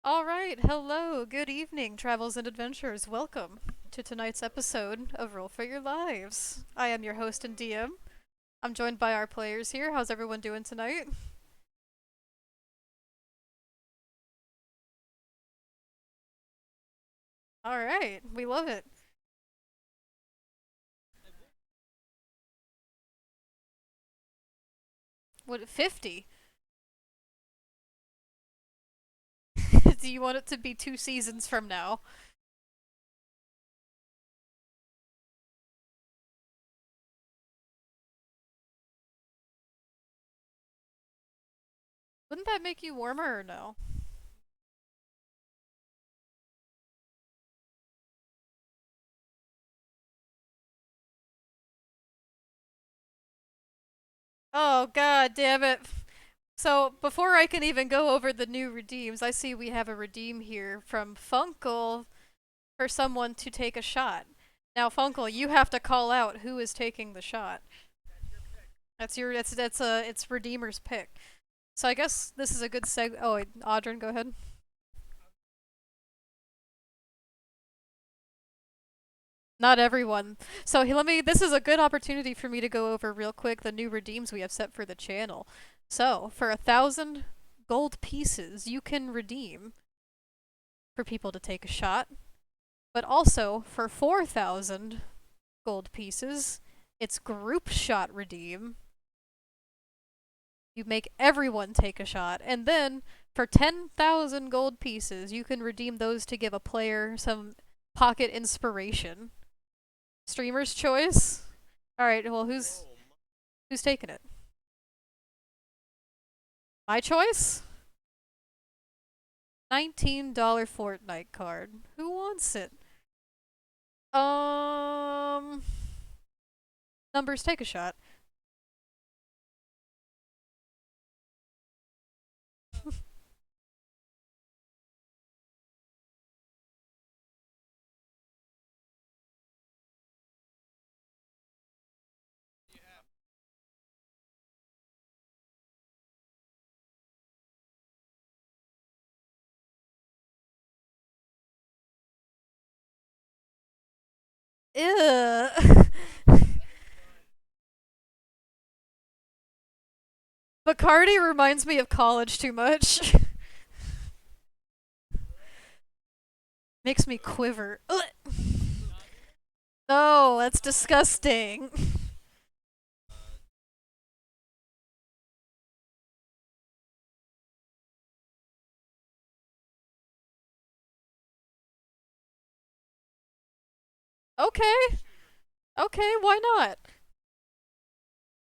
All right, hello, good evening, travels and adventurers. Welcome to tonight's episode of Roll for Your Lives. I am your host and DM. I'm joined by our players here. How's everyone doing tonight? All right, we love it. What, 50? Do you want it to be 2 seasons from now? Wouldn't that make you warmer or no? Oh, god damn it. So, before I can even go over the new redeems, I see we have a redeem here from Funkle for someone to take a shot. Now, Funkle, you have to call out who is taking the shot. It's Redeemer's pick. So I guess this is a good seg. Oh, wait, Audrin, go ahead. Not everyone. So let me. This is a good opportunity for me to go over real quick the new redeems we have set for the channel. So for 1,000 gold pieces, you can redeem for people to take a shot. But also for 4,000 gold pieces, it's group shot redeem. You make everyone take a shot, and then for 10,000 gold pieces, you can redeem those to give a player some pocket inspiration. Streamer's choice. All right. Well, who's taking it? My choice. $19 Fortnite card. Who wants it? Um, numbers. Take a shot. Ew. Bacardi reminds me of college too much. Makes me quiver. Ugh. No, that's disgusting. Okay. Okay, why not?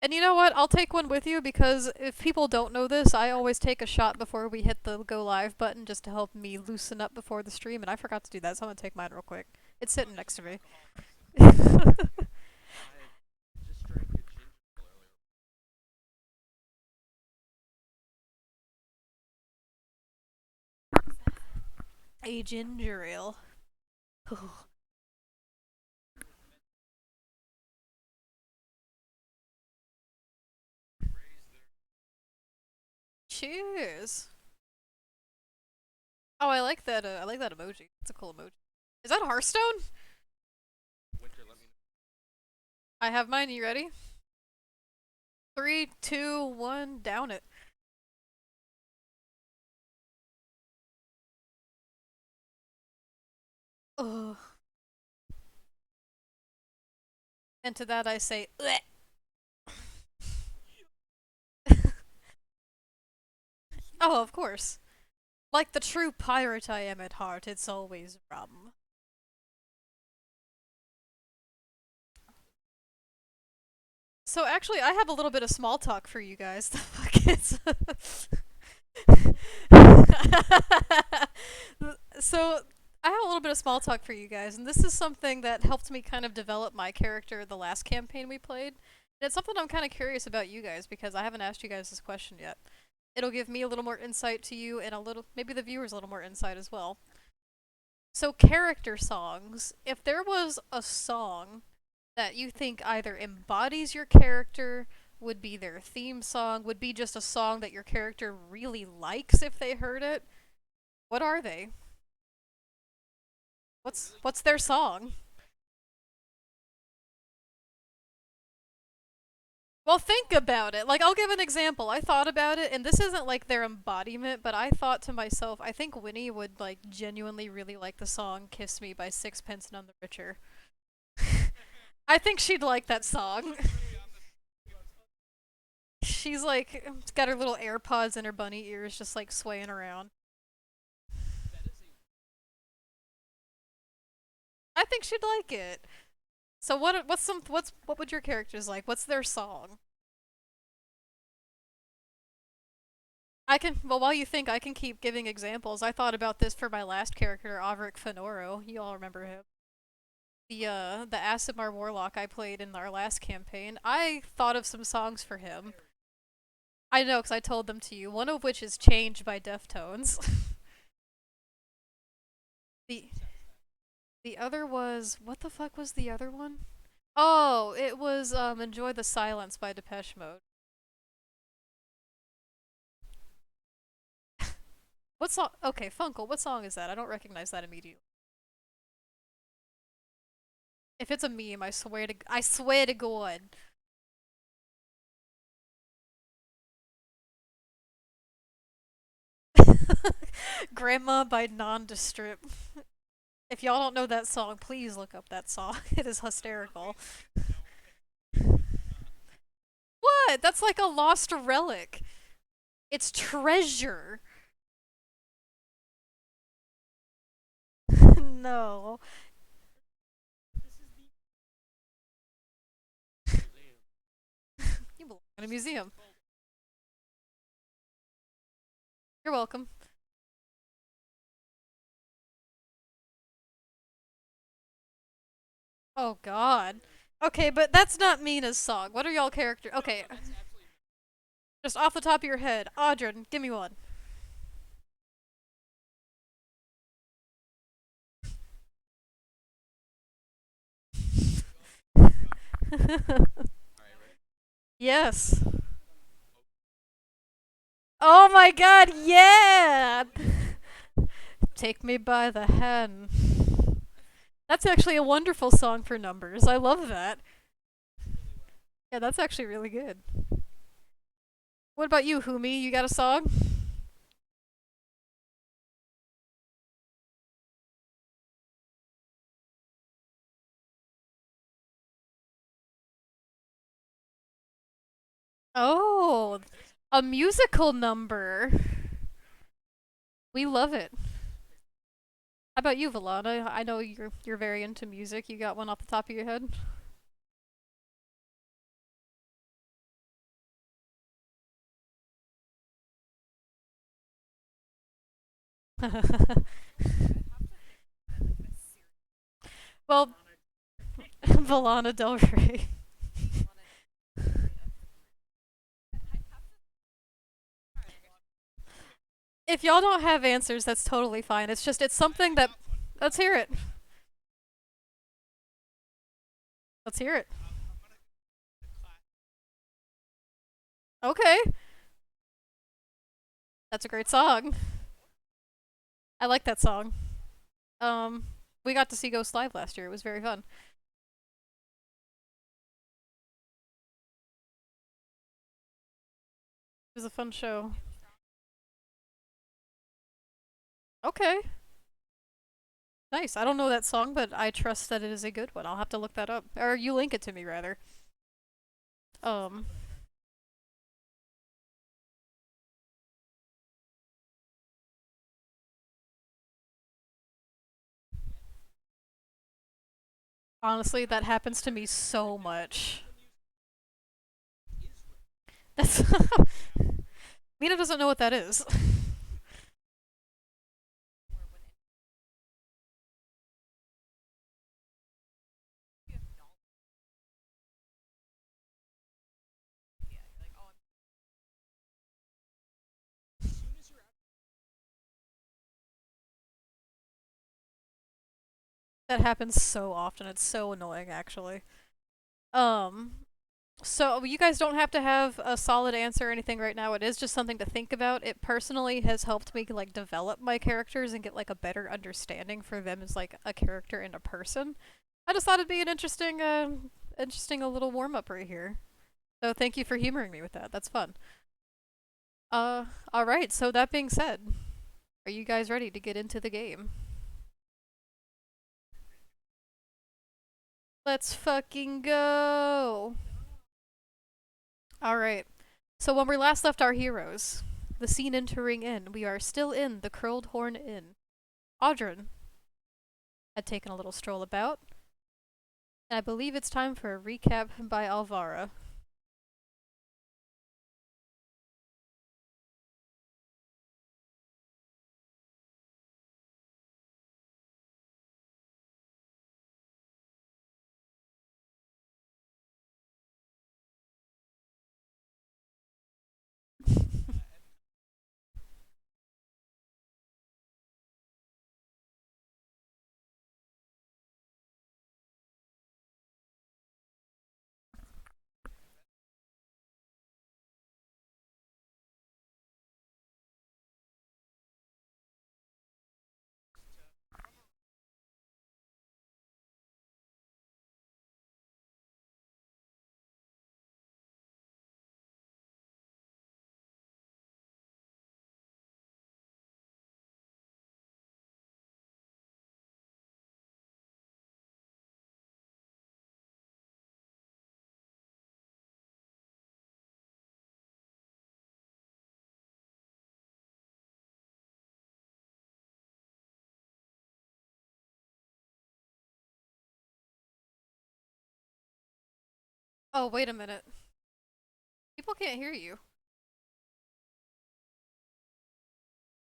And you know what? I'll take one with you because if people don't know this, I always take a shot before we hit the go live button just to help me loosen up before the stream, and I forgot to do that, so I'm gonna take mine real quick. It's sitting next to me. A ginger ale. Cheers. Oh, I like that. I like that emoji. It's a cool emoji. Is that Hearthstone? I have mine. You ready? Three, two, one. Down it. Ugh. And to that I say, Bleh. Oh, of course. Like the true pirate I am at heart, it's always rum. So actually, I have a little bit of small talk for you guys. The fuck is? So I have a little bit of small talk for you guys, and this is something that helped me kind of develop my character the last campaign we played. And it's something I'm kind of curious about you guys because I haven't asked you guys this question yet. It'll give me a little more insight to you, and a little maybe the viewers a little more insight as well. So character songs. If there was a song that you think either embodies your character, would be their theme song, would be just a song that your character really likes if they heard it, What are they? What's their song? Well, think about it. Like, I'll give an example. I thought about it, and this isn't like their embodiment, but I thought to myself, I think Winnie would, like, genuinely really like the song Kiss Me by Sixpence None the Richer. I think she'd like that song. She's like, got her little AirPods in her bunny ears, just like swaying around. I think she'd like it. So what would your characters like? What's their song? Well, while you think, I can keep giving examples. I thought about this for my last character, Averic Fenoro. You all remember him. The Asimar Warlock I played in our last campaign. I thought of some songs for him. I know, because I told them to you. One of which is Changed by Deftones. the the other was, what the fuck was the other one? Oh, it was Enjoy the Silence by Depeche Mode. What song? Okay, Funkle, what song is that? I don't recognize that immediately. If it's a meme, I swear to God. Grandma by Nondestrip. If y'all don't know that song, please look up that song. It is hysterical. What? That's like a lost relic. It's treasure. No. You belong in a museum. You're welcome. Oh god. Okay, but that's not Mina's song. What are y'all character? Okay, just off the top of your head, Audryn, give me one. Yes. Oh my god, yeah! Take me by the hand. That's actually a wonderful song for numbers. I love that. Yeah, that's actually really good. What about you, Humi? You got a song? Oh, a musical number. We love it. How about you, Valana? I know you're very into music. You got one off the top of your head? Well, Valana Del Rey. If y'all don't have answers, that's totally fine. It's something that. Let's hear it. Let's hear it. Okay, that's a great song. I like that song. Um, we got to see Ghost live last year. It was very fun. It was a fun show. Okay, nice. I don't know that song, but I trust that it is a good one. I'll have to look that up, or you link it to me rather. Um, honestly, that happens to me so much. That's Mina doesn't know what that is. That happens so often. It's so annoying, actually. Um, So you guys don't have to have a solid answer or anything right now. It is just something to think about. It personally has helped me like develop my characters and get like a better understanding for them as like a character and a person. I just thought it'd be an interesting a little warm up right here. So thank you for humoring me with that. That's fun. All right. So that being said, are you guys ready to get into the game? Let's fucking go. All right. So when we last left our heroes, the scene entering in, we are still in the Curled Horn Inn. Audrun had taken a little stroll about, and I believe it's time for a recap by Alvara. Oh, wait a minute. People can't hear you.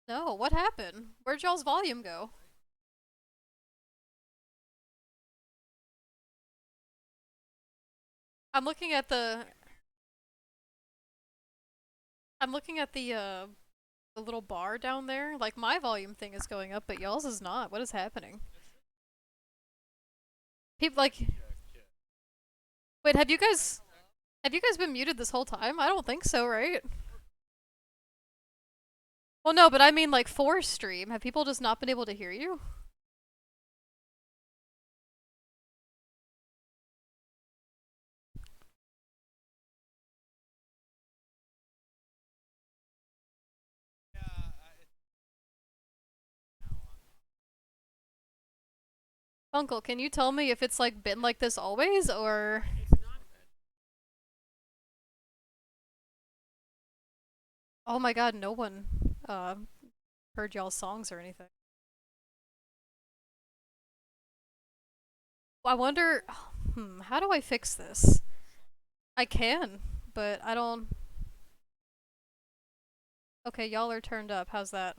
No, what happened? Where'd y'all's volume go? I'm looking at the I'm looking at the little bar down there. Like my volume thing is going up, but y'all's is not. What is happening? People like wait, have you guys been muted this whole time? I don't think so, right? Well, no, but I mean like for stream. Have people just not been able to hear you? Uncle, can you tell me if it's like been like this always or oh my god, no one heard y'all's songs or anything. I wonder how do I fix this? I can, but I don't okay, y'all are turned up. How's that?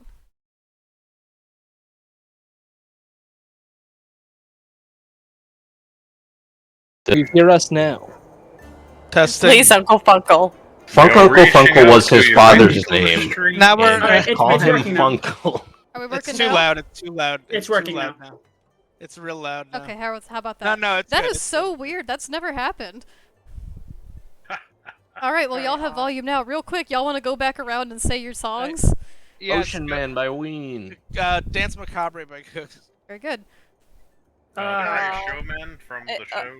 Do you hear us now? Testing. Please, Uncle Funkle. Funkle Funkle was his father's name. Now we're Call him working now. Funkle. Are we working It's too now? loud. It's too loud. It's too working loud now. It's real loud now. Okay, how about that? No, it's that good, is it's so good. weird. That's never happened. All right, well, y'all have volume now. Real quick, y'all want to go back around and say your songs? Yes, Ocean Man by Ween. Dance Macabre by Cooks. Very good. The Uh, Great Showman from the show,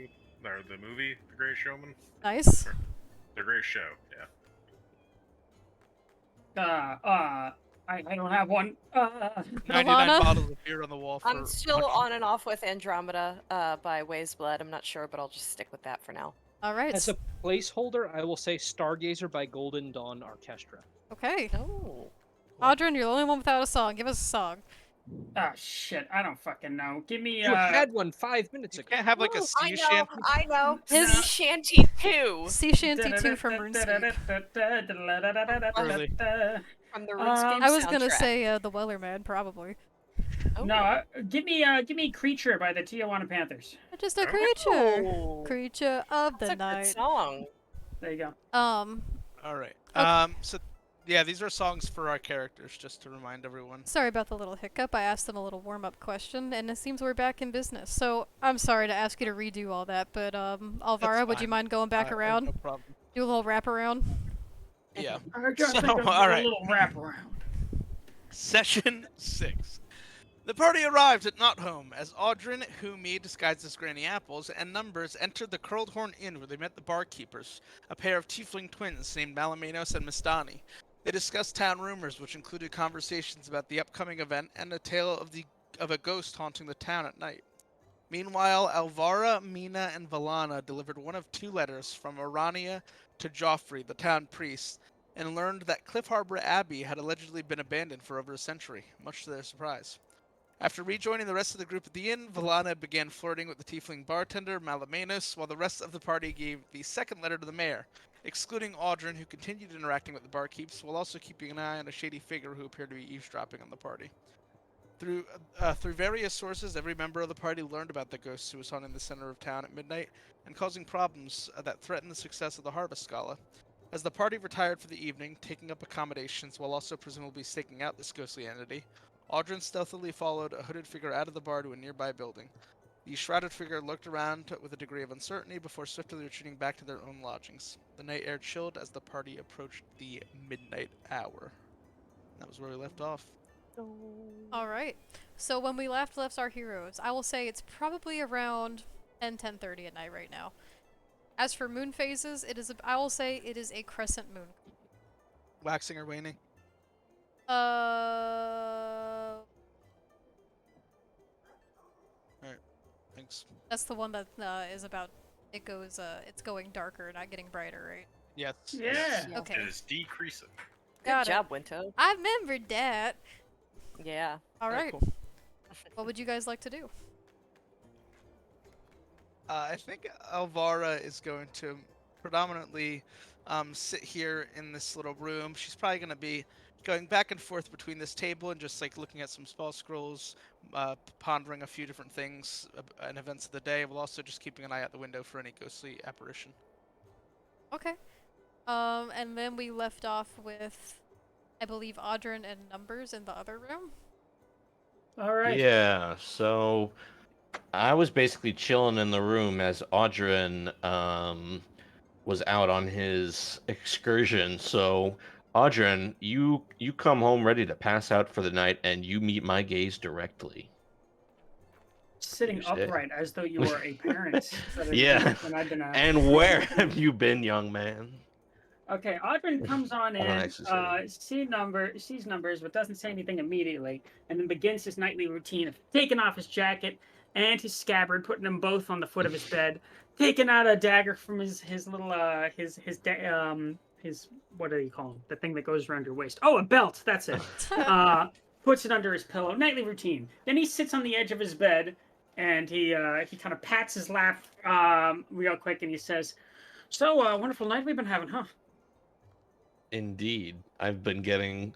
or the movie, The Great Showman. Nice. The Great Show, yeah. I don't have one. 99 Alana? bottles of beer on the wall for I'm still on and off with Andromeda by Waves Blood. I'm not sure, but I'll just stick with that for now. All right. As a placeholder, I will say Stargazer by Golden Dawn Orchestra. Okay. Oh. Audrun, you're the only one without a song. Give us a song. Ah, shit. I don't fucking know. Give me, You had one 5 minutes You ago. can't have like a I sea know, shanty. I know. His- Sea Shanty 2 Sea Shanty 2 from RuneScape. Really? from the RuneScape I was gonna soundtrack. say the Wellerman, probably. Oh. No, give me Creature by the Tijuana Panthers. Just a creature. Oh. Creature of the That's a good night. song. There you go. All right. Okay. So Yeah, these are songs for our characters, just to remind everyone. Sorry about the little hiccup. I asked them a little warm-up question, and it seems we're back in business. So I'm sorry to ask you to redo all that, but Alvara, would you fine. mind going back around? No problem. Do a little wrap around? Yeah. I just So, think of all a right. little wraparound. Session 6. The party arrived at Not Home as Audrin, Humi, disguised as Granny Apples, and Numbers entered the Curled Horn Inn where they met the barkeepers, a pair of tiefling twins named Malamenos and Mistani. They discussed town rumors, which included conversations about the upcoming event and a tale of a ghost haunting the town at night. Meanwhile, Alvara, Mina, and Valana delivered one of 2 letters from Orania to Joffrey, the town priest, and learned that Cliff Harbor Abbey had allegedly been abandoned for over a century, much to their surprise. After rejoining the rest of the group at the inn, Valana began flirting with the tiefling bartender, Malamenus, while the rest of the party gave the second letter to the mayor, excluding Audrin, who continued interacting with the barkeeps, while also keeping an eye on a shady figure who appeared to be eavesdropping on the party. Through various sources, every member of the party learned about the ghost who was haunting the center of town at midnight and causing problems that threatened the success of the Harvest Gala. As the party retired for the evening, taking up accommodations while also presumably staking out this ghostly entity, Audrin stealthily followed a hooded figure out of the bar to a nearby building. The shrouded figure looked around with a degree of uncertainty before swiftly retreating back to their own lodgings. The night air chilled as the party approached the midnight hour. That was where we left off. Alright. So when we left our heroes, I will say it's probably around 10:30 at night right now. As for moon phases, I will say it is a crescent moon. Waxing or waning? Thanks. That's the one that is about it's going darker, not getting brighter, right? Yes. Yeah. Okay. It is decreasing. Good Got it. job, Winto. I remembered that. Yeah. Alright. Cool. What would you guys like to do? I think Alvara is going to predominantly sit here in this little room. She's probably going to be going back and forth between this table and just like looking at some spell scrolls, pondering a few different things and events of the day, while also just keeping an eye out the window for any ghostly apparition. Okay. And then we left off with, I believe, Audrin and Numbers in the other room. All right. Yeah, so I was basically chilling in the room as Audrin was out on his excursion. So, Audrin, you come home ready to pass out for the night, and you meet my gaze directly. Sitting You say. upright as though you were a parent. Yeah. When I've been And where have you been, young man? Okay, Audrin comes on I don't in, actually say sees numbers, but doesn't say anything immediately, and then begins his nightly routine of taking off his jacket and his scabbard, putting them both on the foot of his bed, taking out a dagger from his little his what do you call him? The thing that goes around your waist. Oh, a belt. That's it. Puts it under his pillow. Nightly routine. Then he sits on the edge of his bed, and he kind of pats his lap real quick, and he says, "So, wonderful night we've been having, huh?" Indeed, I've been getting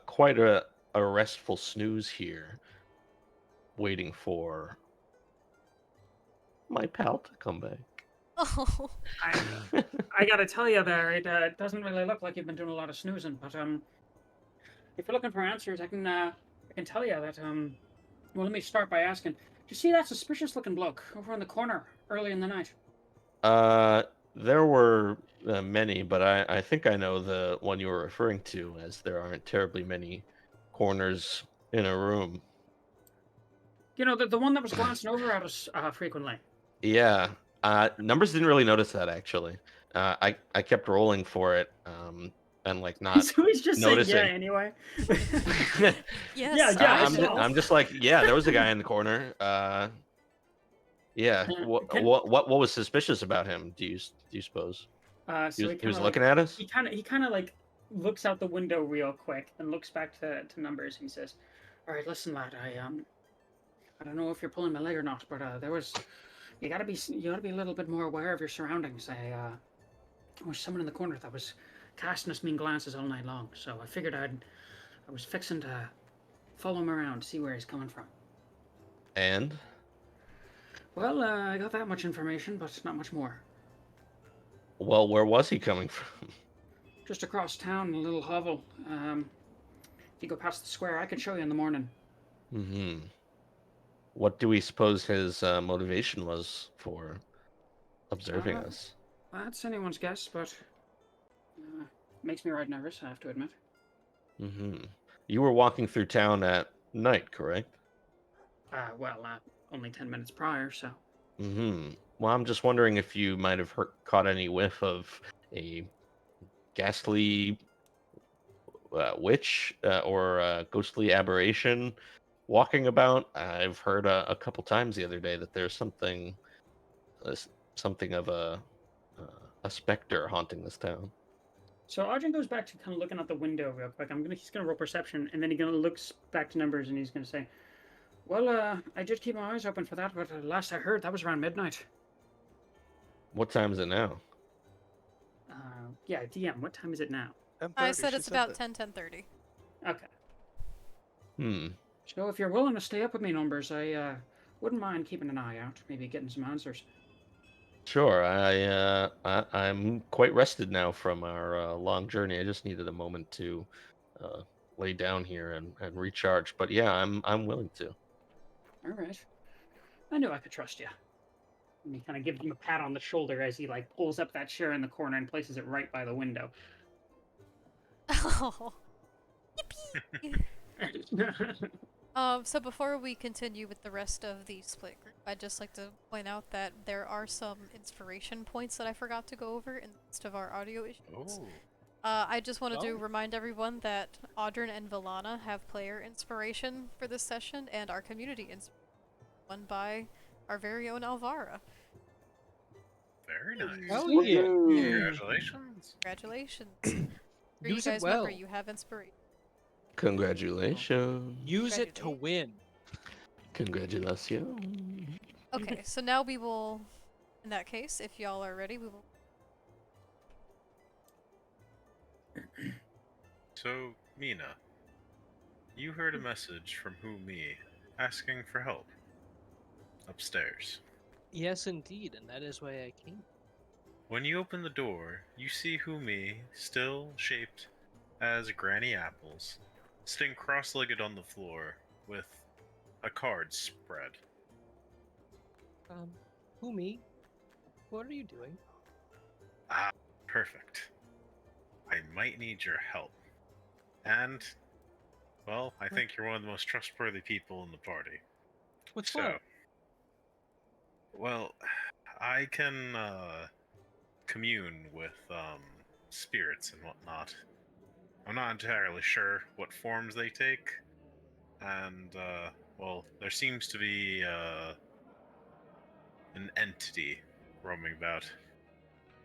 quite a restful snooze here, waiting for my pal to come back. Oh. I gotta tell you there, it doesn't really look like you've been doing a lot of snoozing, but if you're looking for answers, I can tell you that well, let me start by asking, do you see that suspicious looking bloke over in the corner early in the night? There were many, but I think I know the one you were referring to, as there aren't terribly many corners in a room. You know, the one that was glancing over at us frequently. Yeah, Numbers didn't really notice that actually. I kept rolling for it, and like not So he's just noticing. saying yeah anyway. Yes. Yeah, I'm just like, yeah, there was a guy in the corner. Yeah. What was suspicious about him? Do you suppose? So He was looking at us. He kind of like looks out the window real quick and looks back to Numbers. And he says, "All right, listen, lad. I don't know if you're pulling my leg or not, but you gotta be a little bit more aware of your surroundings. There was someone in the corner that was casting us mean glances all night long. So I figured I was fixing to follow him around, see where he's coming from." And Well, I got that much information, but not much more. well, where was he coming from? just across town in a little hovel. If you go past the square, I could show you in the morning. Mm-hmm. What do we suppose his motivation was for observing Uh, us? that's anyone's guess, but makes me right nervous, I have to admit. Mm-hmm. You were walking through town at night, correct? Well, only 10 minutes prior, so. Mm-hmm. Well, I'm just wondering if you might have caught any whiff of a ghastly witch or ghostly aberration walking about. I've heard a couple times the other day that there's something of a specter haunting this town. So Arjun goes back to kind of looking out the window real quick. He's gonna roll perception, and then he gonna looks back to numbers, and he's gonna say, "Well, I did keep my eyes open for that, but last I heard, that was around midnight." What time is it now? Yeah, DM. What time is it now? I said it's about 10:30. Okay. Hmm. So if you're willing to stay up with me, numbers, I wouldn't mind keeping an eye out, maybe getting some answers. Sure. I'm quite rested now from our long journey. I just needed a moment to uh, lay down here and recharge. But yeah, I'm willing to. All right. I knew I could trust you. And he kind of gives him a pat on the shoulder as he like pulls up that chair in the corner and places it right by the window. Oh. Yippee! So before we continue with the rest of the split group, I'd just like to point out that there are some inspiration points that I forgot to go over in the midst of our audio issues. Oh. I just wanted to remind everyone that Audrin and Villana have player inspiration for this session, and our community inspiration, won by our very own Alvara. Very nice. Oh yeah. Congratulations. Congratulations. For you Use it guys, remember, well. you have inspiration. Congratulations. Use it to win. Congratulations. Okay, so now we will, in that case, if y'all are ready, we will. So, Mina, you heard a message from me asking for help upstairs. Yes, indeed, and that is why I came. When you open the door, you see Humi, still shaped as Granny Apples, sitting cross-legged on the floor with a card spread. Humi, what are you doing? Ah, perfect. I might need your help. And, well, I think you're one of the most trustworthy people in the party. What's So, up? well, I can commune with spirits and whatnot. I'm not entirely sure what forms they take, and well, there seems to be an entity roaming about.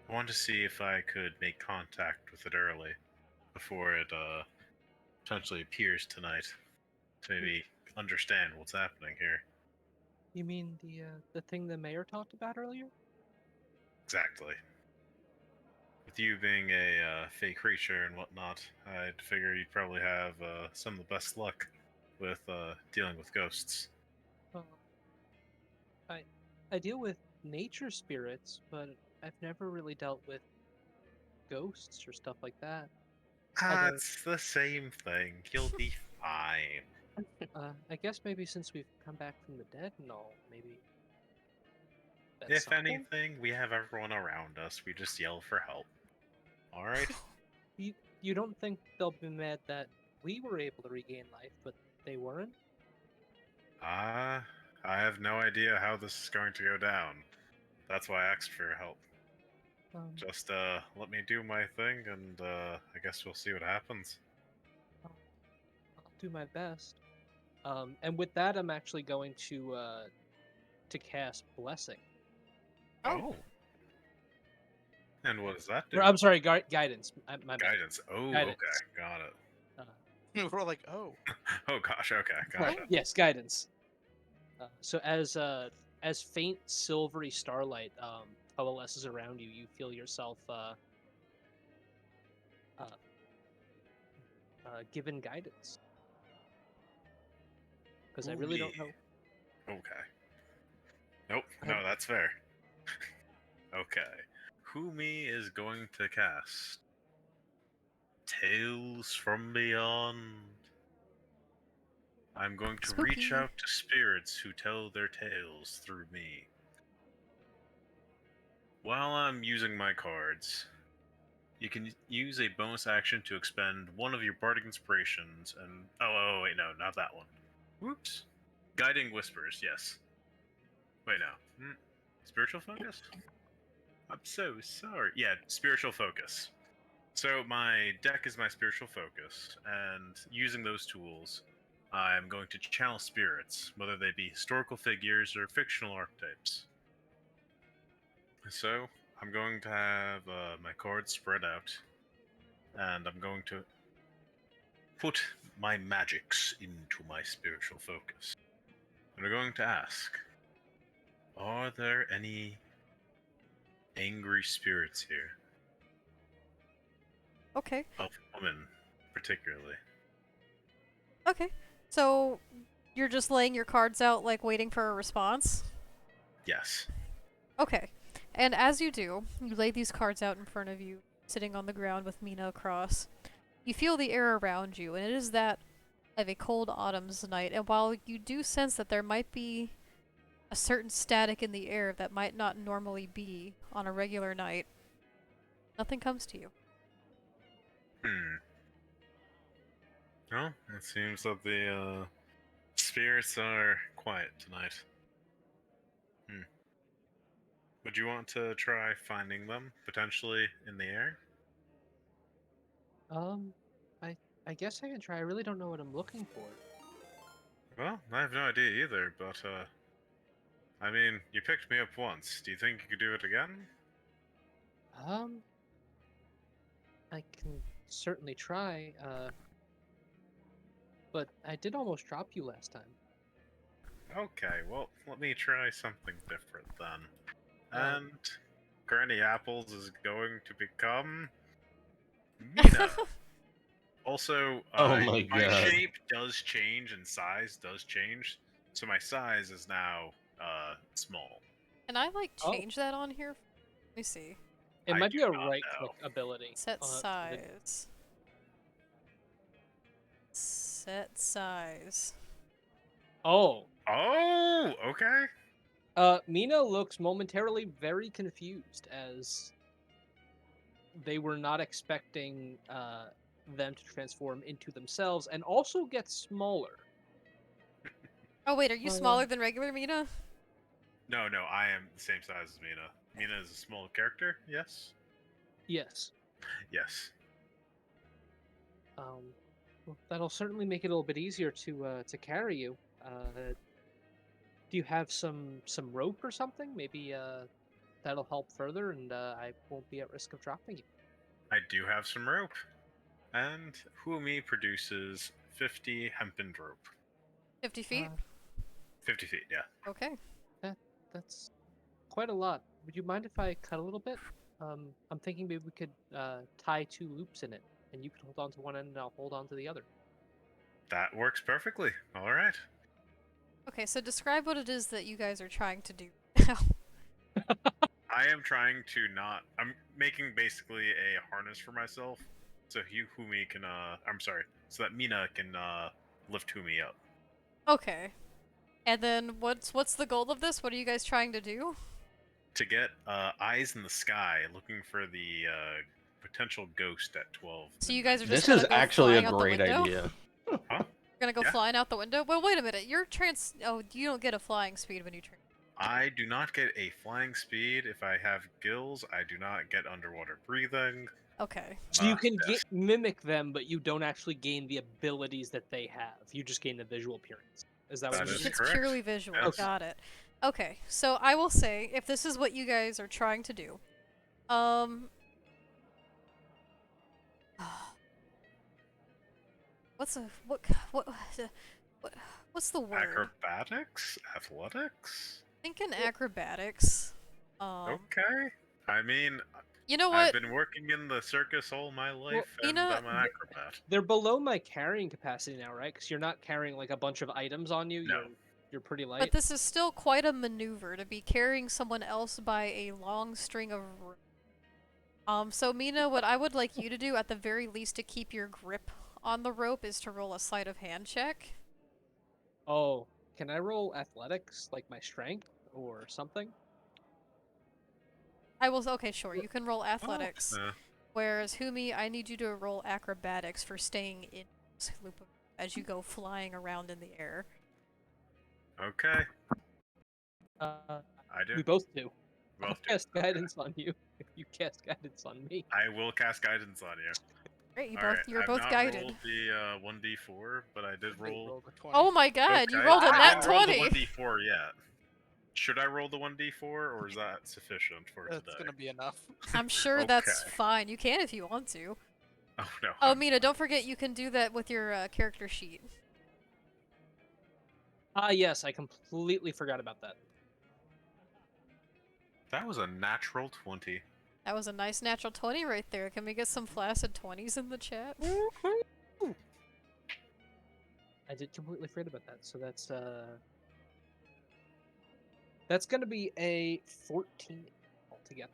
I want to see if I could make contact with it early before it potentially appears tonight to maybe understand what's happening here. You mean the thing the mayor talked about earlier? Exactly. With you being a fake creature and whatnot, I'd figure you'd probably have some of the best luck with dealing with ghosts. Uh, I deal with nature spirits, but I've never really dealt with ghosts or stuff like that. Although, It's the same thing. You'll be fine. I guess maybe since we've come back from the dead and all, maybe that's If something? anything, we have everyone around us. We just yell for help. Alright? You don't think they'll be mad that we were able to regain life, but they weren't? I have no idea how this is going to go down. That's why I asked for your help. Just let me do my thing, and I guess we'll see what happens. I'll do my best. And with that, I'm actually going to cast Blessing. Oh. And what does that do? Or, I'm sorry, guidance. My bad. Guidance. Oh, Guidance. okay, got it. We're all like, oh. Oh gosh, okay, gotcha. Yes, guidance. So as faint silvery starlight coalesces around you, you feel yourself given guidance. Because I really don't know. Okay. Nope, no, that's fair. Okay. Humi is going to cast tales from beyond. I'm going to reach Spooky. out to spirits who tell their tales through me. While I'm using my cards, you can use a bonus action to expend one of your bardic inspirations and... Oh, wait, no, not that one. Whoops. Guiding Whispers, yes. Wait, no. Spiritual Focus? I'm so sorry. Yeah, Spiritual Focus. So my deck is my Spiritual Focus, and using those tools, I'm going to channel spirits, whether they be historical figures or fictional archetypes. So I'm going to have my cards spread out, and I'm going to put my magics into my Spiritual Focus. And I'm going to ask, are there any angry spirits here? Okay. Of women, particularly. Okay. So you're just laying your cards out, like waiting for a response? Yes. Okay. And as you do, you lay these cards out in front of you, sitting on the ground with Mina across. You feel the air around you, and it is that of a cold autumn's night. And while you do sense that there might be a certain static in the air that might not normally be on a regular night, nothing comes to you. Well, it seems that the spirits are quiet tonight. Would you want to try finding them, potentially in the air? I guess I can try. I really don't know what I'm looking for. Well, I have no idea either, but I mean, you picked me up once. Do you think you could do it again? I can certainly try, but I did almost drop you last time. Okay, well, let me try something different then. Uh, And Granny Apples is going to become Mina. Also, Oh my my god. shape does change and size does change, so my size is now small. Can I, like, Oh. change that on here? Let me see. It I might do be a not right-click know. ability. Set for the- size. Set size. Oh. Oh, okay. Mina looks momentarily very confused as they were not expecting them to transform into themselves and also get smaller. Oh wait, are you smaller than regular Mina? No, I am the same size as Mina. Mina is a small character, yes? Yes. Yes. Well, that'll certainly make it a little bit easier to carry you. Do you have some rope or something? Maybe that'll help further, and I won't be at risk of dropping you. I do have some rope. And Huami produces 50 hempen rope. 50 feet? 50 feet, yeah. Okay. That's quite a lot. Would you mind if I cut a little bit? I'm thinking maybe we could tie 2 loops in it, and you can hold on to one end, and I'll hold on to the other. That works perfectly. All right. Okay, so describe what it is that you guys are trying to do now. I am trying to not. I'm making basically a harness for myself, so Humi can. I'm sorry. So that Mina can lift Humi up. Okay. And then what's the goal of this? What are you guys trying to do? To get eyes in the sky, looking for the potential ghost at 12. So you guys are just This is gonna go actually a flying out the great window? idea. Huh? You're gonna go Yeah. flying out the window? Well, wait a minute. You're Oh, you don't get a flying speed when you turn. I do not get a flying speed if I have gills. I do not get underwater breathing. Okay. So you Ah, can yes. mimic them, but you don't actually gain the abilities that they have. You just gain the visual appearance. Is that what That you're is saying? It's correct. purely visual. Yes. Got it. Okay, so I will say, if this is what you guys are trying to do, what's a what what's the word? Acrobatics? Athletics? Thinking acrobatics. Okay. I mean, You know I've what? been working in the circus all my life, you and know- I'm an acrobat. They're below my carrying capacity now, right? Because you're not carrying like a bunch of items on you. No. You're pretty light. But this is still quite a maneuver to be carrying someone else by a long string of rope. So Mina, what I would like you to do at the very least to keep your grip on the rope is to roll a sleight of hand check. Oh, can I roll athletics, like my strength or something? Okay, sure, you can roll athletics. Uh, Whereas Humi, I need you to roll acrobatics for staying in this loop as you go flying around in the air. okay, Uh, I do. we both do. I'll Both do. cast Okay. guidance on you if you cast guidance on me. I will cast guidance on you. Great, Alright, you're I've both not guided. rolled the 1d4, but I did Wait, roll. roll the 20. Oh my god, you Okay, rolled a I nat didn't roll the 20! 1d4 yet. Should I roll the 1d4, or is that sufficient for That's today? gonna be enough. I'm sure that's Okay. fine. You can if you want to. Oh no. Oh, Mina, don't forget you can do that with your character sheet. Ah, yes, I completely forgot about that. That was a natural 20. That was a nice natural 20 right there. Can we get some flaccid 20s in the chat? I did completely forget about that. So that's gonna be a 14 altogether.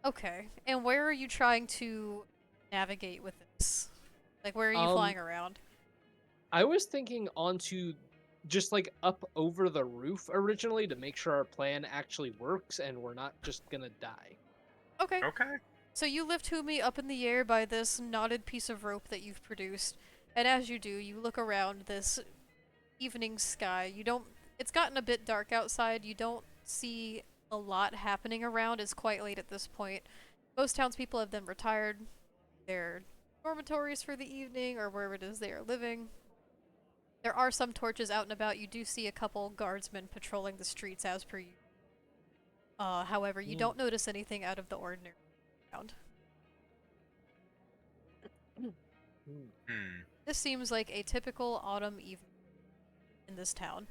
Okay, and where are you trying to navigate with this? Like, where are you Um, flying around? I was thinking onto just like up over the roof originally to make sure our plan actually works and we're not just gonna die. Okay, Okay. so you lift Humi up in the air by this knotted piece of rope that you've produced, and as you do, you look around this evening sky. It's gotten a bit dark outside. You don't see a lot happening around. It's quite late at this point. Most townspeople have then retired their dormitories for the evening or wherever it is they are living. There are some torches out and about. You do see a couple guardsmen patrolling the streets as per you. However, you don't notice anything out of the ordinary around. Hmm. This seems like a typical autumn evening in this town.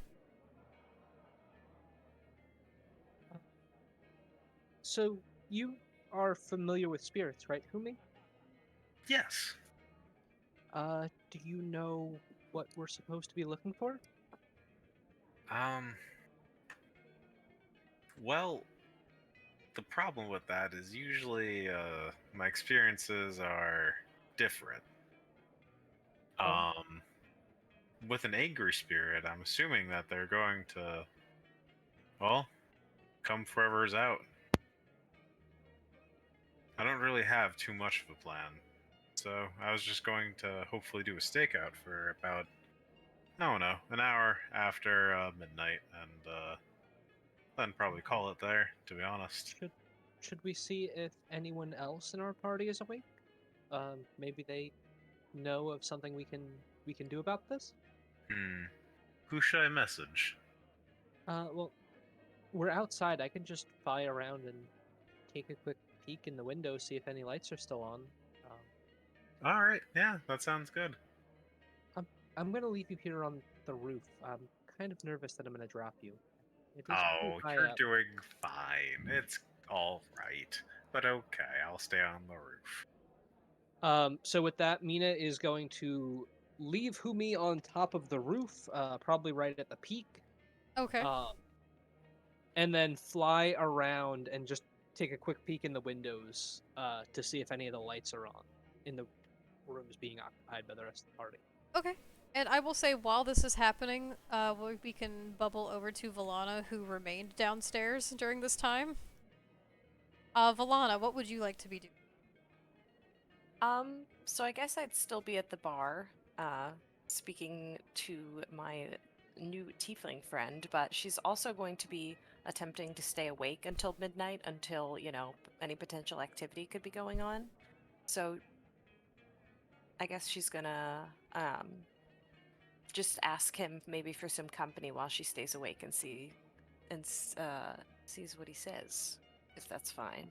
So you are familiar with spirits, right, Humi? Yes. Do you know what we're supposed to be looking for? Um. Well, the problem with that is usually my experiences are different. Oh. With an angry spirit, I'm assuming that they're going to, well, come for whoever's out. I don't really have too much of a plan, so I was just going to hopefully do a stakeout for about, I don't know, an hour after midnight, and then probably call it there, to be honest. Should we see if anyone else in our party is awake? Maybe they know of something we can do about this? Hmm. Who should I message? Well, we're outside. I can just fly around and take a quick peek in the window, see if any lights are still on. Alright, yeah, that sounds good. I'm gonna leave you here on the roof. I'm kind of nervous that I'm gonna drop you. It is pretty Oh, high you're up. doing fine. It's alright. But okay, I'll stay on the roof. So with that, Mina is going to leave Humi on top of the roof, probably right at the peak, Okay. and then fly around and just take a quick peek in the windows to see if any of the lights are on in the rooms being occupied by the rest of the party. Okay. And I will say, while this is happening, we can bubble over to Valana, who remained downstairs during this time. Valana, what would you like to be doing? So I guess I'd still be at the bar, speaking to my new tiefling friend, but she's also going to be attempting to stay awake until midnight until, any potential activity could be going on. So I guess she's gonna just ask him maybe for some company while she stays awake and sees what he says, if that's fine.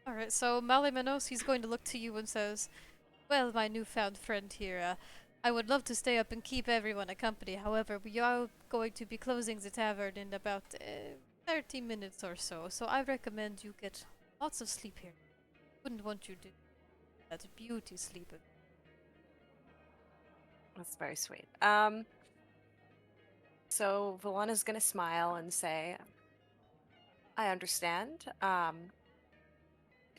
Alright, so Malimenos, he's going to look to you and says, "Well, my newfound friend here, I would love to stay up and keep everyone company. However, we are going to be closing the tavern in about 30 minutes or so, so I recommend you get lots of sleep here. Wouldn't want you to that beauty sleep." That's very sweet. So Valana's gonna smile and say, "I understand.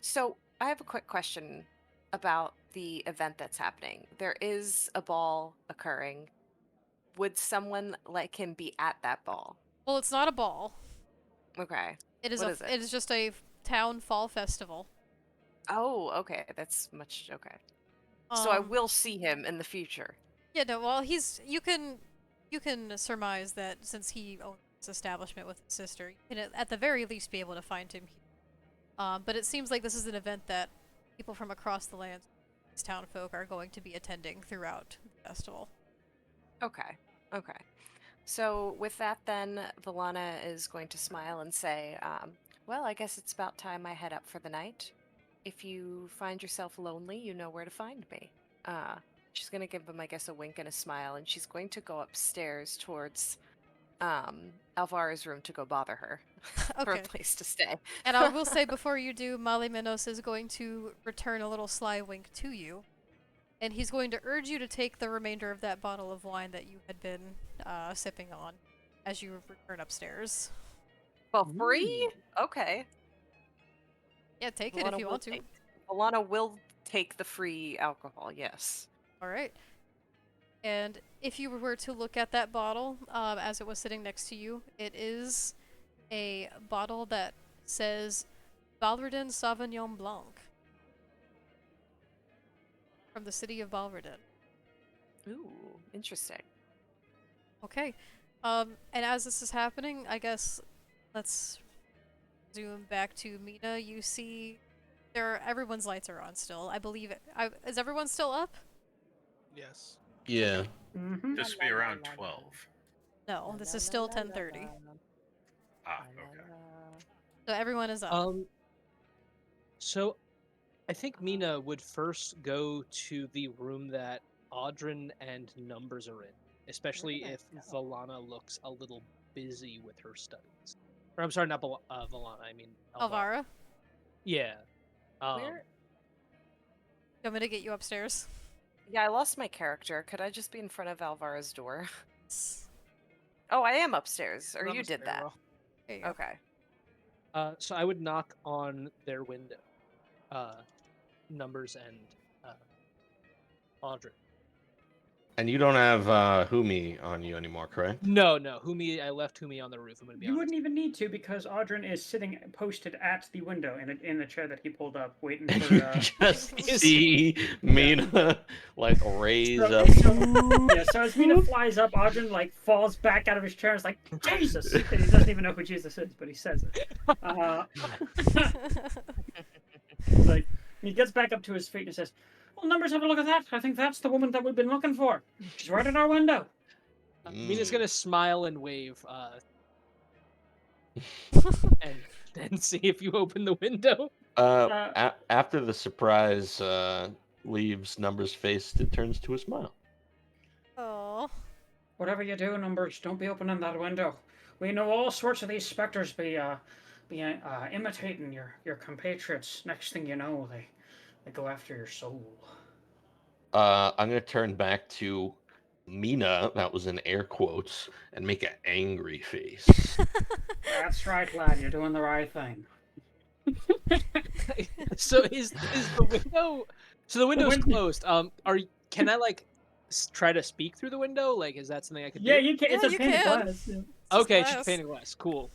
So I have a quick question about the event that's happening. There is a ball occurring. Would someone like him be at that ball? Well, it's not a ball. Okay. It is What is it? It is just a town fall festival. Oh, okay. That's much okay. So I will see him in the future. Yeah, no, well, you can surmise that since he owns this establishment with his sister, you can at the very least be able to find him here. But it seems like this is an event that people from across the land, these town folk, are going to be attending throughout the festival. Okay. Okay. So with that, then Valana is going to smile and say, "Well, I guess it's about time I head up for the night. If you find yourself lonely, you know where to find me." She's going to give him, I guess, a wink and a smile, and she's going to go upstairs towards Alvara's room to go bother her for a Okay. place to stay. And I will say before you do, Mali Menos is going to return a little sly wink to you. And he's going to urge you to take the remainder of that bottle of wine that you had been sipping on as you return upstairs. For free? Okay. Yeah, take it if you want to. Alana will take the free alcohol, yes. Alright. And if you were to look at that bottle as it was sitting next to you, it is a bottle that says Balverdin Sauvignon Blanc from the city of Balverdin. Ooh, interesting. Okay. And as this is happening, I guess let's zoom back to Mina. You see everyone's lights are on still. I believe it. Is everyone still up? Yes. Yeah. Mm-hmm. This would be around 12. No, this is still 10:30. Ah, okay. So everyone is up. So I think Mina would first go to the room that Audrin and Numbers are in, especially if Valana looks a little busy with her studies. Or I'm sorry, not Valana. I mean Alvara, Yeah. Where? I'm gonna get you upstairs. Yeah, I lost my character. Could I just be in front of Alvara's door? Oh, I am upstairs. Or Run you the did that. stairwell. There you go. Okay. So I would knock on their window. Numbers and Audrin. And you don't have Humi on you anymore, correct? No. I left Humi on the roof. I'm gonna be You honest. wouldn't even need to because Audrin is sitting posted at the window in the chair that he pulled up, waiting for. You just see Mina like raise So, up. so as Mina flies up, Audrin like falls back out of his chair. And is like Jesus, and he doesn't even know who Jesus is, but he says it. Like he gets back up to his feet and says, "Well, Numbers, have a look at that. I think that's the woman that we've been looking for. She's right at our window." Mina's gonna smile and wave, and then see if you open the window. After the surprise leaves Numbers' face, it turns to a smile. Oh. Whatever you do, Numbers, don't be opening that window. We know all sorts of these specters be imitating your compatriots. Next thing you know, they go after your soul. I'm gonna turn back to Mina, that was in air quotes, and make an angry face. That's right, lad. You're doing the right thing. So is the window? So the window's closed. Can I like try to speak through the window? Like, is that something I could do? Yeah, you can. It's Yeah, a you pane of can. glass. Yeah. Okay, glass. she's painting glass. Cool.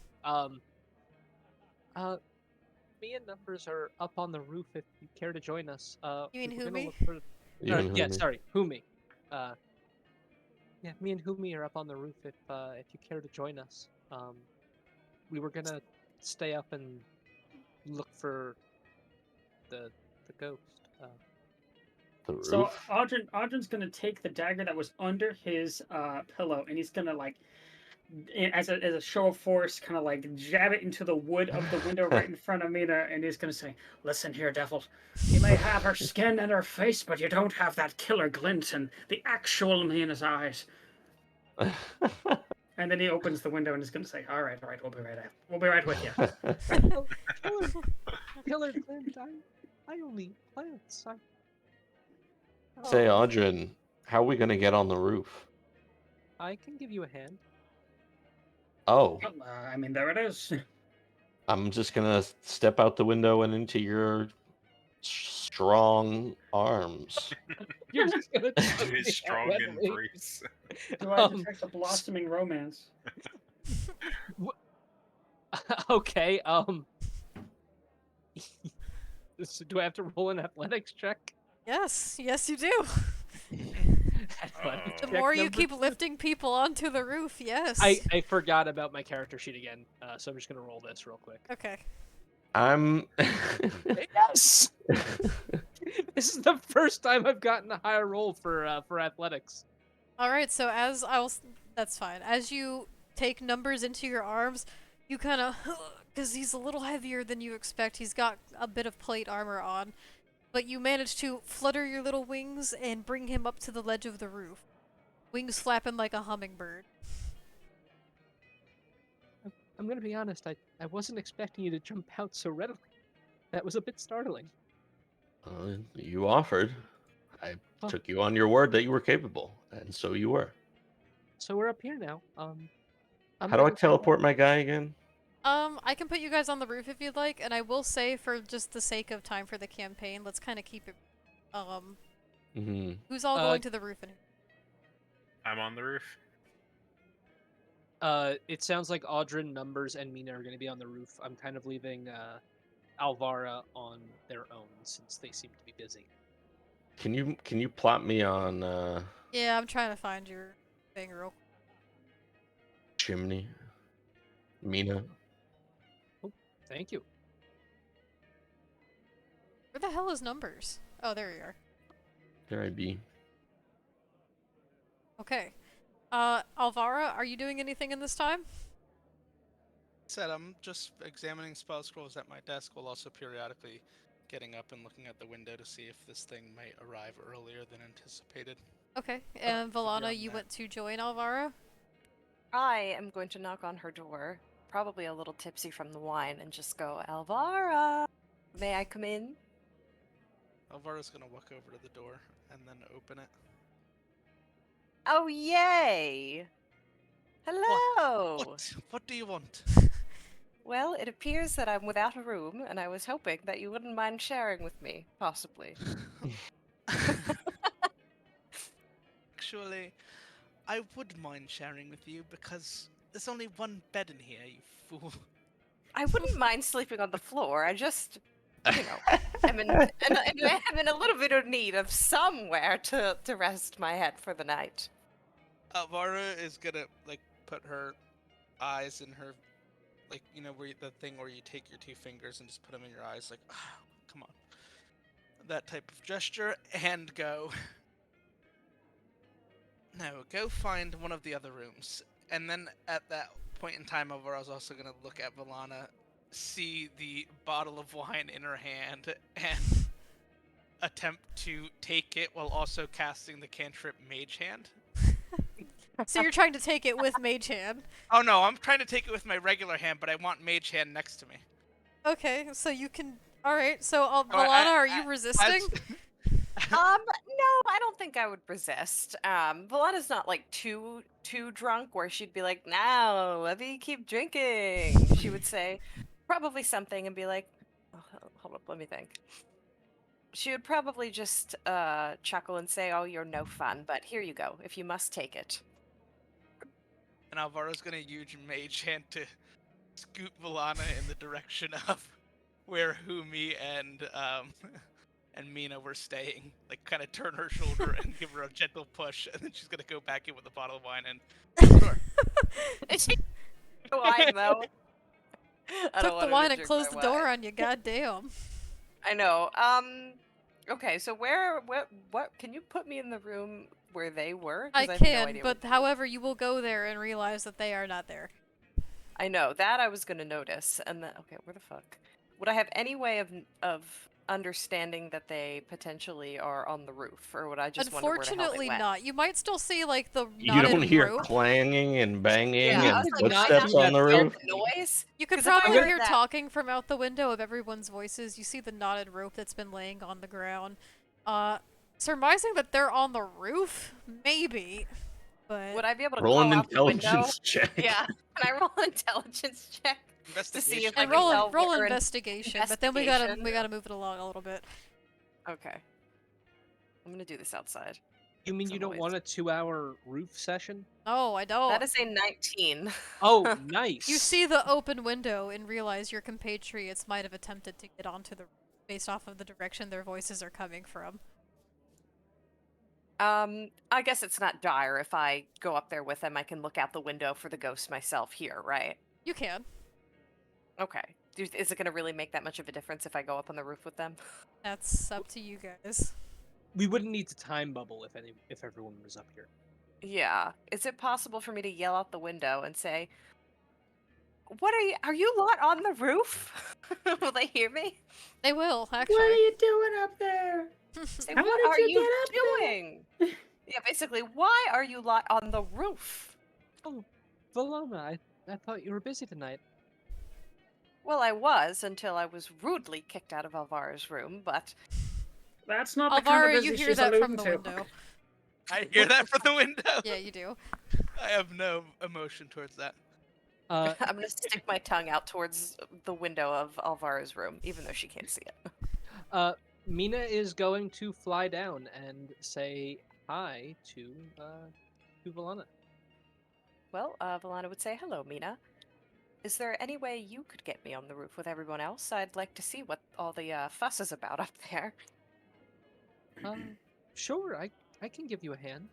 Me and Numbers are up on the roof. If you care to join us. You mean we're gonna Humi? look for- You and yeah, Humi. sorry, Humi. Yeah, me and Humi are up on the roof. If you care to join us. We were gonna stay up and look for the ghost. The roof. So Audrin's gonna take the dagger that was under his pillow, and he's gonna like, as a show of force, kind of like jab it into the wood of the window right in front of Mina, and he's gonna say, "Listen here, devil. You may have her skin and her face, but you don't have that killer glint and the actual Mina's eyes." And then he opens the window and is gonna say, "All right, we'll be right with you." Killer Clint, I only plants. Say, Audrin, how are we gonna get on the roof? I can give you a hand. Oh, I mean, there it is. I'm just gonna step out the window and into your strong arms. You're just gonna choke me His out strong readily. embrace. Do I detect a blossoming romance? Okay. So do I have to roll an athletics check? Yes, yes, you do. Athletics The Oh. check more you number keep 2. lifting people onto the roof, yes. I forgot about my character sheet again, so I'm just gonna roll this real quick. Okay. I'm. Yes. This is the first time I've gotten a higher roll for athletics. All right. So that's fine. As you take numbers into your arms, you kind of, because he's a little heavier than you expect. He's got a bit of plate armor on, but you manage to flutter your little wings and bring him up to the ledge of the roof, wings flapping like a hummingbird. I'm gonna be honest. I wasn't expecting you to jump out so readily. That was a bit startling. You offered. I Well, took you on your word that you were capable, and so you were. so we're up here now. I'm How do I ready to go. teleport my guy again? I can put you guys on the roof if you'd like, and I will say, for just the sake of time for the campaign, let's kind of keep it. Hmm. Who's all going to the roof? I'm on the roof. It sounds like Audrin, Numbers, and Mina are going to be on the roof. I'm kind of leaving Alvara on their own since they seem to be busy. Can you plot me on Yeah, I'm trying to find your thing real quick. chimney? Mina. Thank you. Where the hell is Numbers? Oh, there you are. There I be. Okay. Alvara, are you doing anything in this time? Said I'm just examining spell scrolls at my desk while also periodically getting up and looking at the window to see if this thing might arrive earlier than anticipated. Okay. And Valana, beyond you that. went to join Alvara? I am going to knock on her door, probably a little tipsy from the wine, and just go, Alvara, may I come in? Alvara's gonna walk over to the door and then open it. Oh, yay! Hello! What do you want? Well, it appears that I'm without a room, and I was hoping that you wouldn't mind sharing with me, possibly. Actually, I would mind sharing with you because there's only one bed in here, you fool. I wouldn't mind sleeping on the floor. I just, you know, I'm in a little bit of need of somewhere to rest my head for the night. Alvara is gonna put her eyes in her, the thing where you take your two fingers and just put them in your eyes, come on, that type of gesture, and go. No, go find one of the other rooms, and then at that point in time, Alvara's also gonna look at Valana, see the bottle of wine in her hand, and attempt to take it while also casting the cantrip Mage Hand. So you're trying to take it with Mage Hand. Oh no, I'm trying to take it with my regular hand, but I want Mage Hand next to me. Okay, so you can... Alright, so I- Valana, are you resisting? No, I don't think I would resist. Valana's not too drunk where she'd be like, "Now, let me keep drinking." She would say probably something and be like, oh, "Hold up, let me think." She would probably just chuckle and say, "Oh, you're no fun, but here you go. If you must take it." And Alvara's gonna use Mage Hand to scoot Valana in the direction of where Humi and Mina were staying. Kind of turn her shoulder and give her a gentle push, and then she's gonna go back in with a bottle of wine and close the door. Is she wine though? I don't Took want the her to wine and drink closed my the door wine. on you, goddamn. I know. Okay, so what can you put me in the room where they were? 'Cause I have no can, idea but what- however, you will go there and realize that they are not there. I know that I was gonna notice, and then okay, where the fuck would I have any way of understanding that they potentially are on the roof, or would I just wonder where the hell they Unfortunately went? not. You might still see, the You knotted don't hear rope. clanging and banging Yeah, I and was like, not footsteps do on the that roof. Noise. You could 'Cause if I probably heard hear that- talking from out the window of everyone's voices. You see the knotted rope that's been laying on the ground. Surmising that they're on the roof? Maybe. But... Would I be able to Roll an call out the window? intelligence check. Yeah. Can I roll an intelligence check to see if Investigation. I And can roll tell roll we're in investigation, but then we gotta investigation. move it along a little bit. Okay. I'm gonna do this outside. You mean you Some don't noise. want a 2-hour roof session? No, I don't. That is a 19. Oh, nice. You see the open window and realize your compatriots might have attempted to get onto the roof based off of the direction their voices are coming from. I guess it's not dire if I go up there with them. I can look out the window for the ghost myself here, right? You can. Okay. Is it gonna really make that much of a difference if I go up on the roof with them? That's up to you guys. We wouldn't need to time bubble if everyone was up here. Yeah. Is it possible for me to yell out the window and say, "What are you lot on the roof?" Will they hear me? They will, actually. What are you doing up there? Say, How what did are you you get up there?" doing? Yeah, basically, why are you lot on the roof? Oh, Valana, I thought you were busy tonight. Well, I was until I was rudely kicked out of Alvara's room, but That's not the kind Alvara, of you busy hear she's that alluding from the to. window. I hear that from the window. Yeah, you do. I have no emotion towards that. Uh, I'm gonna stick my tongue out towards the window of Alvara's room, even though she can't see it. Mina is going to fly down and say hi to Valana. Well, Valana would say, "Hello, Mina. Is there any way you could get me on the roof with everyone else? I'd like to see what all the fuss is about up there." Sure, I can give you a hand.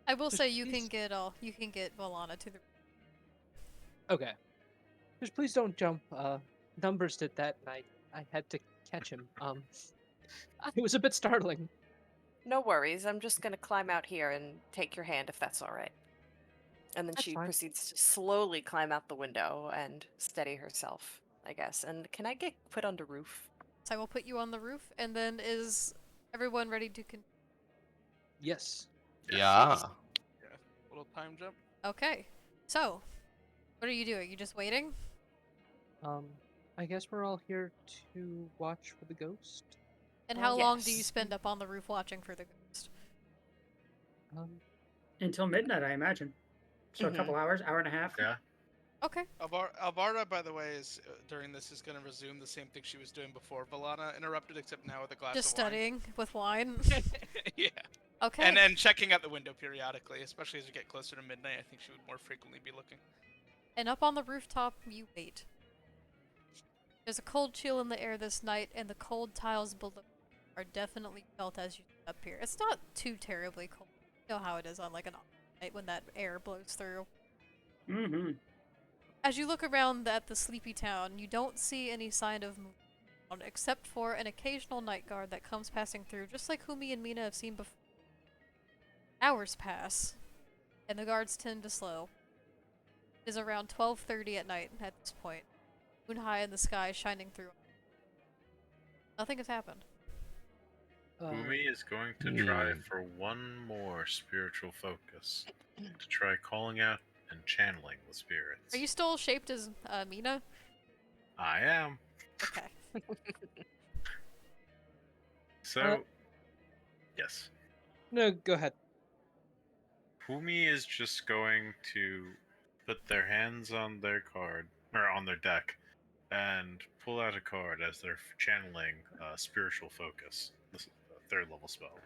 I will Just say you please- can get Volana to the. Okay. Just please don't jump. Numbers did that, and I had to catch him. It was a bit startling. No worries. I'm just gonna climb out here and take your hand if that's all right. And then That's she fine. proceeds to slowly climb out the window and steady herself, I guess. And can I get put on the roof? So I will put you on the roof, and then is everyone ready to Yes. Yeah. Yeah, little time jump. Okay. So, what are you doing? You just waiting? I guess we're all here to watch for the ghost. And Well, how long do you yes. spend up on the roof watching for the ghost? Until midnight, I imagine. So a couple hours, hour and a half. Yeah. Okay. Alvara, by the way, is during this is going to resume the same thing she was doing before Valana interrupted, except now with a glass Just of wine. studying with wine. Yeah. Okay. And then checking out the window periodically, especially as we get closer to midnight. I think she would more frequently be looking. And up on the rooftop, you wait. There's a cold chill in the air this night, and the cold tiles below are definitely felt as you get up here. It's not too terribly cold. You know how it is on like an night when that air blows through. Mm-hmm. As you look around at the sleepy town, you don't see any sign of movement except for an occasional night guard that comes passing through, just like Humi and Mina have seen before. Hours pass, and the guards tend to slow. It is around 12:30 at night at this point. Moon high in the sky shining through. Nothing has happened. Umi is going to try Hmm. for one more spiritual focus to try calling out and channeling the spirits. Are you still shaped as Mina? I am. Okay. So, yes. No, go ahead. Fumi is just going to put their hands on their card, or on their deck, and pull out a card as they're channeling spiritual focus. This is a third level spell.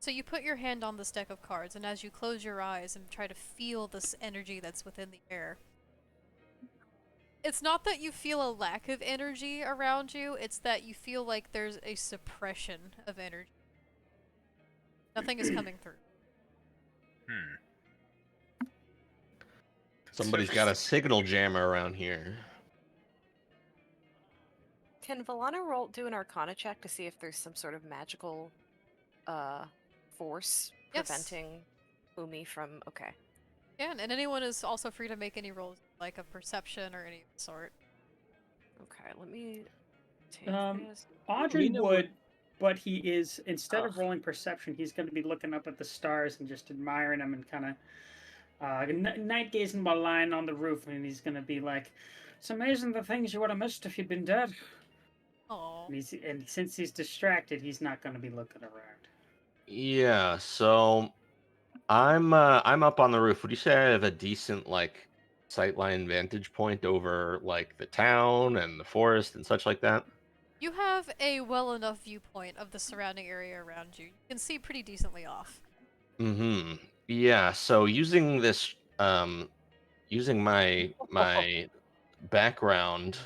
So you put your hand on this deck of cards, and as you close your eyes and try to feel this energy that's within the air, it's not that you feel a lack of energy around you, it's that you feel like there's a suppression of energy. Nothing is coming through. Somebody's got a signal jammer around here. Can Valana do an Arcana check to see if there's some sort of magical force Yes. preventing Umi from? Okay. Yeah, and anyone is also free to make any rolls, like a perception or any of the sort. Okay, let me take this. Audrey Mina would, but he is, instead of Ugh. rolling perception, he's going to be looking up at the stars and just admiring them and kind of night gazing while lying on the roof, and he's going to be like, "It's amazing the things you would have missed if you'd been dead." Aww. And since he's distracted, he's not going to be looking around. Yeah, so I'm up on the roof. Would you say I have a decent like sightline vantage point over like the town and the forest and such like that? You have a well enough viewpoint of the surrounding area around you. You can see pretty decently off. Mm-hmm. Yeah, so using this using my background,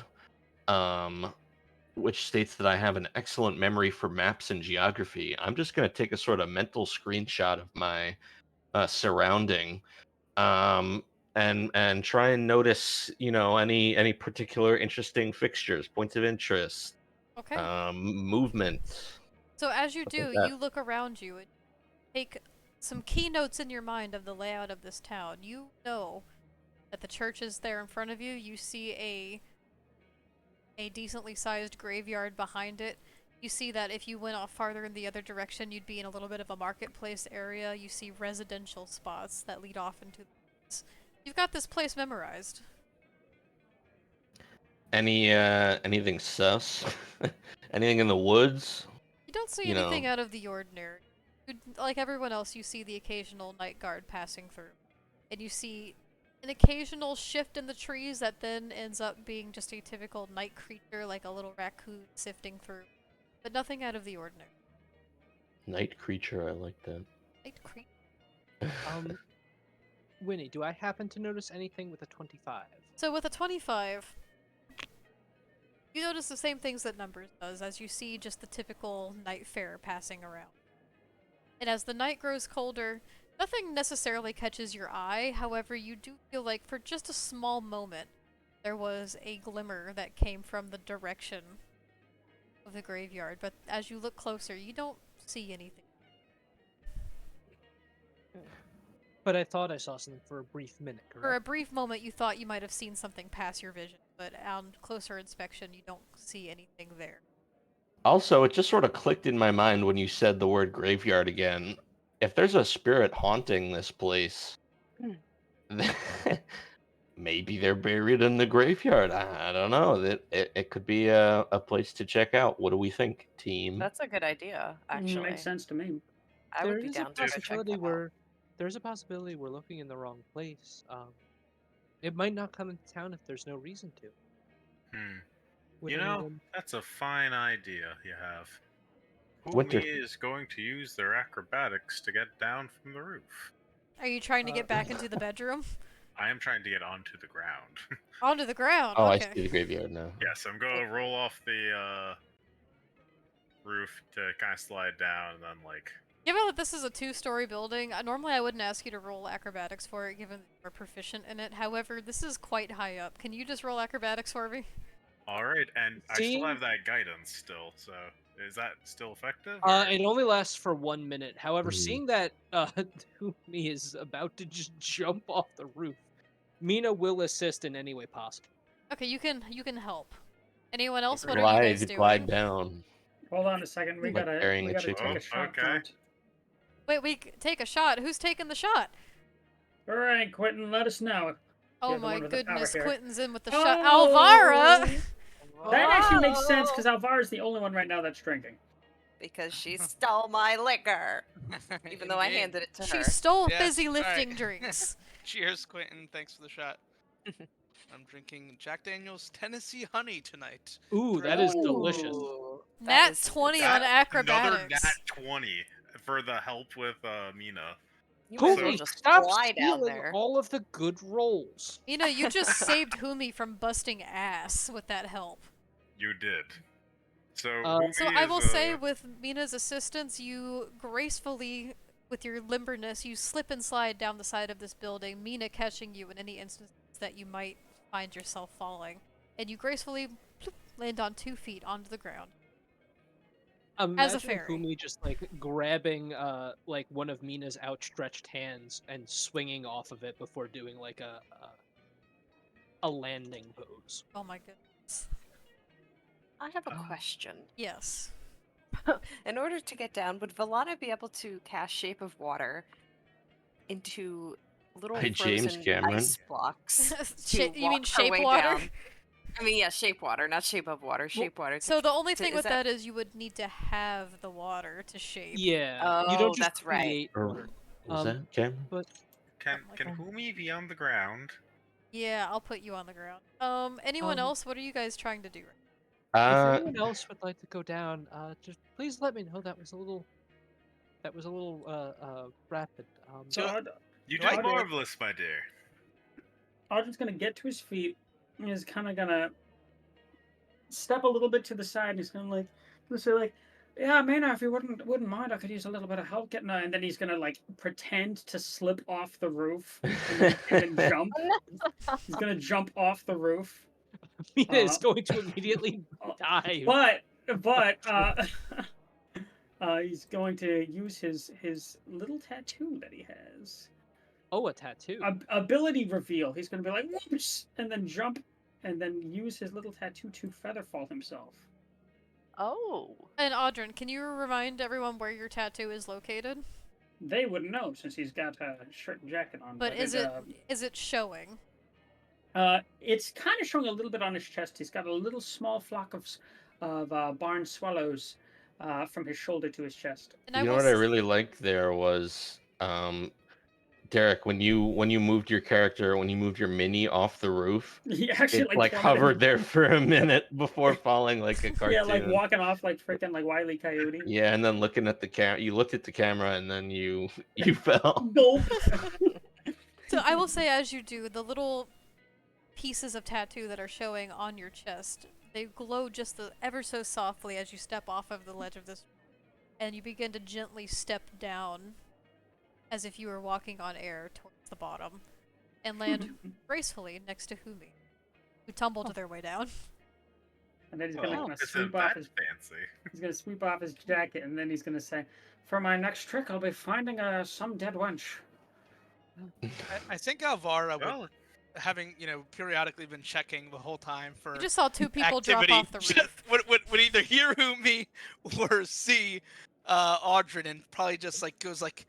which states that I have an excellent memory for maps and geography, I'm just gonna take a sort of mental screenshot of my surrounding, um, and try and notice, any particular interesting fixtures, points of interest, Okay. movement, So as you stuff like do, that. you look around you and take some key notes in your mind of the layout of this town. You know that the church is there in front of you. You see a decently sized graveyard behind it. You see that if you went off farther in the other direction, you'd be in a little bit of a marketplace area. You see residential spots that lead off into the woods. You've got this place memorized. Anything sus? Anything in the woods? You don't see You know, anything out of the ordinary. Like everyone else, you see the occasional night guard passing through. And you see an occasional shift in the trees that then ends up being just a typical night creature, like a little raccoon sifting through. But nothing out of the ordinary. night creature. I like that. Night creature. Winnie, do I happen to notice anything with a 25? So with a 25, you notice the same things that Numbers does, as you see just the typical night fare passing around. And as the night grows colder, nothing necessarily catches your eye, however, you do feel like for just a small moment, there was a glimmer that came from the direction of the graveyard, but as you look closer, you don't see anything. But I thought I saw something for a brief minute, correct? For a brief moment, you thought you might have seen something pass your vision, but on closer inspection, you don't see anything there. Also, it just sort of clicked in my mind when you said the word graveyard again. If there's a spirit haunting this place, maybe they're buried in the graveyard. I don't know. It could be a place to check out. What do we think, team? That's a good idea, actually. Makes sense to me. I would be down to go check possibility that out. there's a possibility we're looking in the wrong place. It might not come into town if there's no reason to. Would You know, anyone- that's a fine idea you have. Winter- Who is going to use their acrobatics to get down from the roof? Are you trying to get back into the bedroom? I am trying to get onto the ground. Onto the ground, Oh, okay. I see the graveyard now. Yes, I'm going to roll off the roof to kind of slide down and then, like... Given that this is a two-story building, normally I wouldn't ask you to roll acrobatics for it, given that you're proficient in it. However, this is quite high up. Can you just roll acrobatics for me? Alright, and I Seeing- still have that guidance still, so is that still effective? It only lasts for 1 minute. However, Mhm. seeing that Humi is about to just jump off the roof, Mina will assist in any way possible. Okay, you can help. Anyone else? What are you guys doing? Glide down. Hold on a second. We Like gotta burying we a gotta chicken. take a shot Okay. count. Wait, take a shot. Who's taking the shot? All right, Quentin, let us know. Oh You're the my one with the power goodness, here. Quentin's in with the Oh! shot. Alvara! That actually makes sense because Alvara's the only one right now that's drinking. Because she stole my liquor, even though I Indeed. handed it to She her. stole Yes, fizzy alright. lifting drinks. Cheers, Quentin. Thanks for the shot. I'm drinking Jack Daniel's Tennessee Honey tonight. Ooh, that is delicious. Ooh, that Nat is 20 delicious. on Another acrobatics. nat 20 for the help with Mina. You might as well Humi, just stop fly down stealing there. all of the good rolls. You know, you just saved Humi from busting ass with that help. You did. So, So Humi I is, will say, with Mina's assistance, you gracefully, with your limberness, you slip and slide down the side of this building, Mina catching you in any instance that you might find yourself falling. And you gracefully ploop, land on 2 feet onto the ground. Imagine fairy. Humi just like grabbing like one of Mina's outstretched hands and swinging off of it before doing like a landing pose. Oh my goodness. I have a question. Yes. In order to get down, would Valana be able to cast Shape of Water into little By James frozen Cameron? ice blocks? You mean walk her shape way water? down? I mean, yeah, Shape Water, not Shape of Water. Shape Water. So the only thing is with that- that is you would need to have the water to shape. Yeah, you Oh, don't just that's right. create Or water. was that Cameron? But Can like that. Humi be on the ground? Yeah, I'll put you on the ground. Anyone else? What are you guys trying to do? If Uh, anyone else would like to go down, just please let me know. That was a little rapid. So Do, You do I? did marvelous, my dear. Audrey's gonna get to his feet and is kind of gonna step a little bit to the side. And he's gonna say like, "Yeah, Maynard, if you wouldn't mind, I could use a little bit of help getting." And then he's gonna like pretend to slip off the roof and then jump. He's gonna jump off the roof. Mina is going to immediately die. But he's going to use his little tattoo that he has. Oh, a tattoo. Ability reveal. He's going to be like, whoops, and then jump, and then use his little tattoo to featherfall himself. Oh. And Audryn, can you remind everyone where your tattoo is located? They wouldn't know since he's got a shirt and jacket on. But is it showing? It's kind of showing a little bit on his chest. He's got a little small flock of barn swallows from his shoulder to his chest. And you know what I really liked there was Derek, when you moved your character, when you moved your mini off the roof, He actually it like plummeted. hovered there for a minute before falling like a cartoon. Yeah, like walking off like freaking like Wile E. Coyote. Yeah, and then looking at the camera, you looked at the camera, and then you fell. Gulp. So I will say, as you do, the little pieces of tattoo that are showing on your chest, they glow just ever so softly as you step off of the ledge of this, and you begin to gently step down, as if you were walking on air towards the bottom, and land gracefully next to Humi, who tumbled to their way down. And then he's gonna Isn't sweep off that his. fancy? He's gonna sweep off his jacket, and then he's gonna say, "For my next trick, I'll be finding some dead wench." I think Alvara would, Well, having periodically been checking the whole time for You just saw two people activity, drop off the roof. would either hear Humi or see Audryn, and probably just like goes like,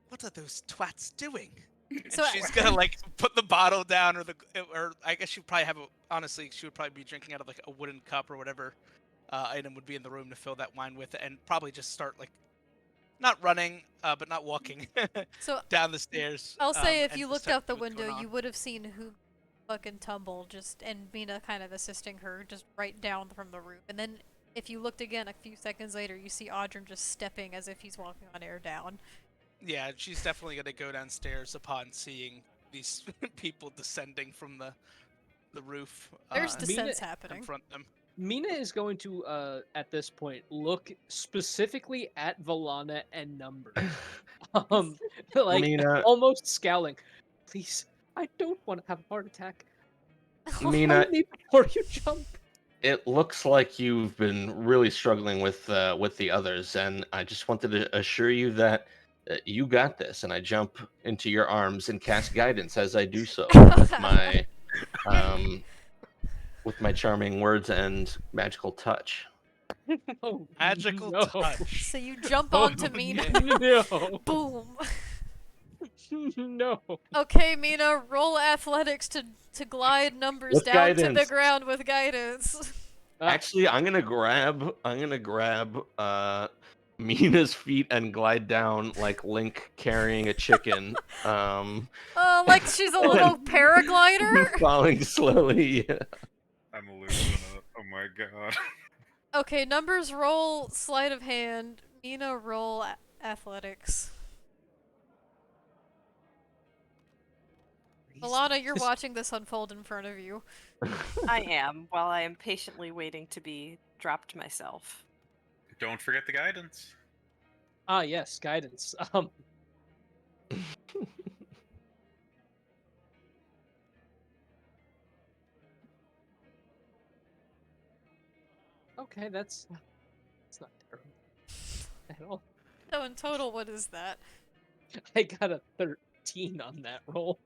"What are those twats doing?" And So she's gonna like put the bottle down, or I guess she'd probably honestly, she would probably be drinking out of like a wooden cup or whatever item would be in the room to fill that wine with, and probably just start like not running, but not walking So down the stairs. I'll say if and you just looked check out the what's going window, on. you would have seen who fucking tumble and Mina kind of assisting her just right down from the roof. And then if you looked again a few seconds later, you see Audryn just stepping as if he's walking on air down. Yeah, she's definitely gonna go downstairs upon seeing these people descending from the roof. There's and descents happening. confront them. Mina is going to, at this point, look specifically at Valana and Numbers. Like, Mina- almost scowling. Please, I don't want to have a heart attack. Mina, Find me before you jump. it looks like you've been really struggling with the others, and I just wanted to assure you that you got this. And I jump into your arms and cast guidance as I do so with my charming words and magical touch. Oh, Magical no. touch. So you jump Oh, onto Mina. No. Boom. No. Okay, Mina, roll athletics to glide Numbers With down to the guidance. ground with guidance. Actually, I'm gonna grab Mina's feet and glide down like Link carrying a chicken. Like she's a little paraglider? Falling slowly. Yeah. I'm losing it. Oh my god. Okay, Numbers roll sleight of hand. Mina roll athletics. Alana, you're watching this unfold in front of you. I am, while I am patiently waiting to be dropped myself. Don't forget the guidance. Ah, yes, guidance. Okay, that's not terrible at all. So in total, what is that? I got a 13 on that roll.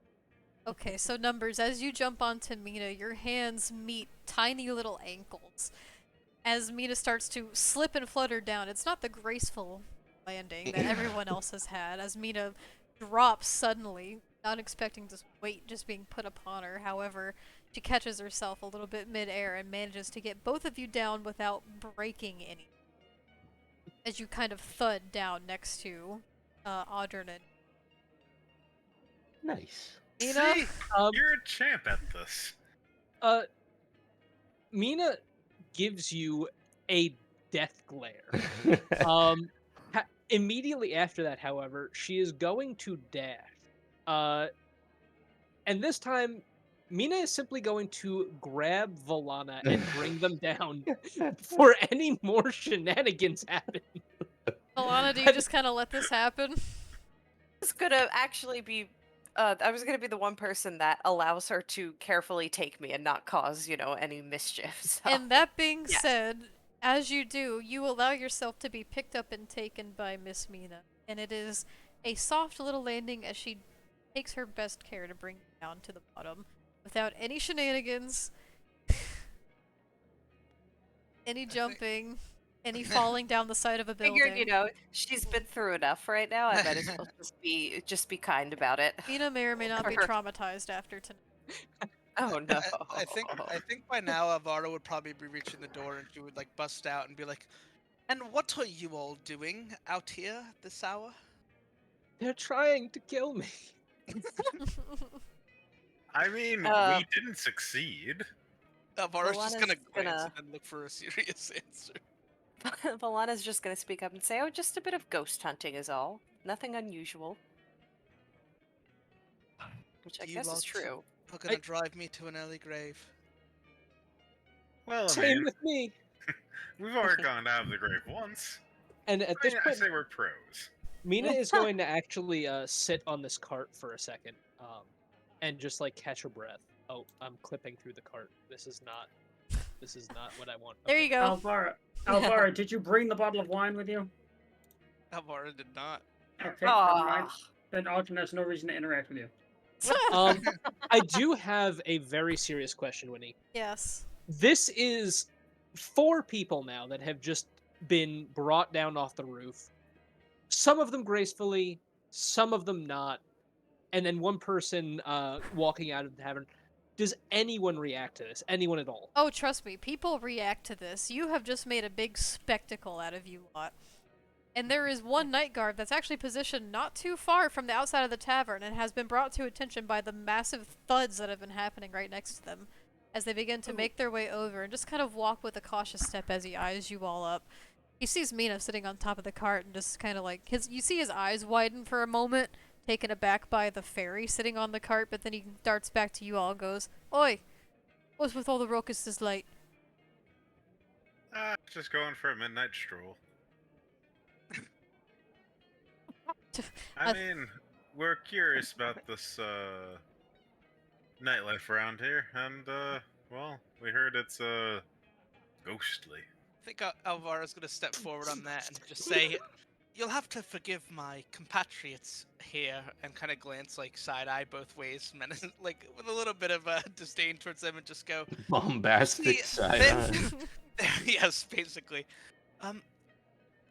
Okay, so Numbers, as you jump onto Mina, your hands meet tiny little ankles. As Mina starts to slip and flutter down, it's not the graceful landing that everyone else has had, as Mina drops suddenly, not expecting this weight just being put upon her. However, she catches herself a little bit mid-air and manages to get both of you down without breaking any. As you kind of thud down next to Audryn and Nice. Mina. See? You're a champ at this. Mina gives you a death glare. Immediately after that, however, she is going to dash. And this time, Mina is simply going to grab Volana and bring them down before any more shenanigans happen. Alana, do you just kind of let this happen? was gonna actually be I was gonna be the one person that allows her to carefully take me and not cause, any mischief. So. And that being Yes. said, as you do, you allow yourself to be picked up and taken by Miss Mina. And it is a soft little landing as she takes her best care to bring you down to the bottom without any shenanigans, any jumping, any falling down the side of a building. Figured, she's been through enough right now. I might as well just be kind about it. Mina may or may not be traumatized after tonight. Oh no. I think by now Alvaro would probably be reaching the door and she would like bust out and be like, "And what are you all doing out here this hour?" They're trying to kill me. I mean, Uh, we didn't succeed. Alvaro's just Volana's gonna glance gonna- and then look for a serious answer. Valana's just gonna speak up and say, "Oh, just a bit of ghost hunting is all. Nothing unusual." Which I You guess is lot true. Are gonna drive me to an early grave. Well, I Same mean, with me. we've already gone out of the grave once. And at this I point, say we're pros. Mina is going to actually sit on this cart for a second, and just like catch her breath. Oh, I'm clipping through the cart. This is not what I want. There you go. Alvara, did you bring the bottle of wine with you? Alvaro did not. Okay, never mind. Aw. Then Alton has no reason to interact with you. I do have a very serious question, Winnie. Yes. This is 4 people now that have just been brought down off the roof. Some of them gracefully, some of them not, and then one person walking out of the tavern. Does anyone react to this? Anyone at all? Oh, trust me, people react to this. You have just made a big spectacle out of you lot. And there is one night guard that's actually positioned not too far from the outside of the tavern and has been brought to attention by the massive thuds that have been happening right next to them as they begin to make their way over and just kind of walk with a cautious step as he eyes you all up. He sees Mina sitting on top of the cart and just kind of like, you see his eyes widen for a moment, taken aback by the fairy sitting on the cart, but then he darts back to you all and goes, "Oi, what's with all the ruckus this late?" Just going for a midnight stroll. I mean, we're curious about this nightlife around here, and well, we heard it's ghostly. I think Alvaro's gonna step forward on that and just say, "You'll have to forgive my compatriots here," and kind of glance like side eye both ways, like with a little bit of disdain towards them, and just go, Bombastic side eye. Yes, basically.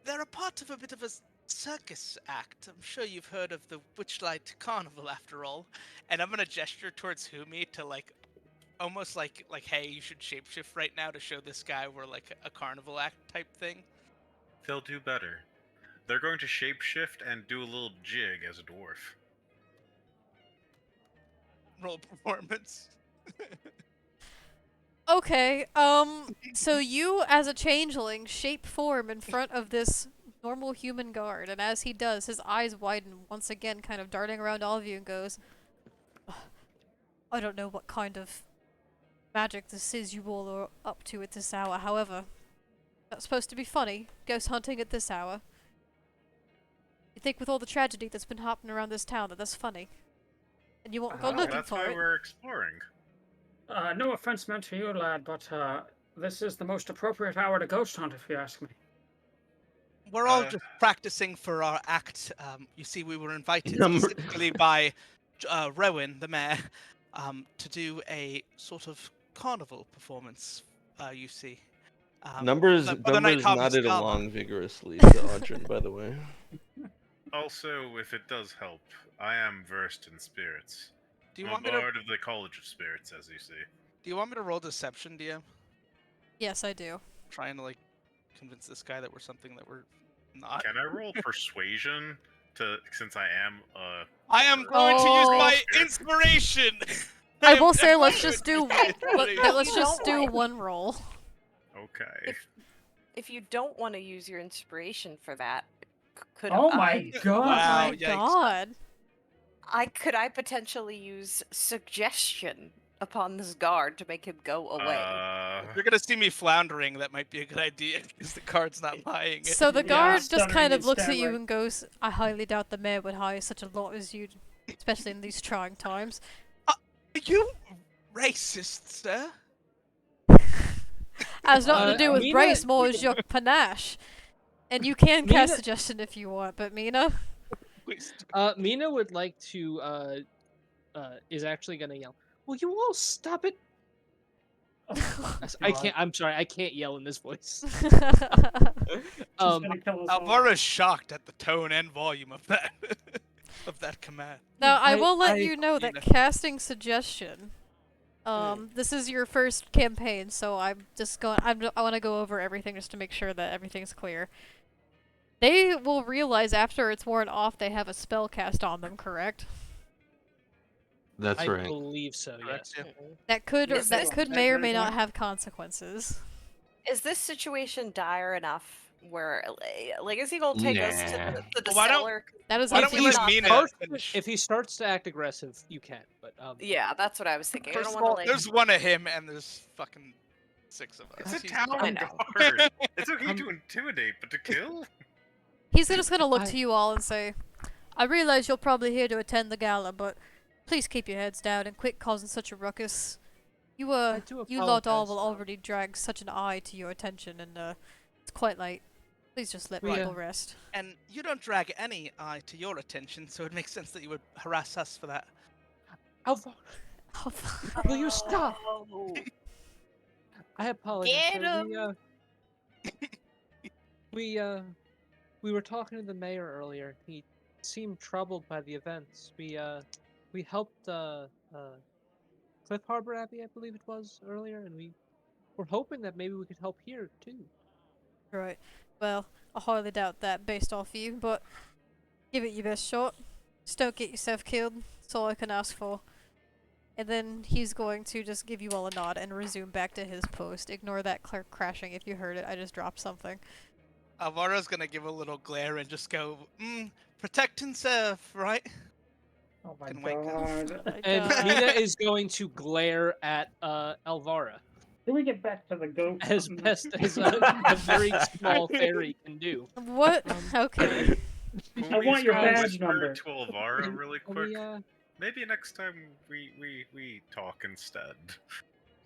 They're a part of a bit of a circus act. I'm sure you've heard of the Witchlight Carnival, after all. And I'm gonna gesture towards Humi to like, almost like, hey, you should shapeshift right now to show this guy we're like a carnival act type thing. They'll do better. They're going to shapeshift and do a little jig as a dwarf. Roll performance. Okay, so you as a changeling shape form in front of this normal human guard, and as he does, his eyes widen once again, kind of darting around all of you and goes, "I don't know what kind of magic this is you all are up to at this hour, however, that's supposed to be funny, ghost hunting at this hour. You think with all the tragedy that's been happening around this town that that's funny? And you won't go looking That's for why it? we're exploring. No offense meant to you, lad, but this is the most appropriate hour to ghost hunt, if you ask me. We're all just practicing for our act. You see, we were invited Number- specifically by Rowan, the mayor, to do a sort of carnival performance. You see, Numbers for the Night Harvest nodded Gala. along vigorously to Audrin, by the way. Also, if it does help, I am versed in spirits. Do you I'm want a me to? bard of the College of Spirits, as you see. Do you want me to roll deception, DM? Yes, I do. Trying to like convince this guy that we're something that we're not. Can I roll persuasion since I am I am going to use Oh. my inspiration. I am will say, let's going just to do use my inspiration. let's just do one roll. Okay. If you don't want to use your inspiration for that, could Oh I? my god! Oh Wow, my yikes. god. Could I potentially use suggestion upon this guard to make him go away? If you're gonna see me floundering, that might be a good idea because the card's not buying it. So the Yeah, guard just stuttering kind of is looks at you downright. and goes, I highly doubt the mayor would hire such a lot as you, especially in these trying times. Are you racist, sir? Has nothing to do with Mina- race, more as your panache. And you can cast Mina- suggestion if you want, but Mina? Please. Mina would like to is actually gonna yell. Will you all stop it? Oh, I God. can't. I'm sorry. I can't yell in this voice. She's gonna kill us all. Alvara's shocked at the tone and volume of that of that command. Now, I I- will let I- you know that Mina. casting suggestion, this is your first campaign, so I'm just going, I want to go over everything just to make sure that everything's clear. They will realize after it's worn off they have a spell cast on them, correct? That's I right. believe so. Correct, Yes. yeah. That could Is that this- could may or may not have consequences. Is this situation dire enough where, like, is he gonna take us to Nah. the Well, why don't- cellar? That is Why up don't to we you. let not Mina that- finish? If he starts to act aggressive, you can. But Yeah, that's what I was thinking. I First don't of want all, to like. there's one of him and there's fucking 6 of us. It's a He's- town I know. guard. It's okay I'm- to intimidate, but to kill? He's just gonna look I- to you all and say, I realize you're probably here to attend the gala, but please keep your heads down and quit causing such a ruckus. You do you lot all apologize, will already drag such an eye to your attention, and it's quite late. Please just let We, people rest. And you don't drag any eye to your attention, so it makes sense that you would harass us for that. Alvaro, will you stop? Oh. I apologize. Get sir. We were talking to the mayor earlier. He seemed troubled by the events. We helped Cliff Harbor Abbey, I believe it was earlier, and we were hoping that maybe we could help here too. Right. Well, I highly doubt that based off you, but give it your best shot. Just don't get yourself killed. That's all I can ask for. And then he's going to just give you all a nod and resume back to his post. Ignore that crashing if you heard it. I just dropped something. Alvara's gonna give a little glare and just go, protect and serve, right? Oh my Can wake up. god. Oh my And God. Mina is going to glare at Alvara Can we get back to the goat? as best as a very small fairy can do. What? Okay. Can I we want your all badge whisper number. to Alvaro really Can quick? we, Maybe next time we talk instead.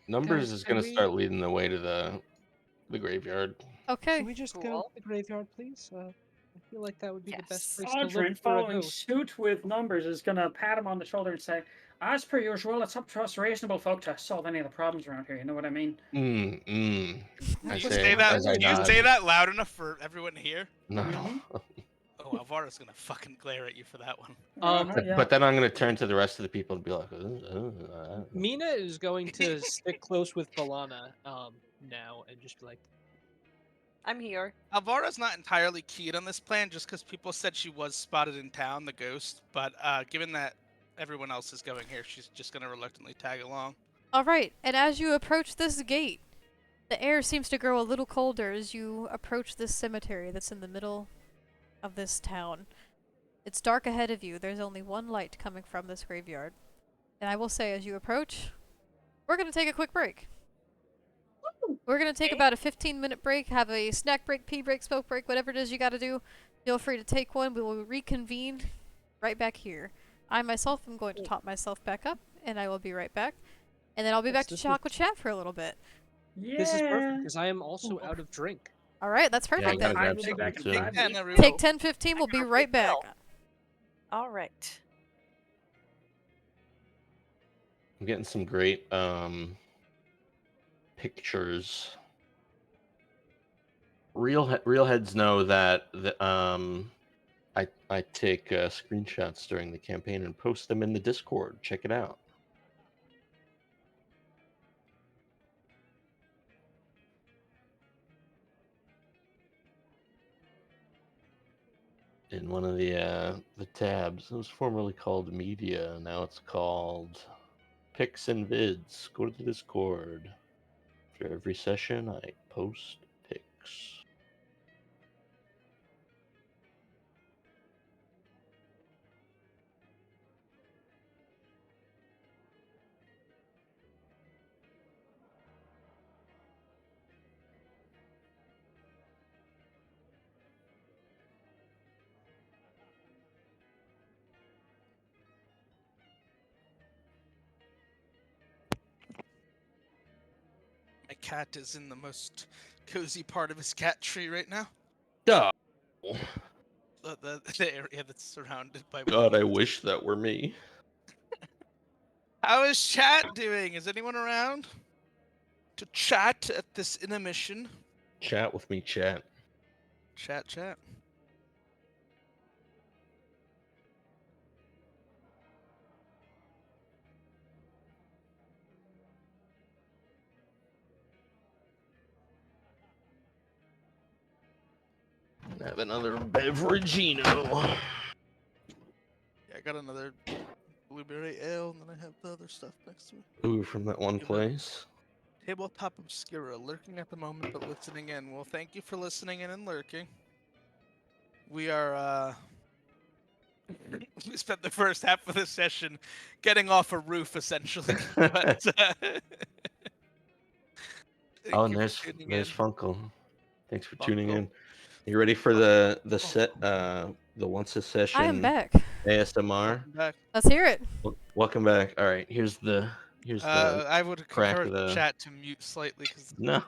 Numbers Guys, is can gonna we- start leading the way to the graveyard. Okay. Can we just go to Cool. the graveyard, please? I feel like that would be the best Yes. place to look Audrin, for a following ghost. suit with numbers, is gonna pat him on the shoulder and say, "As per usual, it's up to us reasonable folk to solve any of the problems around here. You know what I mean?" I You say say that. as I You nod. say that loud enough for everyone to hear. No. Mhm. Oh, Alvara's gonna fucking glare at you for that one. Yeah. But then I'm gonna turn to the rest of the people and be like, Mina is going to stick close with Balana now and just be like, I'm here. Alvara's not entirely keyed on this plan just because people said she was spotted in town, the ghost. But given that everyone else is going here, she's just gonna reluctantly tag along. Alright, and as you approach this gate, the air seems to grow a little colder as you approach this cemetery that's in the middle of this town. It's dark ahead of you. There's only one light coming from this graveyard. And I will say, as you approach, we're going to take a quick break. We're going to take Okay. about a 15-minute break, have a snack break, pee break, smoke break, whatever it is you got to do. Feel free to take one. We will reconvene right back here. I myself am going to top myself back up, and I will be right back. And then I'll be Yes, back to this talk with chat for a little bit. Yeah. "This is perfect because I am also out of drink." Alright, that's yeah, I perfect gotta then. I grab will be some back in too. 5 And minutes. everyone- Take 10-15, we'll be right back. All right. I'm getting some great pictures. Real heads know that I take screenshots during the campaign and post them in the Discord. Check it out. In one of the tabs, it was formerly called Media. Now it's called Pics and Vids. Go to the Discord After every session, I post pics. My cat is in the most cozy part of his cat tree right now. Oh, The area that's surrounded by God, I walls. wish that were me. How is chat doing? Is anyone around to chat at this intermission? Chat with me, chat. Chat. Have another beverageino. Yeah, I got another blueberry ale, and then I have the other stuff next to me. Ooh, from that one Give it- place. Tabletop Obscura, lurking at the moment, but listening in. Well, thank you for listening in and lurking. We are, we spent the first half of the session getting off a roof, essentially. But, Oh, thank and you for tuning there's in. Funko. Thanks for tuning Funko. in. You ready for the set the once a session I am back. ASMR? Welcome back. Let's hear it. Welcome back. All right, here's the I would crack encourage of the chat to mute slightly, because... no.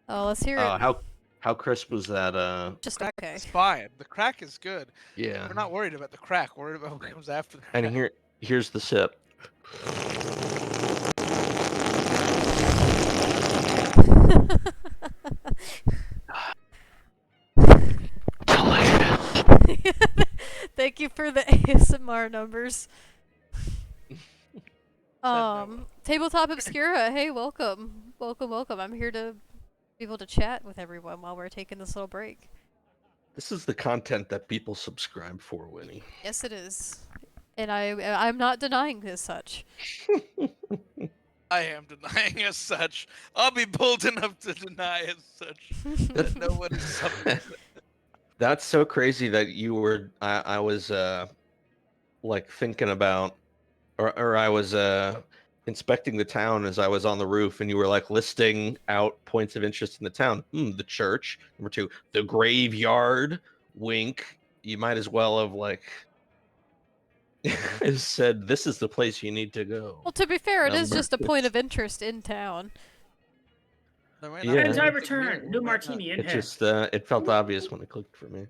Oh, let's hear it. How crisp was that? Just crack okay. is fine. The crack is good. Yeah. We're not worried about the crack. We're worried about what comes after the And crack. here's the sip. Delicious. Thank you for the ASMR numbers. Tabletop Obscura, hey, welcome. Welcome. I'm here to be able to chat with everyone while we're taking this little break. This is the content that people subscribe for, Winnie. Yes, it is. And I'm not denying as such. I am denying as such. I'll be bold enough to deny as such that no one is something. That's so crazy that you were. I was like thinking about, or I was inspecting the town as I was on the roof, and you were like listing out points of interest in the town. The church. Number 2, the graveyard. Wink. You might as well have like said, "This is the place you need to go." Well, to be fair, it is Number just a point of interest in town. There might Yeah. be Friends, I anything return. here, New we might not. martini in It here. just it felt obvious when it clicked for me.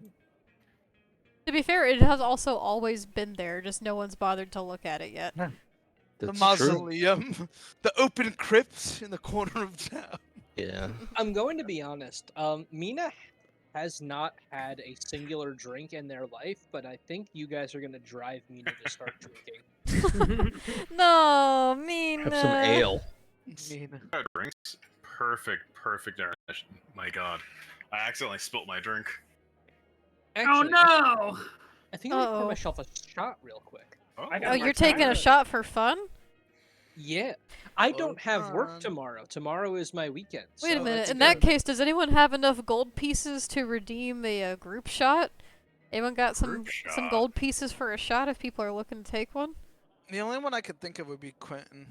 To be fair, it has also always been there, just no one's bothered to look at it yet. The That's true. mausoleum, the open crypt in the corner of town. Yeah. I'm going to be honest. Mina has not had a singular drink in their life, but I think you guys are going to drive Mina to start drinking. No, mean. Have some ale. Mina. Drinks. Perfect definition. My God, I accidentally spilt my drink. Actually, no! I think I'm going to pour Uh-oh. myself a shot real quick. I got Oh, a you're taking a martini. shot for fun? Yeah. I don't have work fun. tomorrow. Tomorrow is my weekend. Wait a so minute. that's In that good. case, does anyone have enough gold pieces to redeem a group shot? Anyone got some Group some shot? gold pieces for a shot if people are looking to take one? The only one I could think of would be Quentin.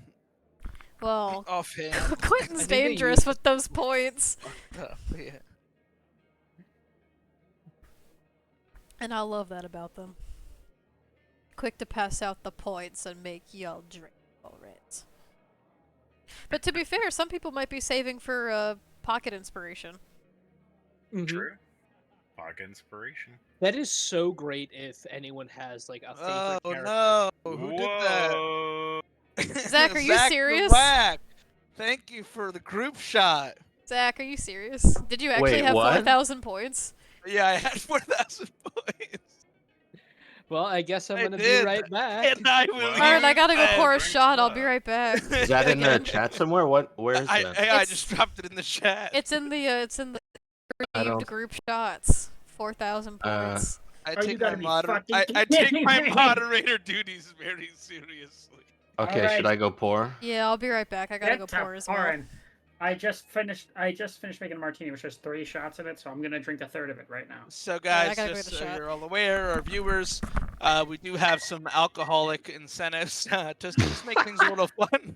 Well, Offhand. Quentin's I think they dangerous use- with those points. Yeah. And I love that about them. Quick to pass out the points and make y'all drink alright. But to be fair, some people might be saving for pocket inspiration. Mhm. True. Fog inspiration. That is so great if anyone has like a favorite Oh character. no! Who did that? Whoa. Zach, are you Zach the serious? Whack. Thank you for the group shot. Zach, are you serious? Did you actually Wait, have what? 4,000 points? Yeah, I had 4,000 points. Well, I guess I'm I gonna be did, right back. And I will Well, Alright, I gotta go leave pour a drinks shot. I'll left. be right back. Is that in the Again. chat somewhere? Where is I that? I It's- just dropped it in the chat. It's in the I redeemed don't- group shots. 4,000 points. I Oh, you take gotta my be moder- fucking I take kidding my me. moderator duties very seriously. Okay, Alright. should I go pour? Yeah, I'll be right back. I gotta go Get to pour as well. pouring. I just finished making a martini, which has 3 shots in it, so I'm gonna drink a third of it right now. So, I guys, gotta go just get a so shot. you're all aware, our viewers, we do have some alcoholic incentives to just make things a little fun.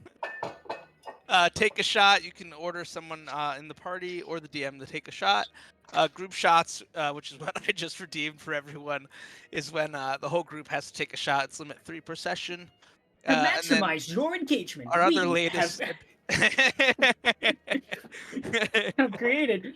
Take a shot. You can order someone in the party or the DM to take a shot. Group shots, which is what I just redeemed for everyone, is when the whole group has to take a shot. It's limit 3 per session. To And then maximize your engagement, our other we latest. have created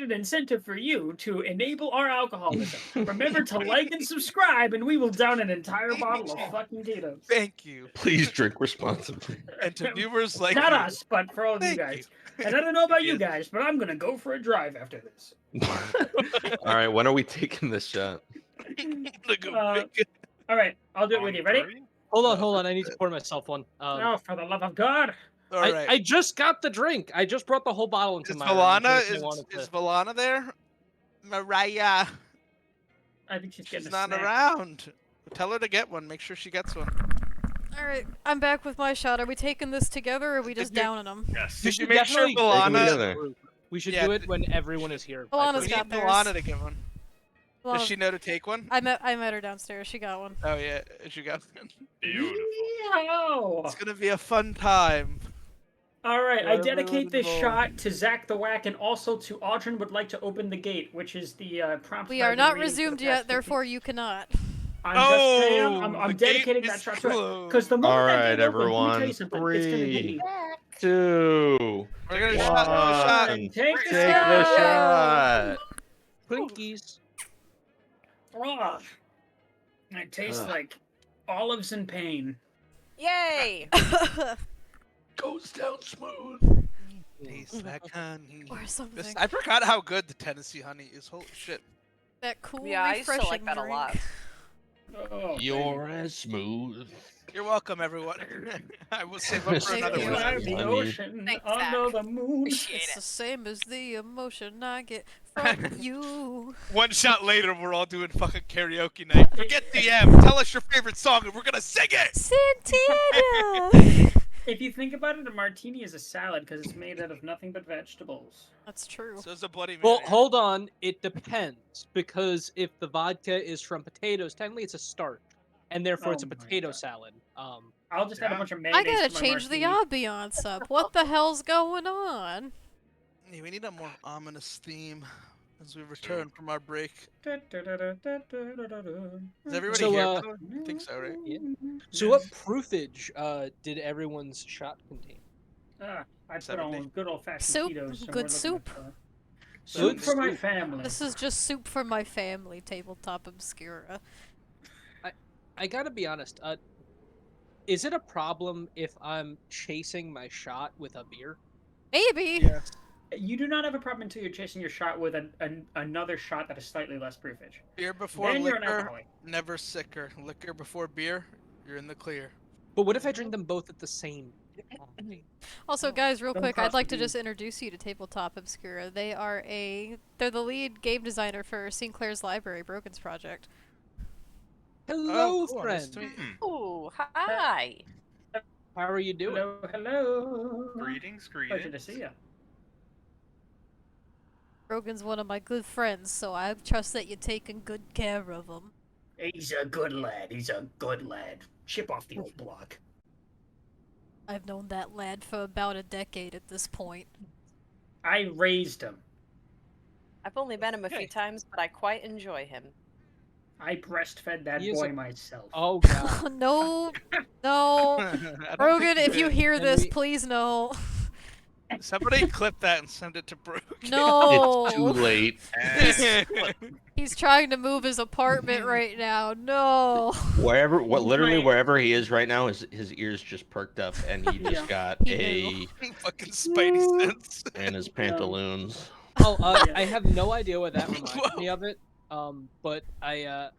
an incentive for you to enable our alcoholism. Remember to like and subscribe, and we will down an entire bottle of fucking Tito's. Thank you. Please drink responsibly. And to viewers like Not you, us, but for all of you thank guys. you. And I don't know about you Yes. guys, but I'm gonna go for a drive after this. All right, when are we taking this shot? To go Uh, make it. All right, I'll do it with you. Ready? Hold on. I need to pour myself one. Oh, for the love of God! All right. I just got the drink. I just brought the whole bottle into Is my room in Valana case I wanted is to- Valana there? Mariah. I think she's getting She's a not snack. around. Tell her to get one. Make sure she gets one. Alright, I'm back with my shot. Are we taking this together or are we just Did you- downing them? Yes. Did you make sure definitely Take 'em Valana? together. We should Yeah, do it when everyone is here. Valana's We got need theirs. Valana to get one. Well, Does she know to take one? I met her downstairs. She got one. Oh yeah, she got one. Beautiful. Yow! It's gonna be a fun time. All right, For I everyone dedicate this involved. shot to Zach the Whack and also to Audrin would like to open the gate, which is the prompt. We that are I've been not reading for the resumed past yet, 15 therefore you cannot. I'm just saying, Oh, I'm the gate dedicating that is shot to it. Because the moment All that right, gate opens, let me tell everyone. you something, it's gonna hit 3, me. 2, We're gonna Take a shot. shot. one. Take Take the the shot! shot. Clinkies. Ugh. It tastes Ugh. like olives in pain. Yay! Goes down smooth. Taste that honey. or something. This, I forgot how good the Tennessee honey is. Holy shit. That cool, Yeah, I used to like refreshing that a drink. lot. Oh, You're as smooth. You're welcome, everyone. I will save up for Thank another you. one. By the I mean- ocean, Thanks, under Zach. the moon. Appreciate It's it. the same as the emotion I get from you. One shot later, we're all doing fucking karaoke night. Forget DM. Tell us your favorite song, and we're gonna sing it. Santana! If you think about it, a martini is a salad because it's made out of nothing but vegetables. That's true. So it's a Bloody Mary. Well, hold on. It depends because if the vodka is from potatoes, technically it's a starch, and therefore it's a Oh my potato God. salad. I'll just add a Yeah. bunch of I mayonnaise gotta to my change the martini. ambiance up. What the hell's going on? Yeah, we need a more ominous theme as we return from our break. Is everybody So, here? uh, I think so, right? Yeah. So what proofage did everyone's shot contain? I put 70. on good old fashioned Soup. Tito's. and Good we're looking soup. at, Good soup for my soup. family. This is just soup for my family, Tabletop Obscura. I gotta be honest. Is it a problem if I'm chasing my shot with a beer? Maybe. Yes. You do not have a problem until you're chasing your shot with another shot that is slightly less proofage. Beer before Then you're an liquor, alcoholic. never sicker. Liquor before beer, you're in the clear. But what if I drink them both at the same time? Also, guys, real Don't quick, cross I'd like the to just introduce you to Tabletop Obscura. They're the lead game designer for Sinclair's Library Broken's project. Hello, cool, friend. nice to meet you. Oh, hi. How are you doing? Hello, hello. Greetings, Pleasure to greetings. see you. Brogan's one of my good friends, so I trust that you're taking good care of him. He's a good lad. He's a good lad. Ship off the old block. I've known that lad for about a decade at this point. I raised him. I've only met him a Okay. few times, but I quite enjoy him. I breastfed that He is boy a- myself. Oh god. No, no. I don't Brogan, think if you did. hear And this, we- please no. Somebody clip that and send it to Brogan. No. It's too late. And He's trying to move his apartment right now. No. Literally Right. wherever he is right now, his ears just perked up, and he just Yeah. got He Fucking Spidey sense. in his pantaloons. Oh, Yeah. I have no idea what that reminds Whoa. me of it. But I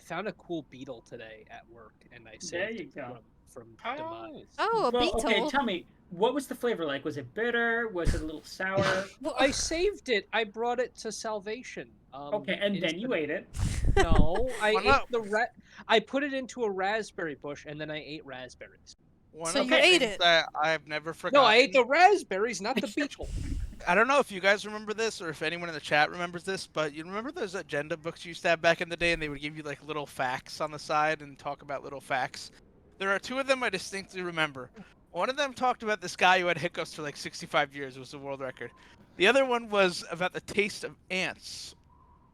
found a cool beetle today at work, and I There saved you it go. from oh, demise. Oh, a Well, beetle. okay, tell me, what was the flavor like? Was it bitter? Was it a little sour? Well, I saved it. I brought it to Salvation. Okay, and then you ate it. No, I Why ate not? I put it into a raspberry bush, and then I ate raspberries. One So of you the ate things it. that I've never forgotten. No, I ate the raspberries, not the beetle. I don't know if you guys remember this or if anyone in the chat remembers this, but you remember those agenda books you used to have back in the day, and they would give you like little facts on the side and talk about little facts. There are two of them I distinctly remember. One of them talked about this guy who had hiccups for like 65 years. It was a world record. The other one was about the taste of ants,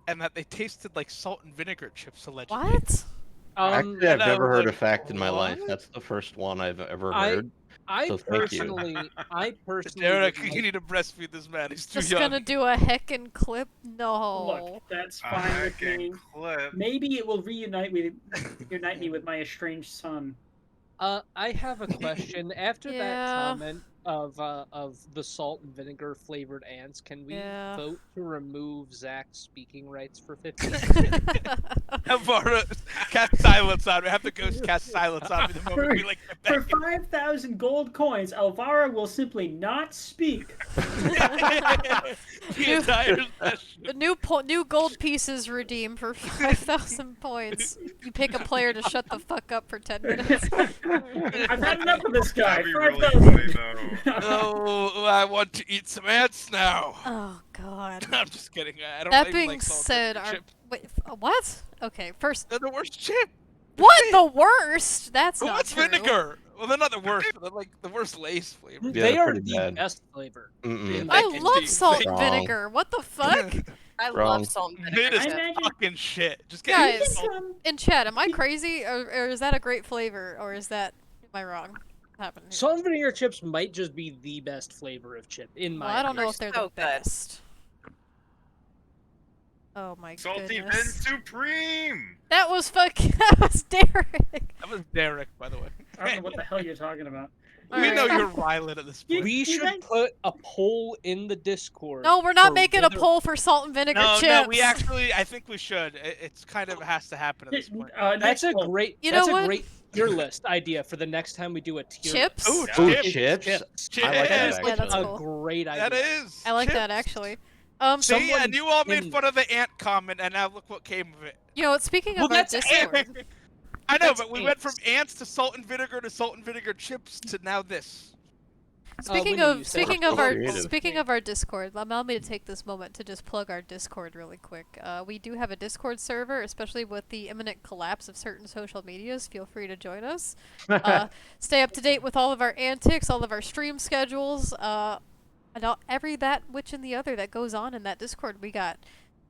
and that they tasted like salt and vinegar chips allegedly. What? Actually, I've and I never was heard a like, fact in my life. what? That's the first one I've ever I heard. So thank you. I personally Derek, would you like- need to breastfeed this man. He's too Just young. gonna do a heckin' clip? No. Look, that's A fine with hacking me. clip. Maybe it will reunite me with my estranged son. I have a question. After that Yeah. comment of the salt and vinegar flavored ants, can we Yeah. vote to remove Zach's speaking rights for 15 Alvaro, cast silence on me. I have to go cast silence on me the moment we like get For back. 5,000 gold coins, Alvaro will simply not speak. The entire session. The new gold pieces redeem for 5,000 points. You pick a player to shut the fuck up for 10 minutes. I've had enough of this guy. That'd be really 5,000. funny, though. Oh, I want to eat some ants now. Oh god. I'm just kidding. I don't That even being like salt and said, vinegar chips. wait, what? Okay, first, They're the worst chip. what the worst? That's not What's true. vinegar? Well, they're not the worst, but they're like the worst Lay's flavor. Yeah, they they're are pretty the bad. best flavor. Mm-mm. I Thank you, love Steve. salt and Wrong. vinegar. What the fuck? I Wrong. love salt and It vinegar. is I chip. imagine- fucking shit. Just Guys. get salt. In chat, am I crazy, or is that a great flavor, or is that am I wrong? What happened here? Salt and vinegar chips might just be the best flavor of chip in my Well, I don't know opinion. if they're so the good. best. Oh my Salty Vin goodness. Supreme! That was that was Derek. That was Derek, by the way. I don't know what the hell you're talking about. We know Alright. you're violent at this You- point. We you should guys- put a poll in the Discord. No, we're not for making a whether- poll for salt and vinegar No, chips. no, we actually, I think we should. It's kind of has to happen at this point. That's Next a poll. great. You that's know a what? great tier list idea for the next time we do a tier. Chips? Ooh, Yeah. Ooh, chips. chips. I like that Chips. Yeah, actually. that's a cool. great idea. That is. I like that chips. actually. See, Someone and you all made in- fun of the ant comment, and now look what came of it. You know what? Speaking Well, of our that's Discord, I know, That's but we went from ants. ants to salt and vinegar chips to now this. speaking Winnie, you of said speaking it's of so our creative. speaking of our Discord, allow me to take this moment to just plug our Discord really quick. We do have a Discord server, especially with the imminent collapse of certain social medias. Feel free to join us. Stay up to date with all of our antics, all of our stream schedules, and every that which and the other that goes on in that Discord. We got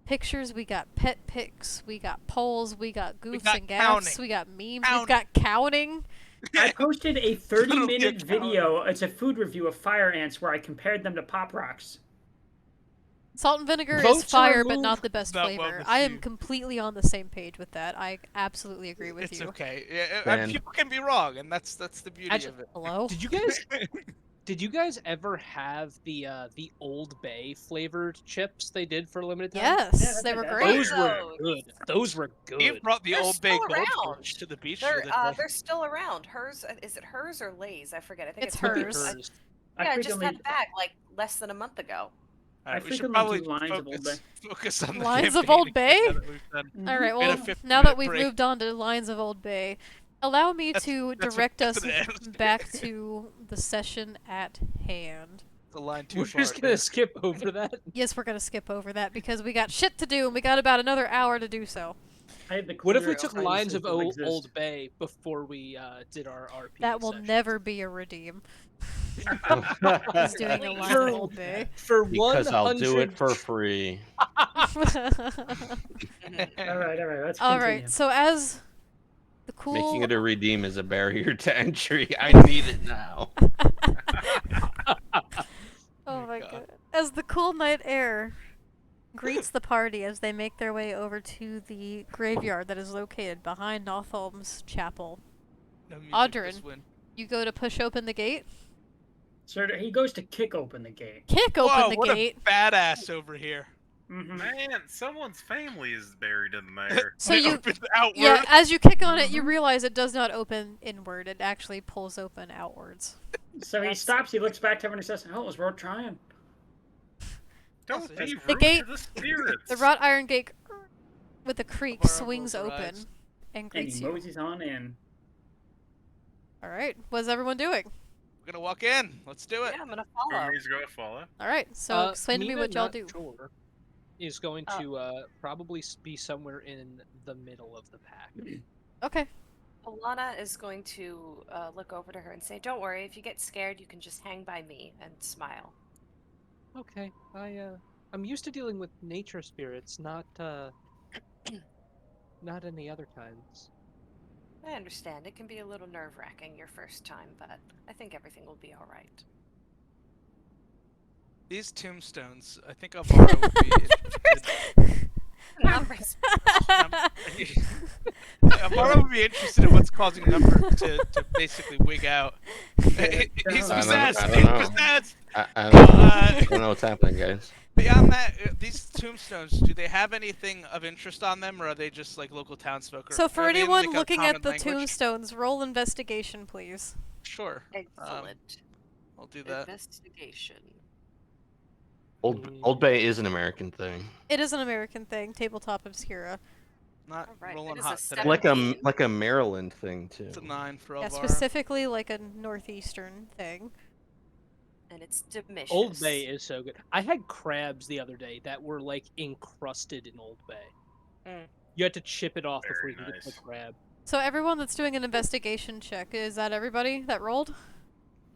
pictures, we got pet pics, we got polls, we got goofs got and gaffs, counting. we got memes, Counting. we've got counting. I posted a Literally 30-minute a video. It's a food review of fire ants where I compared them to Pop Rocks. Salt and vinegar Vote is to fire, but remove- not the best Not well flavor. I am received. completely on the same page with that. I absolutely agree with It's you. okay. Yeah, Man. people can be wrong, and that's the beauty Actually- of it. Hello? Did you guys ever have the Old Bay flavored chips they did for a limited time? Yes, they that's were okay. great. Those were Those. good. Those were Eve good. brought the They're Old Bay still around. goldfish to the beach. the They're other day. they're still around. Hers is it hers or Lay's? I forget. I think It's it's, hers. Hers. Yeah, I just frequently- had it back like less than a month ago. Alright, I we should frequently do probably lines of Old focus on the Lines of campaign Old again Bay? now that we've done- Mhm. All right, We had a well, 50 now that minute we've break. moved on to Lines of Old Bay, allow me to that's direct us for the end. back to the session at hand. The line too We're far. just gonna skip over that. Yes, we're gonna skip over that because we got shit to do and we got about another hour to do so. I had the What if we clear took outside lines of system exist. Old Bay before we did our RP? That will session? never be a redeem. He's doing a Lines of Old Bay. For Because I'll do 100 it for free. All right, let's continue. Alright, so as the cool Making it a redeem is a barrier to entry. I need it now. Oh my God. god. As the cool night air greets the party as they make their way over to the graveyard that is located behind Notholm's chapel. No music Audrin. this win. You go to push open the gate. Sir, he goes to kick open the gate. Kick open Whoa, the what gate. a badass over here. Mm-hmm. Man, someone's family is buried in there. So It you opens outward. yeah, as you kick on it, you realize it does not open inward. It actually pulls open outwards. So he stops, he looks back to everyone and says, "Oh, it was worth trying." Don't The be The rude gate- to the spirits. The wrought iron gate with a creak Alvaro swings rolls her open eyes. and And greets he you. moseys on in. Alright, what's everyone doing? We're gonna walk in. Let's do it. Yeah, I'm gonna follow. Whomever's gonna follow. Alright, so explain to me Mina, what y'all not do. sure, is going Uh, to probably be somewhere in the middle of the pack. Okay. Alana is going to look over to her and say, "Don't worry. If you get scared, you can just hang by me and smile." Okay, I'm used to dealing with nature spirits, not not any other kinds. I understand. It can be a little nerve-wracking your first time, but I think everything will be all right. These tombstones, I think Alvaro would be interested. Numbers. Alvaro would be interested in what's causing Number to basically wig out. He's I possessed. don't He's know. possessed. I don't know what's happening, guys. Beyond that, these tombstones, do they have anything of interest on them, or are they just like local townsfolk? So for are they in, anyone like, a looking at common the language? tombstones, roll investigation, please. Sure. Excellent. I'll do that. Investigation. Old Bay is an American thing. It is an American thing, Tabletop Obscura. Not All right, rolling it is hot a today. Like 17. a Maryland thing too. It's a 9 for Yeah, Alvaro. specifically like a northeastern thing. And it's Demicious. Old Bay is so good. I had crabs the other day that were like encrusted in Old Bay. Mm. You had to chip it off before Very you could get the nice. crab. So everyone that's doing an investigation check, is that everybody that rolled?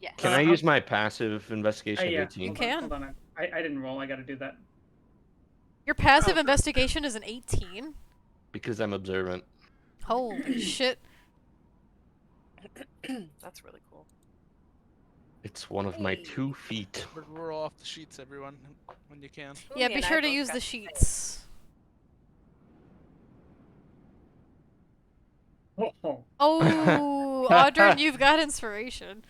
Yes. Can I use my passive investigation of yeah. 18? You can. Hold on. I didn't roll. I got to do that. Your passive Oh. investigation is an 18? Because I'm observant. Holy shit. That's really cool. It's one of my Hey. 2 feet. We're all off the sheets, everyone, when you can. Yeah, Umi be and I sure to both use got the same. sheets. Oh. Oh, Audrey, you've got inspiration.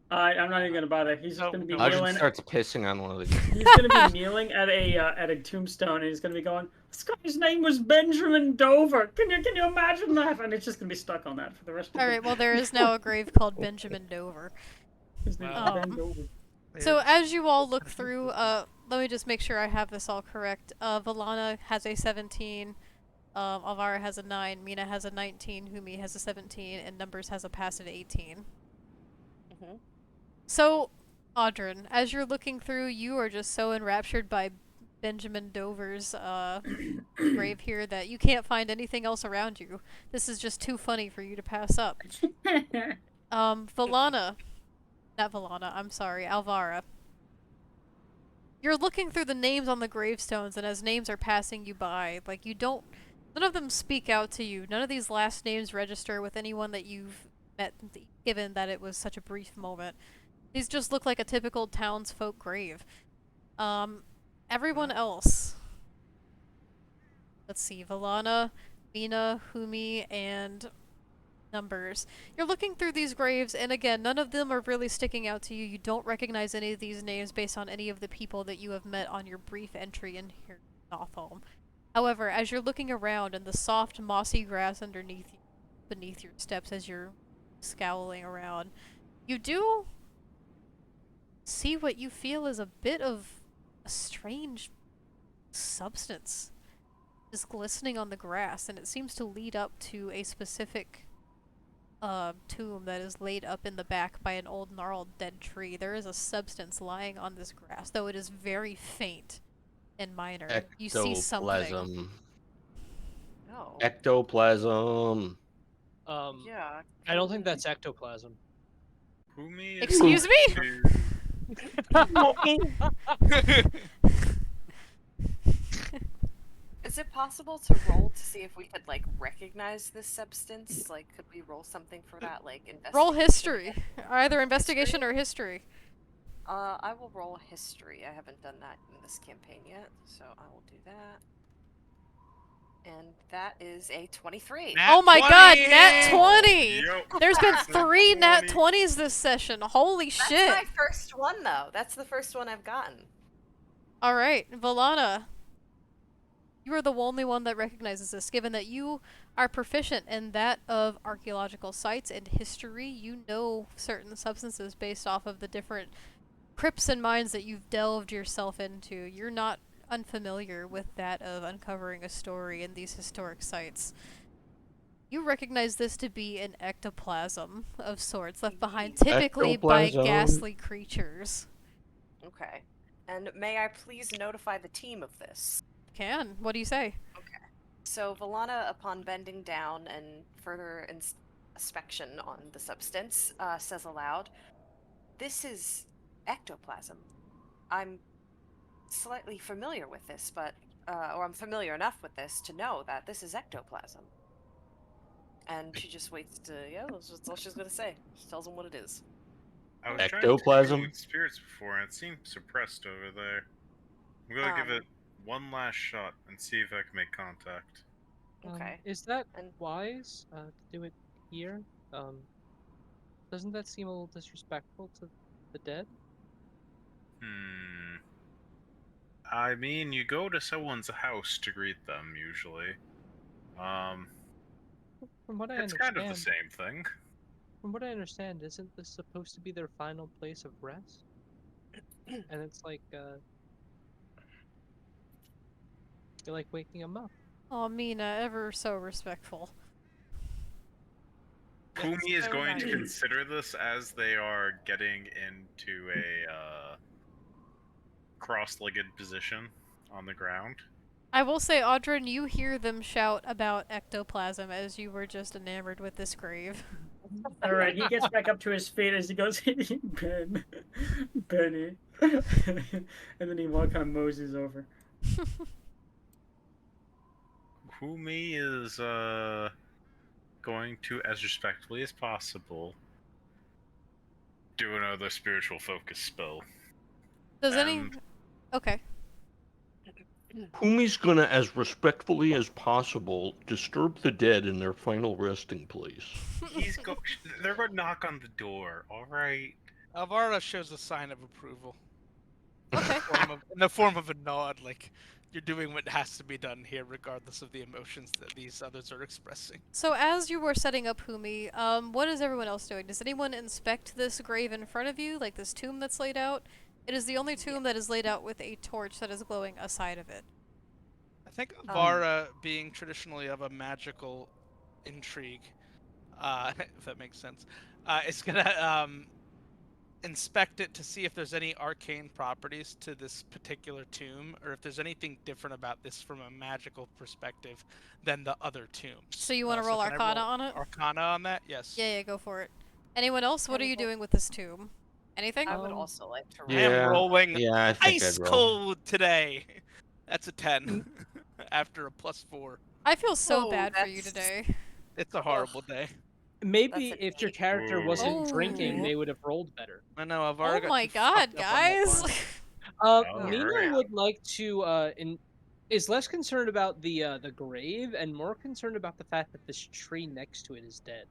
I'm not even gonna bother. He's just No, gonna be no. Audrey kneeling. starts pissing on one of the. He's gonna be kneeling at a tombstone, and he's gonna be going, "This guy's name was Benjamin Dover. Can you imagine that?" And it's just gonna be stuck on that for the rest of Alright, well there is now a grave called Benjamin Dover. His name's Wow. Ben Dover. So as you all look through, let me just make sure I have this all correct. Valana has a 17, Alvara has a 9, Mina has a 19, Humi has a 17, and Numbers has a passive 18. hmm So, Audrin, as you're looking through, you are just so enraptured by Benjamin Dover's grave here that you can't find anything else around you. This is just too funny for you to pass up. Valana. Not Valana, I'm sorry, Alvara. You're looking through the names on the gravestones, and as names are passing you by, like, you don't... None of them speak out to you. None of these last names register with anyone that you've met, given that it was such a brief moment. These just look like a typical townsfolk grave. Everyone else... Let's see, Valana, Mina, Humi, and Numbers. You're looking through these graves, and again, none of them are really sticking out to you. You don't recognize any of these names based on any of the people that you have met on your brief entry in here in Nothholm. However, as you're looking around and the soft, mossy grass beneath your steps as you're scowling around, you do see what you feel is a bit of a strange substance just glistening on the grass, and it seems to lead up to a specific tomb that is laid up in the back by an old gnarled dead tree. There is a substance lying on this grass, though it is very faint and minor. You see something. Ectoplasm. Oh. Ectoplasm. Yeah. I don't think that's ectoplasm. Humi is Excuse going me? to- Is it possible to roll to see if we could like recognize this substance? Like, could we roll something for that? Like, Roll investigation? history. Either investigation or history. I will roll history. I haven't done that in this campaign yet, so I will do that. And that is a 23. Oh my god, nat 20! Yo. There's been Nat 3 nat 20. 20s this session. Holy That's shit. my first one, though. That's the first one I've gotten. Alright, Valana. You are the only one that recognizes this, given that you are proficient in that of archaeological sites and history. You know certain substances based off of the different crypts and mines that you've delved yourself into. You're not unfamiliar with that of uncovering a story in these historic sites. You recognize this to be an ectoplasm of sorts left behind typically by Ectoplasm. ghastly creatures. Okay. And may I please notify the team of this? Can. What do you say? So Valana, upon bending down and further inspection on the substance, says aloud, "This is ectoplasm. I'm slightly familiar with this, but or I'm familiar enough with this to know that this is ectoplasm." And she just waits to, that's all she's gonna say. She tells him what it is. I was trying Ectoplasm? to communicate with spirits before, and it seemed suppressed over there. I'm gonna give it one last shot and see if I can make contact. Okay. Is that And wise to do it here? Doesn't that seem a little disrespectful to the dead? I mean, you go to someone's house to greet them, usually. From what I It's understand, kind of the same thing. From what I understand, isn't this supposed to be their final place of rest? And it's like, you're like waking them up. Oh, Mina, ever so respectful. Kumi is so going to nice. consider this as they are getting into a cross-legged position on the ground. I will say, Audrin, you hear them shout about ectoplasm as you were just enamored with this grave. All right, he gets back up to his feet as he goes, Ben, Benny, and then he kind of moses over. Kumi is going to, as respectfully as possible, do another spiritual focus spell. Does any... And Okay. Kumi's gonna, as respectfully as possible, disturb the dead in their final resting place. they're going to knock on the door. All right. Alvara shows a sign of approval. Okay. In the form of a nod, like you're doing what has to be done here, regardless of the emotions that these others are expressing. So as you were setting up Humi, what is everyone else doing? Does anyone inspect this grave in front of you, like this tomb that's laid out? It is the only tomb that is laid out with a torch that is glowing aside of it. I think Alvara, being traditionally of a magical intrigue, if that makes sense, is gonna inspect it to see if there's any arcane properties to this particular tomb, or if there's anything different about this from a magical perspective than the other tombs. So you want to roll can I Arcana on it? Arcana on that? Yes. Yeah, go for it. Anyone else? What are you doing with this tomb? Anything? I would also like to roll. I am rolling Yeah, I think ice I'd roll. cold today. That's a 10 after a +4. I feel so Whoa, bad for you that's- today. It's a horrible day. Maybe That's an if your 8. character wasn't Oh. drinking, they would have rolled better. I know, Alvara Oh got my too god, fucked up on that guys! one. Mina Alright. would like to, is less concerned about the grave and more concerned about the fact that this tree next to it is dead.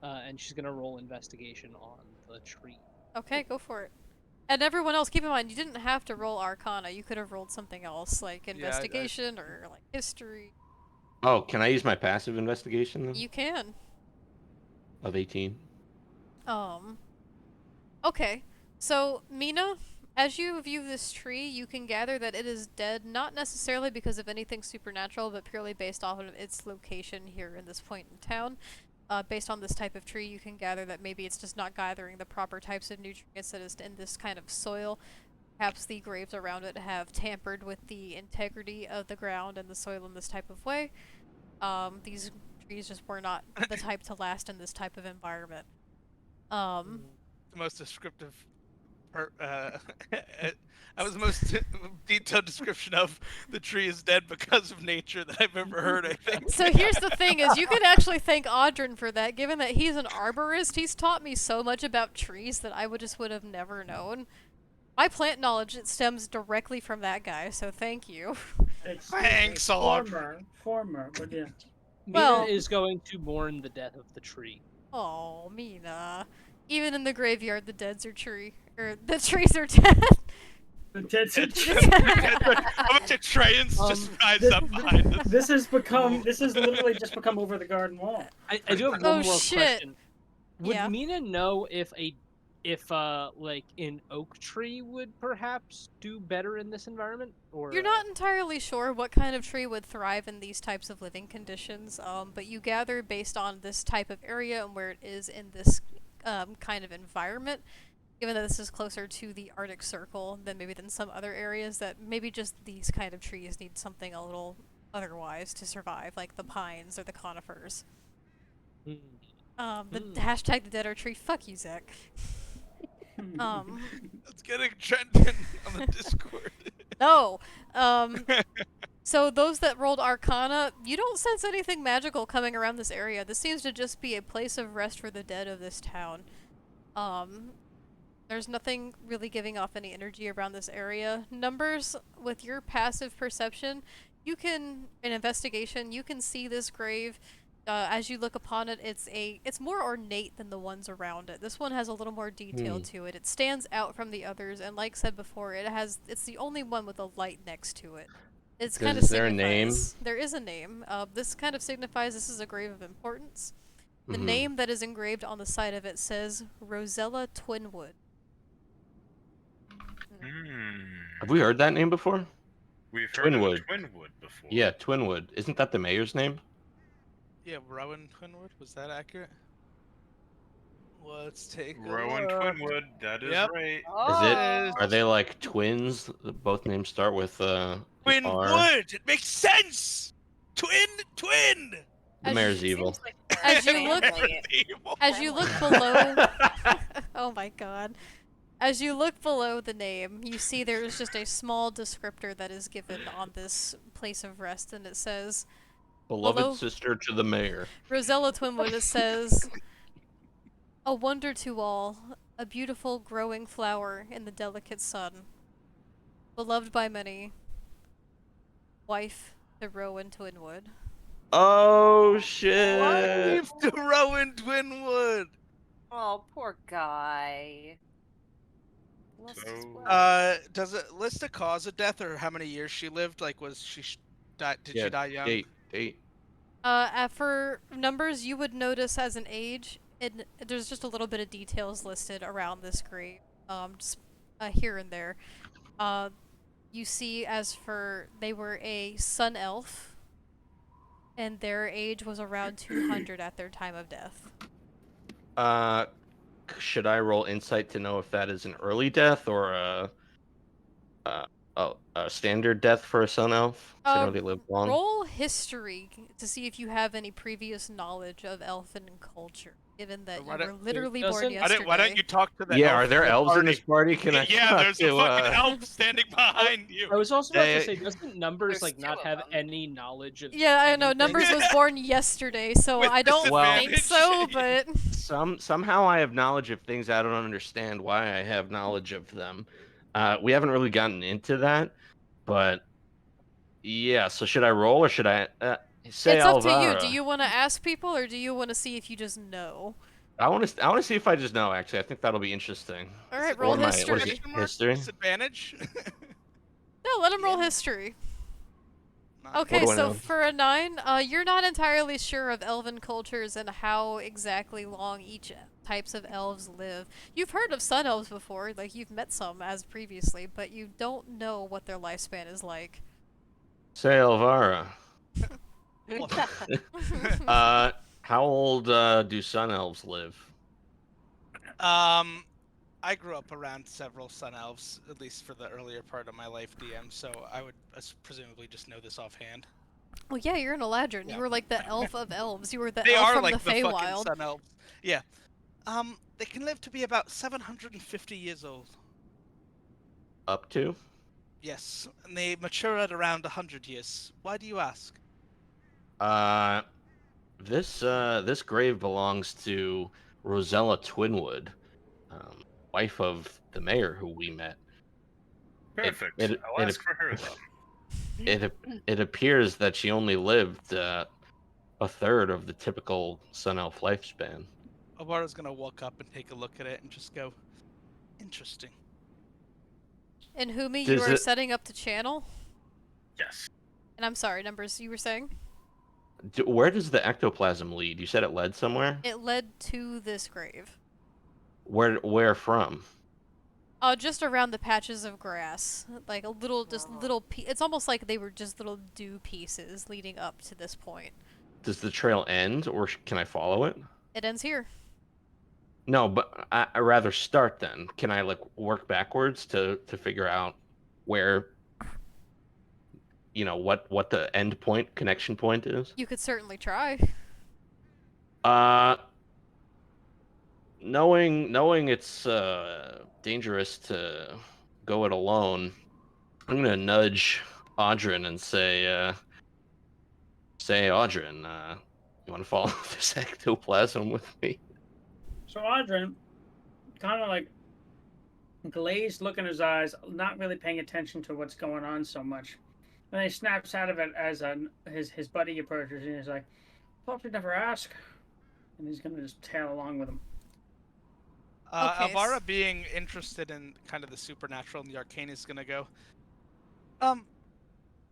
And she's gonna roll investigation on the tree. Okay, go for it. And everyone else, keep in mind, you didn't have to roll Arcana. You could have rolled something else, like investigation or like history. Oh, can I use my passive investigation then? You can. Of 18? Okay. So, Mina, as you view this tree, you can gather that it is dead, not necessarily because of anything supernatural, but purely based off of its location here in this point in town. Based on this type of tree, you can gather that maybe it's just not gathering the proper types of nutrients that is in this kind of soil. Perhaps the graves around it have tampered with the integrity of the ground and the soil in this type of way. These trees just were not the type to last in this type of environment. The most descriptive that was the most detailed description of the tree is dead because of nature that I've ever heard, I think. So here's the thing is you could actually thank Audrin for that, given that he's an arborist. He's taught me so much about trees that I would have never known. My plant knowledge, it stems directly from that guy, so thank you. Thanks, Audrin. Former, but yeah. Mina Well- is going to mourn the death of the tree. Oh, Mina. Even in the graveyard, the trees are dead. The dead A bunch of trains just rise up behind us. This has literally just become over the garden wall. I do have one Oh, more shit. question. Would Yeah. Mina know if if like an oak tree would perhaps do better in this environment, or You're not entirely sure what kind of tree would thrive in these types of living conditions, but you gather based on this type of area and where it is in this kind of environment, given that this is closer to the Arctic Circle than some other areas, that maybe just these kind of trees need something a little otherwise to survive, like the pines or the conifers. The hashtag the dead are tree. Fuck you, Zach. Let's get a trending on the Discord. No. So those that rolled Arcana, you don't sense anything magical coming around this area. This seems to just be a place of rest for the dead of this town. There's nothing really giving off any energy around this area. Numbers, with your passive perception, you can, in investigation, you can see this grave. As you look upon it, it's more ornate than the ones around it. This one has a little more detail to it. It stands out from the others, and like said before, it's the only one with a light next to it. It's kind of Is there a name? There is a name. This kind of signifies this is a grave of importance. The name that is engraved on the side of it says Rosella Twinwood. Have we heard that name before? We've heard Twinwood. of Twinwood before. Yeah, Twinwood. Isn't that the mayor's name? Yeah, Rowan Twinwood. Was that accurate? Let's take a Rowan look. Twinwood, that is Yep. right. Is it? Are they like twins? Both names start with an R. Twinwood. It makes sense. Twin. The mayor's evil. Seems like As they're you look- family. As you look below, oh my god. As you look below the name, you see there is just a small descriptor that is given on this place of rest, and it says, Beloved Below- sister to the mayor. Rosella Twinwood, it says, a wonder to all, a beautiful growing flower in the delicate sun. Beloved by many, wife to Rowan Twinwood. Oh shit! Wife to Rowan Twinwood. Oh, poor guy. Lost his So- way. Does it list the cause of death or how many years she lived? Like, was she died? Did she die young? Date. For numbers, you would notice as an age, there's just a little bit of details listed around this grave, just here and there. You see, as for they were a sun elf, and their age was around 200 at their time of death. Should I roll insight to know if that is an early death or a standard death for a sun elf? So I know they live long. Roll history to see if you have any previous knowledge of elfin culture, given that Why you were don't- literally doesn't- born yesterday. Why don't you talk to the Yeah, elf are there in the elves in party? this party? Can I Yeah, talk there's a to, fucking elf standing behind you. I was also about to They- say, doesn't Numbers There's like two not of have them. any knowledge of? Yeah, I know. anything? Numbers was born yesterday, so With I don't think so, disadvantage. but Somehow I have knowledge of things I don't understand why I have knowledge of them. We haven't really gotten into that, but yeah. So should I roll or should I say it's up to you. Alvara? Do you want to ask people, or do you want to see if you just know? I want to see if I just know. Actually, I think that'll be interesting. All right, Is it roll What am I- history. what is it? Question mark? History? Disadvantage? No, let him roll Yeah. history. Nice. Okay, do I so know? for a 9, you're not entirely sure of elven cultures and how exactly long each types of elves live. You've heard of sun elves before, like you've met some as previously, but you don't know what their lifespan is like. Say Alvara. Well, How old do sun elves live? I grew up around several sun elves, at least for the earlier part of my life, DM. So I would presumably just know this offhand. Well, yeah, you're an Eladrin. Yeah. You were like the elf of elves. You were the They elf are from like the the fucking Feywild. sun elves. Yeah. They can live to be about 750 years old. Up to? Yes, and they mature at around 100 years. Why do you ask? This grave belongs to Rosella Twinwood, wife of the mayor who we met. Perfect. it- I'll it- ask for her then. It appears that she only lived a third of the typical sun elf lifespan. Obara's gonna walk up and take a look at it and just go, interesting. And Humi, you Does are it- setting up the channel? Yes. And I'm sorry, Numbers, you were saying? Where does the ectoplasm lead? You said it led somewhere? It led to this grave. Where from? Just around the patches of grass, like a little, just little. It's almost like they were just little dew pieces leading up to this point. Does the trail end, or can I follow it? It ends here. No, but I rather start then. Can I like work backwards to figure out where what the end point connection point is? You could certainly try. Uh, knowing it's dangerous to go it alone, I'm gonna nudge Audrin and say Audrin, you want to follow this ectoplasm with me? So Audrin, kind of like glazed look in his eyes, not really paying attention to what's going on so much. And he snaps out of it as his buddy approaches and he's like, "Thought you'd never ask." And he's gonna just tail along with him. Okay, Alvara, being interested in kind of the supernatural and the arcane, is gonna go,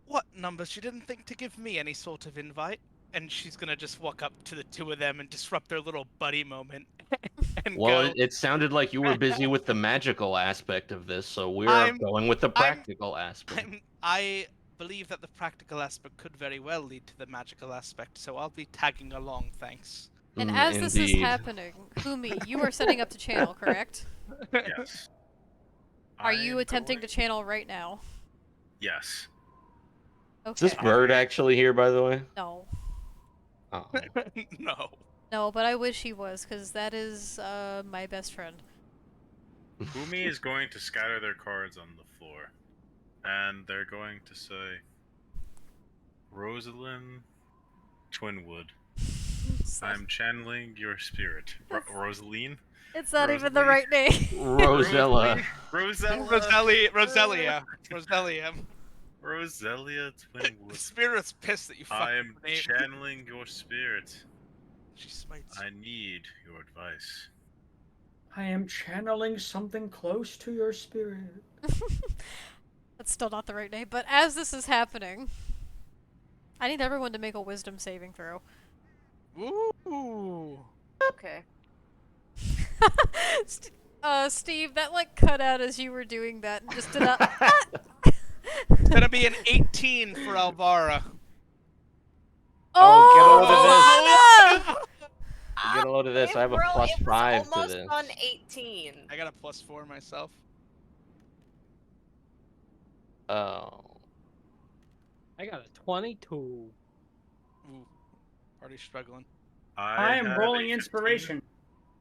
what numbers? You didn't think to give me any sort of invite? And she's gonna just walk up to the two of them and disrupt their little buddy moment. And Well, go, it sounded like you were busy with the magical aspect of this, so we're I'm- going with the practical aspect. I believe that the practical aspect could very well lead to the magical aspect, so I'll be tagging along, thanks. And as this is Indeed. happening, Humi, you are setting up to channel, correct? Yes. Are you I'm attempting to going- channel right now? Yes. Okay. Is this bird actually here, by the way? No. Oh. No. No, but I wish he was, because that is my best friend. Boomy is going to scatter their cards on the floor. And they're going to say, Rosalind Twinwood, I'm channeling your spirit. Rosaline? It's not even the Rosalie? right name. Rosella. Rosella. Roselia. Roselia The Twinwood. spirit's pissed that you fucked I am her name. channeling your spirit. She smites. I need your advice. I am channeling something close to your spirit. That's still not the right name, but as this is happening, I need everyone to make a wisdom saving throw. Ooh. Okay. Steve, that like cut out as you were doing that and just did a. It's gonna be an 18 for Alvara. Oh, Oh, Get a load of this. I have a plus It was 5 to almost this. on 18. I got a +4 myself. Oh. I got a 22. Ooh. Already struggling. I am have rolling a 15. inspiration.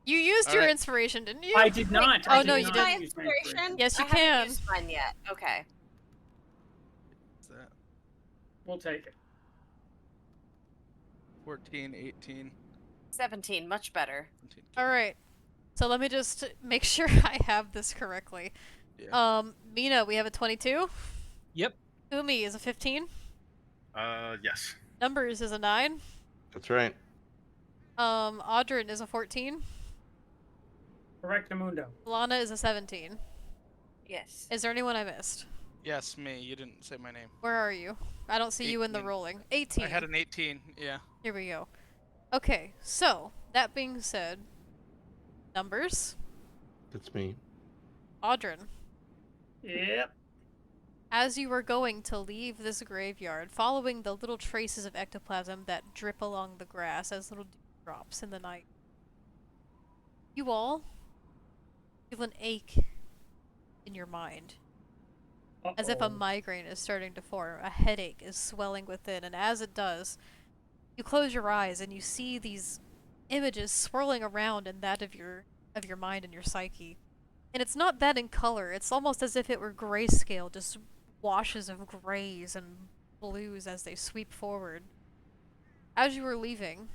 You used your Alright. inspiration, didn't you? I did not. Oh, I no, did you not didn't. use my Inspiration? Yes, you I haven't can. used mine yet. Okay. What's that? We'll take it. 14, 18, 17, much better. 17. Alright. So let me just make sure I have this correctly. Yeah. Mina, we have a 22. Yep. Umi is a 15. Yes. Numbers is a 9. That's right. Audrin is a 14. Correctamundo. Lana is a 17. Yes. Is there anyone I missed? Yes, me. You didn't say my name. Where are you? I don't see you in the 18. rolling. 18. I had an 18. Yeah. Here we go. Okay, so, that being said, numbers, That's me. Audrin, Yep. as you were going to leave this graveyard, following the little traces of ectoplasm that drip along the grass as little drops in the night, you all feel an ache in your mind. As if a migraine is starting to form, a headache is swelling within, and as it does, you close your eyes and you see these images swirling around in that of your mind and your psyche. And it's not that in color, it's almost as if it were grayscale, just washes of grays and blues as they sweep forward. As you were leaving,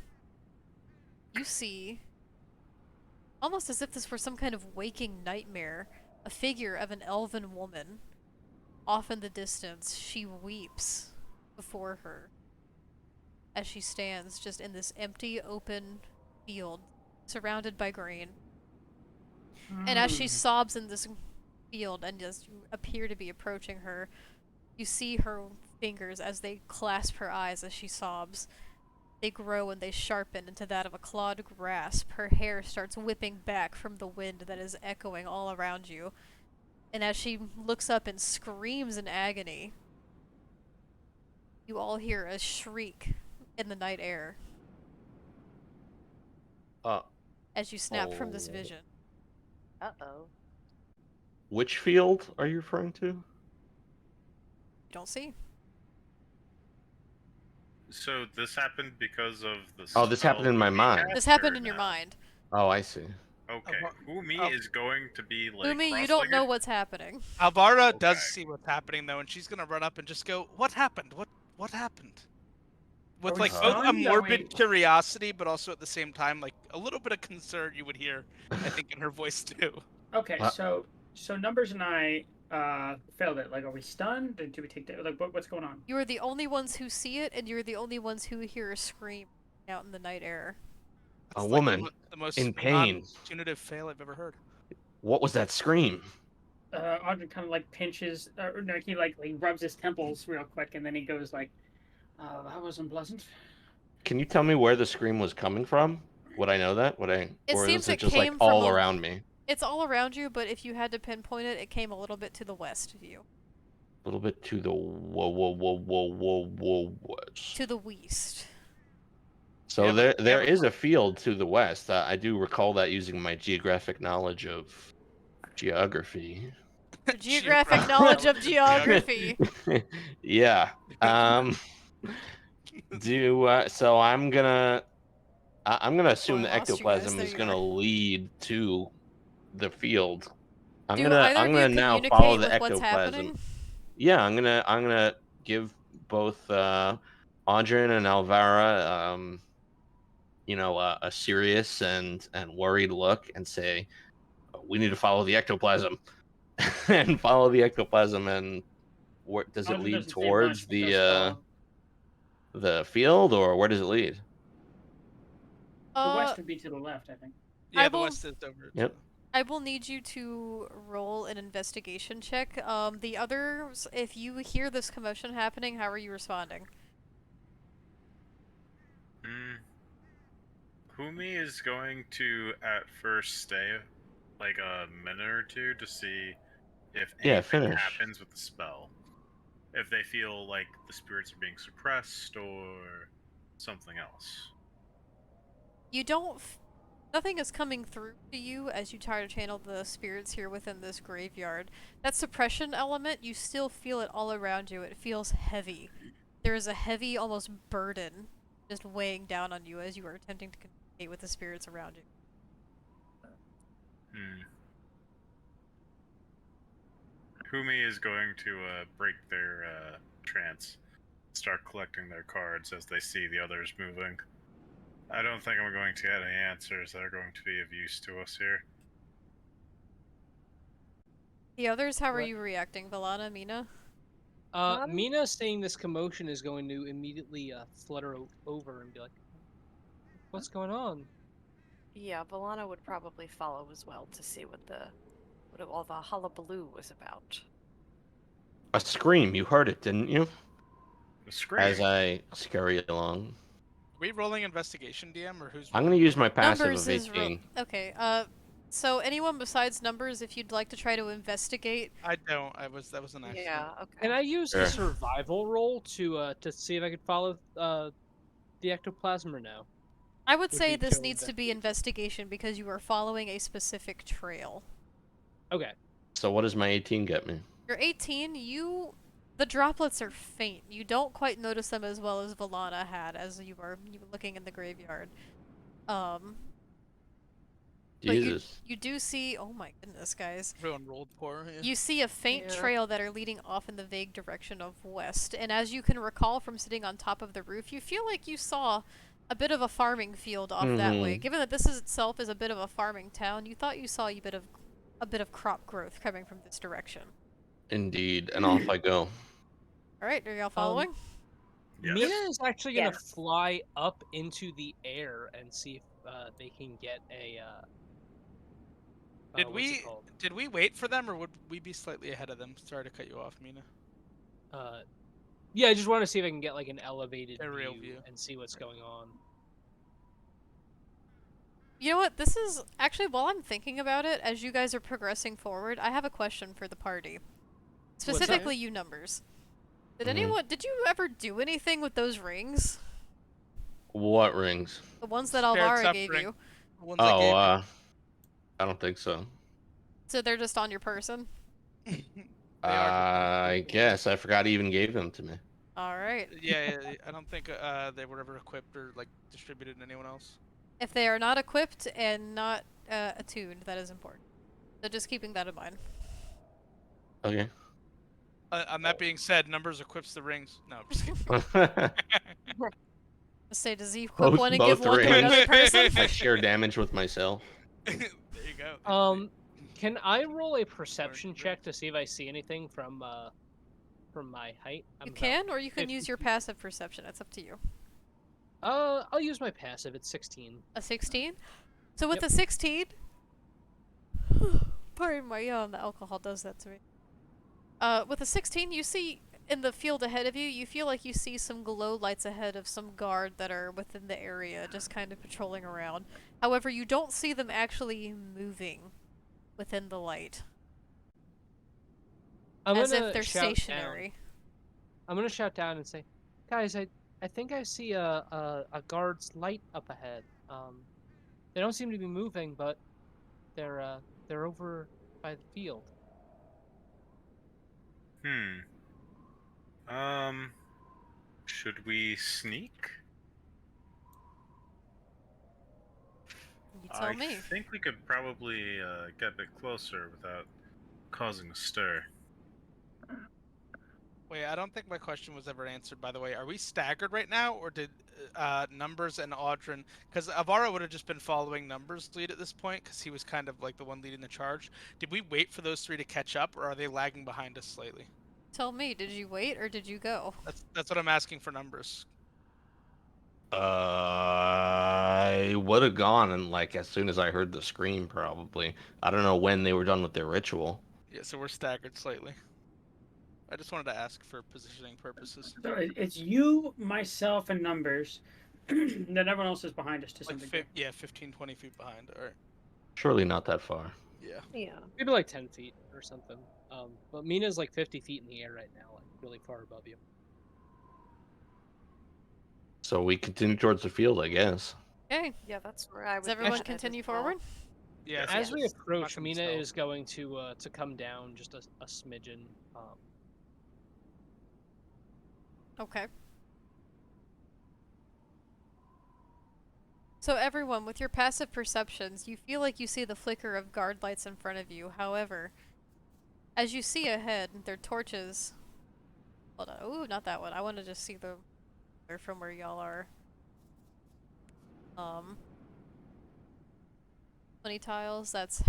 you see, almost as if this were some kind of waking nightmare, a figure of an elven woman. Off in the distance, she weeps before her as she stands just in this empty, open field, surrounded by green. And as she sobs in this field and just appear to be approaching her, you see her fingers as they clasp her eyes as she sobs. They grow and they sharpen into that of a clawed grasp. Her hair starts whipping back from the wind that is echoing all around you. And as she looks up and screams in agony, you all hear a shriek in the night air Uh as you snap from this oh. vision. Uh-oh. Which field are you referring to? You don't see. So this happened because of the Oh, this happened in my spell mind. cast, This happened or in your no? mind. Oh, I see. Okay, Umi Oh. is going to be like Umi, you don't know cross-legged? what's happening. Alvara does Okay. see what's happening though, and she's gonna run up and just go, "What happened? What happened?" Are With we like both a stunned? Are we? morbid curiosity, but also at the same time like a little bit of concern you would hear, I think, in her voice too. Okay, Uh, so Numbers and I failed it. Like, are we stunned? Did we take like what's going on? You are the only ones who see it, and you're the only ones who hear a scream out in the night air. A It's like woman the most in pain. non-punitive fail I've ever heard. What was that scream? Audrey kind of like pinches, or no, he rubs his temples real quick, and then he goes like, "That was unpleasant." Can you tell me where the scream was coming from? Would I know that? It Or seems is it it just like came from all around me? It's all around you, but if you had to pinpoint it, it came a little bit to the west of you. A little bit to the whoa west. To the west. So Yeah, but there is a field to the west. I do recall that using my geographic knowledge of geography. Your geographic knowledge of geography. Yeah. So I'm gonna assume Oh, the I lost you guys. ectoplasm There is you gonna are. lead to the field. Do either I'm of you gonna now follow communicate the with what's ectoplasm. happening? Yeah, I'm gonna give both Audrin and Alvara a serious and worried look and say, we need to follow the ectoplasm and follow the ectoplasm. And where does it Audrey lead doesn't say much, towards but does follow. the field, or where does it lead? The west would be to the left, I think. Yeah, I the will- west is over. Yep. I will need you to roll an investigation check. The others, if you hear this commotion happening, how are you responding? Umi is going to at first stay like a minute or two to see if anything finish. happens with the spell. If they feel like the spirits are being suppressed or something else. You don't. Nothing is coming through to you as you try to channel the spirits here within this graveyard. That suppression element, you still feel it all around you. It feels heavy. There is a heavy, almost burden just weighing down on you as you are attempting to communicate with the spirits around you. Humi is going to break their trance, start collecting their cards as they see the others moving. I don't think I'm going to get any answers that are going to be of use to us here. The others, how are What? you reacting? Valana, Mina? Mina, seeing this commotion, is going to immediately flutter over and be like, "What's going on?" Yeah, Valana would probably follow as well to see what all the hullabaloo was about. A scream. You heard it, didn't you? The scream. As I scurry along. Are we rolling investigation, DM, or who's? I'm gonna use my passive Numbers of is 18. okay. So anyone besides Numbers, if you'd like to try to investigate, I don't. That was an accident. Yeah, okay. Can I use Sure. a survival roll to see if I could follow the ectoplasm or no? I would Would say be this to needs to be investigation because you are following a specific trail. Okay. So what does my 18 get me? You're 18. The droplets are faint. You don't quite notice them as well as Valana had as you were looking in the graveyard. But Jesus. you do see. Oh my goodness, guys. Everyone rolled poor. Yeah. You see a faint Yeah. trail that are leading off in the vague direction of west, and as you can recall from sitting on top of the roof, you feel like you saw a bit of a farming field off that way. Mhm. Given that this is itself is a bit of a farming town, you thought you saw a bit of crop growth coming from this direction. Indeed. And off I go. All right, are y'all following? Yes. Mina is actually gonna Yes. fly up into the air and see if they can get a. Did what's it we called? wait for them, or would we be slightly ahead of them? Sorry to cut you off, Mina. Yeah, I just want to see if I can get like an elevated Aerial view view. and see what's going on. You know what? This is actually, while I'm thinking about it, as you guys are progressing forward, I have a question for the party. Specifically, you numbers. Mhm. Did you ever do anything with those rings? What rings? The ones that Shared Alvara gave suffering. you. The ones I Oh, gave I don't think so. So they're just on your person? you. They are just on the I person. guess I forgot he even gave them to me. Alright. Yeah, I don't think they were ever equipped or like distributed to anyone else. If they are not equipped and not attuned, that is important. So just keeping that in mind. Okay. On that being said, numbers equips the rings. No, I'm just kidding. Let's say, does he equip one and give both one to another rings. person? I share damage with myself. There you go. Can I roll a perception check to see if I see anything from my height? You I'm about can, or you can 50 use your feet. passive perception. It's up to you. I'll use my passive. It's 16. A 16? So with Yep. a 16... Pardon my the alcohol does that to me. With a 16, you see in the field ahead of you, you feel like you see some glow lights ahead of some guard that are within the area, just kind of patrolling around. However, you don't see them actually moving within the light. I'm As gonna if they're shout stationary. down. I'm gonna shout down and say, guys, I think I see a guard's light up ahead. They don't seem to be moving, but they're over by the field. Should we sneak? You tell I me. think we could probably get a bit closer without causing a stir. Wait, I don't think my question was ever answered. By the way, are we staggered right now, or did Numbers and Audrin? Because Avara would have just been following Numbers' lead at this point, because he was kind of like the one leading the charge. Did we wait for those three to catch up, or are they lagging behind us slightly? Tell me, did you wait or did you go? That's what I'm asking for Numbers. I would have gone and like as soon as I heard the scream, probably. I don't know when they were done with their ritual. Yeah, so we're staggered slightly. I just wanted to ask for positioning purposes. So it's you, myself, and numbers. Then everyone else is behind us to some Like, degree. yeah, 15, 20 feet behind. All right. Surely not that far. Yeah. Yeah. Maybe like 10 feet or something. But Mina's like 50 feet in the air right now, like really far above you. So we continue towards the field, I guess. Okay. Yeah, that's where I would. Does everyone be headed as continue well. forward? Yeah. Yeah. As we it's approach, not gonna be Mina stealth. is going to come down just a smidgen. Okay. So everyone, with your passive perceptions, you feel like you see the flicker of guard lights in front of you. However, as you see ahead, their torches... Hold on. Ooh, not that one. I want to just see the... from where y'all are. 20 tiles, that's...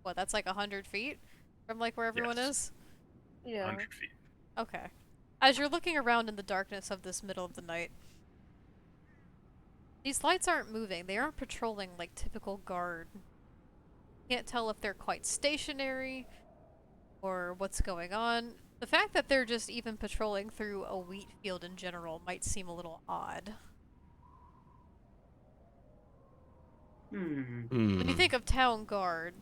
What, that's like 100 feet? From like where everyone Yes. is? Yeah. 100 feet. Okay. As you're looking around in the darkness of this middle of the night, these lights aren't moving. They aren't patrolling like typical guard. Can't tell if they're quite stationary or what's going on. The fact that they're just even patrolling through a wheat field in general might seem a little odd. When you think of town guard,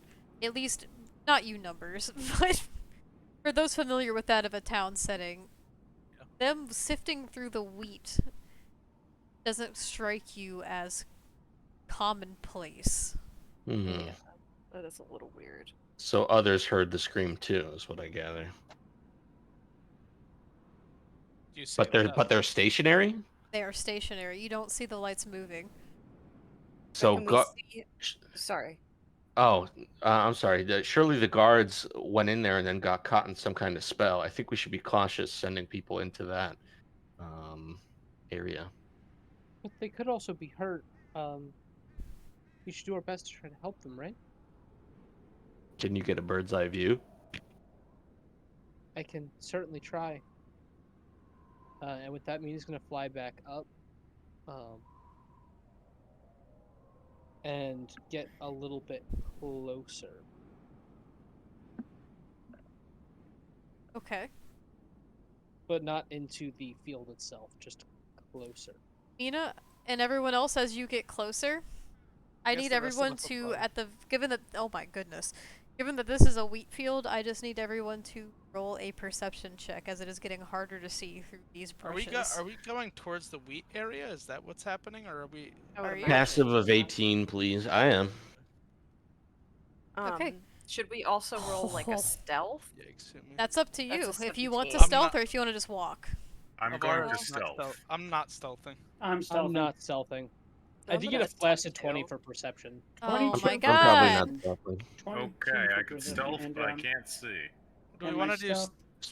at least, not you numbers, but for those familiar with that of a town setting, them sifting through the wheat doesn't strike you as commonplace. Yeah. That is a little weird. So others heard the scream too, is what I gather. You say But they're stationary. They are stationary. You don't see the lights moving. So Can we see? Sorry. Oh, I'm sorry. Surely the guards went in there and then got caught in some kind of spell. I think we should be cautious sending people into that area. But they could also be hurt. We should do our best to try to help them, right? Can you get a bird's eye view? I can certainly try. And with that, Mina's gonna fly back up. And get a little bit closer. Okay. but not into the field itself, just closer. Mina and everyone else, as you get closer, I Guess need the rest of everyone us will to, follow. given that, oh my goodness, given that this is a wheat field, I just need everyone to roll a perception check, as it is getting harder to see through these bushes. Are we going towards the wheat area? Is that what's happening, or are we? I Are would you? Passive imagine. of 18, please. I am. Okay. Should we also roll like a Oh. stealth? Yikes, hit me. That's up to That's you, a if you want to 17. stealth not- or if you want to just walk. I'm going Alvara's to not stealth. I'm not stealthing. I'm stealthing. I'm not stealthing. I I'm did gonna get a flaccid attempt 20 to. for perception. Oh 22 my for I'm probably not god! stealthing. 22 Okay, for I can perception, stealth, and, but I can't see. Do we and my want to do stealth-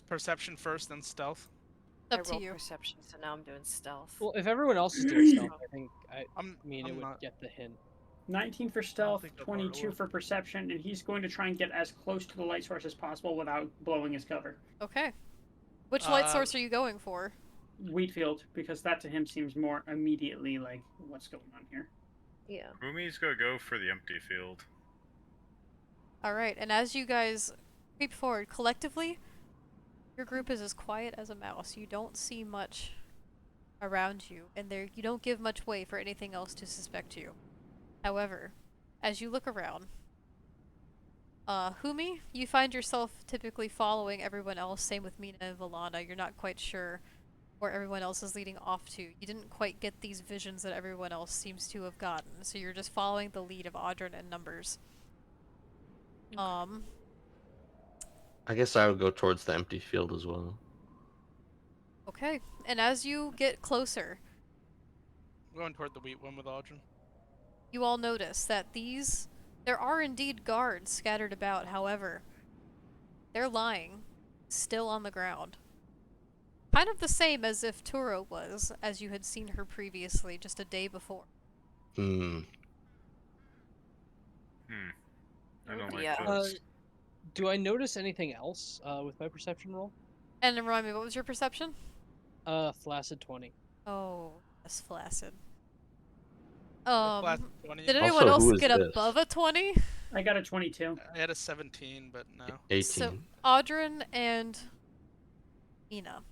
perception first, then stealth? It's I up to rolled you. perception, so now I'm doing stealth. Well, if everyone else is doing stealth, I think I'm Mina would not. get the hint. 19 for stealth, think I'll 22 roll. for perception, and he's going to try and get as close to the light source as possible without blowing his cover. Okay. Which light Uh, source are you going for? Wheatfield, because that to him seems more immediately like, what's going on here? Yeah. Umi's gonna go for the empty field. Alright, and as you guys creep forward collectively, your group is as quiet as a mouse. You don't see much around you, and you don't give much way for anything else to suspect you. However, as you look around, Humi, you find yourself typically following everyone else, same with Mina and Valana. You're not quite sure where everyone else is leading off to. You didn't quite get these visions that everyone else seems to have gotten, so you're just following the lead of Audrin and Numbers. I guess I would go towards the empty field as well. Okay, and as you get closer, I'm going toward the wheat one with Aldrin. you all notice that there are indeed guards scattered about. However, they're lying, still on the ground. Kind of the same as if Turo was, as you had seen her previously, just a day before. I don't like Yeah. this. Do I notice anything else with my perception roll? And remind me, what was your perception? Flaccid 20. Oh, that's flaccid. Flat 20. Did anyone Also, else who is get this? above a 20? I got a 22. I had a 17, but no. 18. So, Audrin and Mina,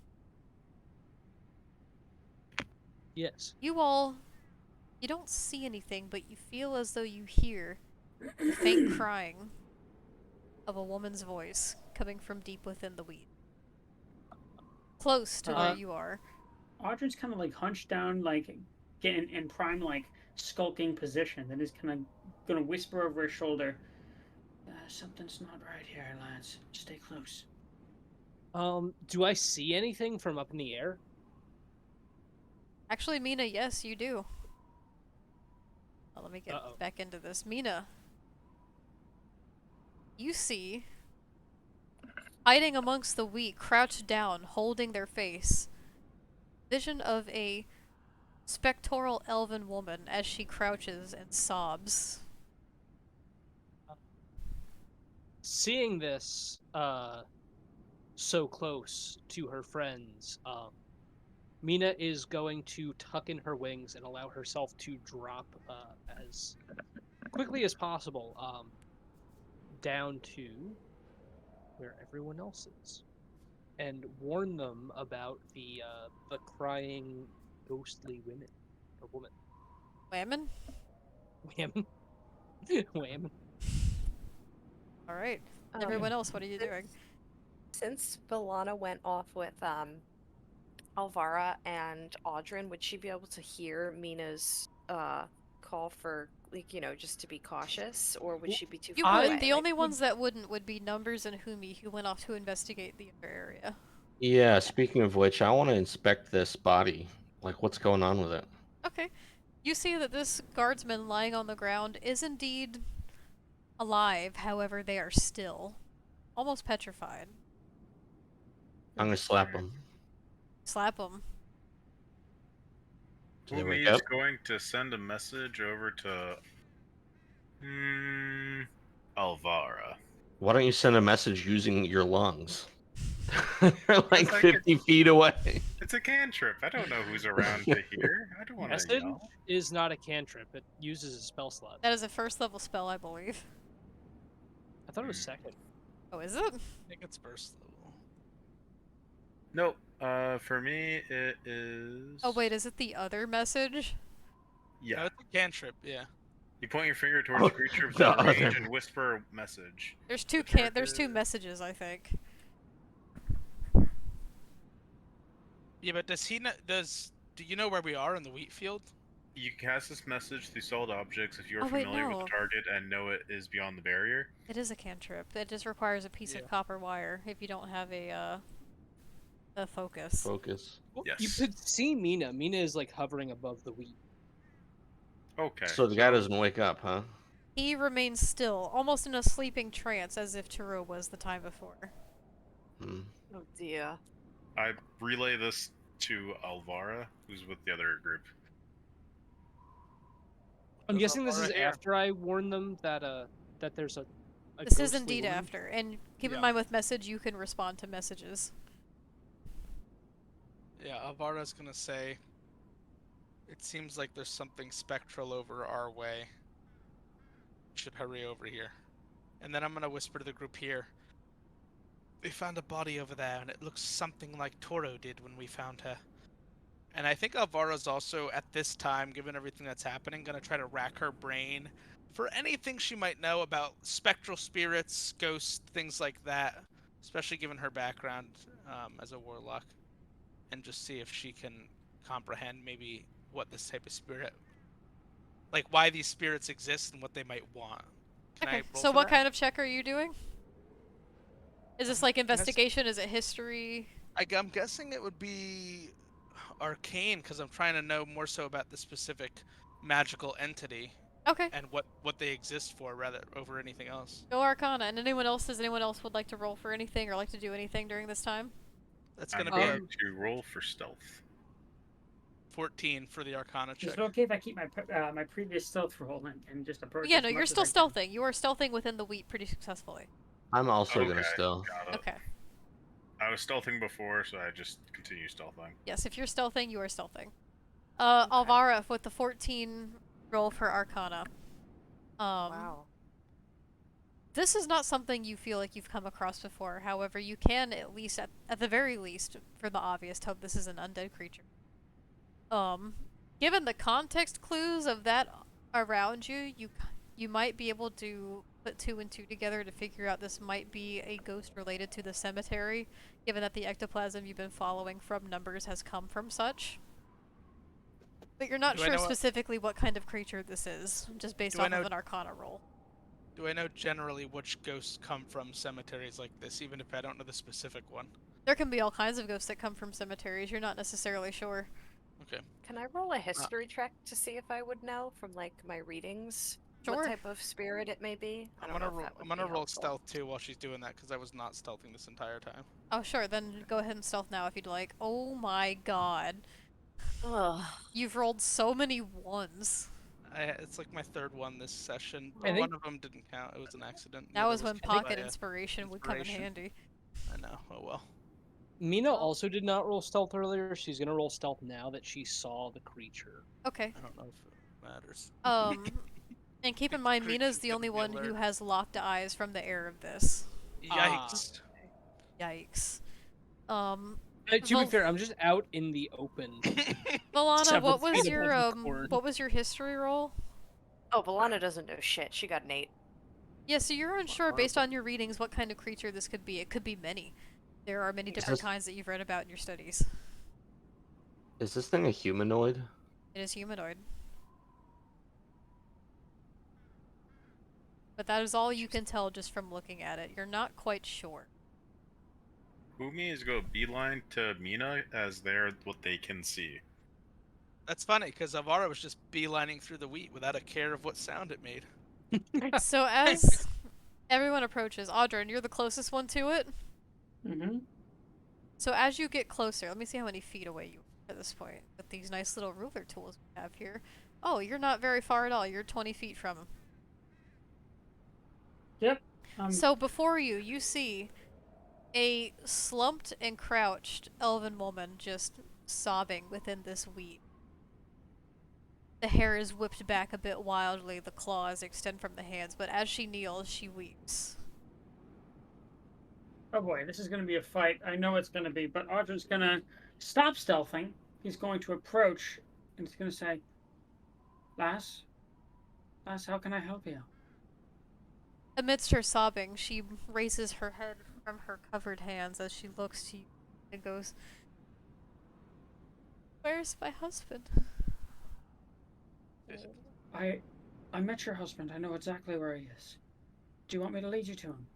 Yes. you don't see anything, but you feel as though you hear the faint crying of a woman's voice coming from deep within the wheat. Close to where you are. Audrin's kind of like hunched down, like getting in prime, like skulking position, and is kind of gonna whisper over his shoulder, "Something's not right here, lads. Stay close." Do I see anything from up in the air? Actually, Mina, yes, you do. Well, let me get Uh-oh. back into this. Mina, you see, hiding amongst the wheat, crouched down, holding their face, vision of a spectral elven woman as she crouches and sobs. Seeing this, so close to her friends, Mina is going to tuck in her wings and allow herself to drop as quickly as possible down to where everyone else is, and warn them about the crying ghostly women or woman. Whammon? Wham. Wham. Alright. Everyone else, what are you doing? Since Valana went off with Alvara and Audrin, would she be able to hear Mina's call for, like, just to be cautious, or would she be too You far would. away? The Like, only ones that wouldn't would be Numbers and Humi, who went off to investigate the other area. Yeah, speaking of which, I want to inspect this body. Like, what's going on with it? Okay. You see that this guardsman lying on the ground is indeed alive, however, they are still. Almost petrified. I'm gonna slap him. Slap him. Do they wake Umi's up? going to send a message over to Alvara. Why don't you send a message using your lungs? They're like I 50 feet away. It's a cantrip. I don't know who's around to hear. I don't want to Message yell. is not a cantrip. It uses a spell slot. That is a first level spell, I believe. I thought it was second. Oh, is it? I think it's first level. Nope. For me, it is. Oh wait, is it the other message? Yeah. No, it's a cantrip. Yeah. You point your finger towards a creature The within range other- and whisper a message. There's The there's two target- messages, I think. Yeah, but does he know? Do you know where we are in the wheat field? You can cast this message through solid objects if you are Oh, wait, familiar with no. the target and know it is beyond the barrier. It is a cantrip. It just requires a piece Yeah. of copper wire if you don't have a focus. Focus. Yes. You could see Mina. Mina is like hovering above the wheat. Okay. So the guy doesn't wake up, huh? He remains still, almost in a sleeping trance, as if Turo was the time before. Hmm. Oh dear. I relay this to Alvara, who's with the other group. I'm Does guessing this is Alvara hear? after I warned them that that there's a This is ghostly indeed woman. after, and keep Yeah. in mind with message, you can respond to messages. Yeah, Alvara's gonna say. It seems like there's something spectral over our way. Should hurry over here. And then I'm gonna whisper to the group here. They found a body over there, and it looks something like Toro did when we found her. And I think Alvara's also, at this time, given everything that's happening, gonna try to rack her brain for anything she might know about spectral spirits, ghosts, things like that. Especially given her background as a warlock. And just see if she can comprehend maybe what this type of spirit, like why these spirits exist and what they might want. Can I Okay, roll so for what that? kind of check are you doing? Is this like investigation? Is it history? I'm guessing it would be arcane because I'm trying to know more so about the specific magical entity Okay, and what they exist for rather over anything else. go Arcana. And does anyone else would like to roll for anything or like to do anything during this time? That's I'm gonna be a going to roll for stealth. 14 for the Arcana Is check. it okay if I keep my my previous stealth roll and just approach? Yeah, as no, you're much still as I can? stealthing. You are stealthing within the wheat pretty successfully. I'm also Okay, gonna still. got it. Okay. I was stealthing before, so I just continue stealthing. Yes, if you're stealthing, you are stealthing. Okay. Alvara with the 14 roll for Arcana. Wow. This is not something you feel like you've come across before. However, you can at least, at the very least, for the obvious, tell this is an undead creature. Given the context clues of that around you, you might be able to put two and two together to figure out this might be a ghost related to the cemetery, given that the ectoplasm you've been following from numbers has come from such. But you're not Do I sure know specifically what kind of creature this is, just based Do I off know- of an Arcana roll. Do I know generally which ghosts come from cemeteries like this, even if I don't know the specific one? There can be all kinds of ghosts that come from cemeteries. You're not necessarily sure. Okay. Can I roll a history check to see if I would know from like my readings Sure. what type of spirit it may be? I I'm don't gonna know if roll. that would I'm gonna be roll helpful. stealth too while she's doing that because I was not stealthing this entire time. Oh, sure. Then go ahead and stealth now if you'd like. Oh my god. Ugh. You've rolled so many ones. It's like my third one this session, I but think- one of them didn't count. It was an accident. The That other was when killed by pocket a- inspiration would come in inspiration. handy. I know. Oh well. Mina also did not roll stealth earlier. She's gonna roll stealth now that she saw the creature. Okay. I don't know if it matters. And keep in Think mind, creature's Mina's the gonna only be one who alert. has locked eyes from the air of this. Yikes. Yikes. To be Well- fair, I'm just out in the open. Milana, Several what was feet your above the cord. what was your history roll? Oh, Valana doesn't know shit. She got an 8. Yeah, so you're unsure based on your readings what kind of creature this could be. It could be many. There are many different Yes. kinds that you've read about in your studies. Is this thing a humanoid? It is humanoid. But that is all you can tell just from looking at it. You're not quite sure. Umi is go beeline to Mina as they're what they can see. That's funny because Alvara was just beelining through the wheat without a care of what sound it made. So as everyone approaches, Audrin, you're the closest one to it. Mm-hmm. So as you get closer, let me see how many feet away you are at this point with these nice little ruler tools we have here. Oh, you're not very far at all. You're 20 feet from him. Yep. So before you, you see a slumped and crouched elven woman just sobbing within this wheat. The hair is whipped back a bit wildly, the claws extend from the hands, but as she kneels, she weeps. Oh boy, this is going to be a fight. I know it's going to be, but Audrey's going to stop stealthing. He's going to approach, and he's going to say, Lass, how can I help you? Amidst her sobbing, she raises her head from her covered hands as she looks to you and goes, "Where's my husband?" I met your husband. I know exactly where he is. Do you want me to lead you to him?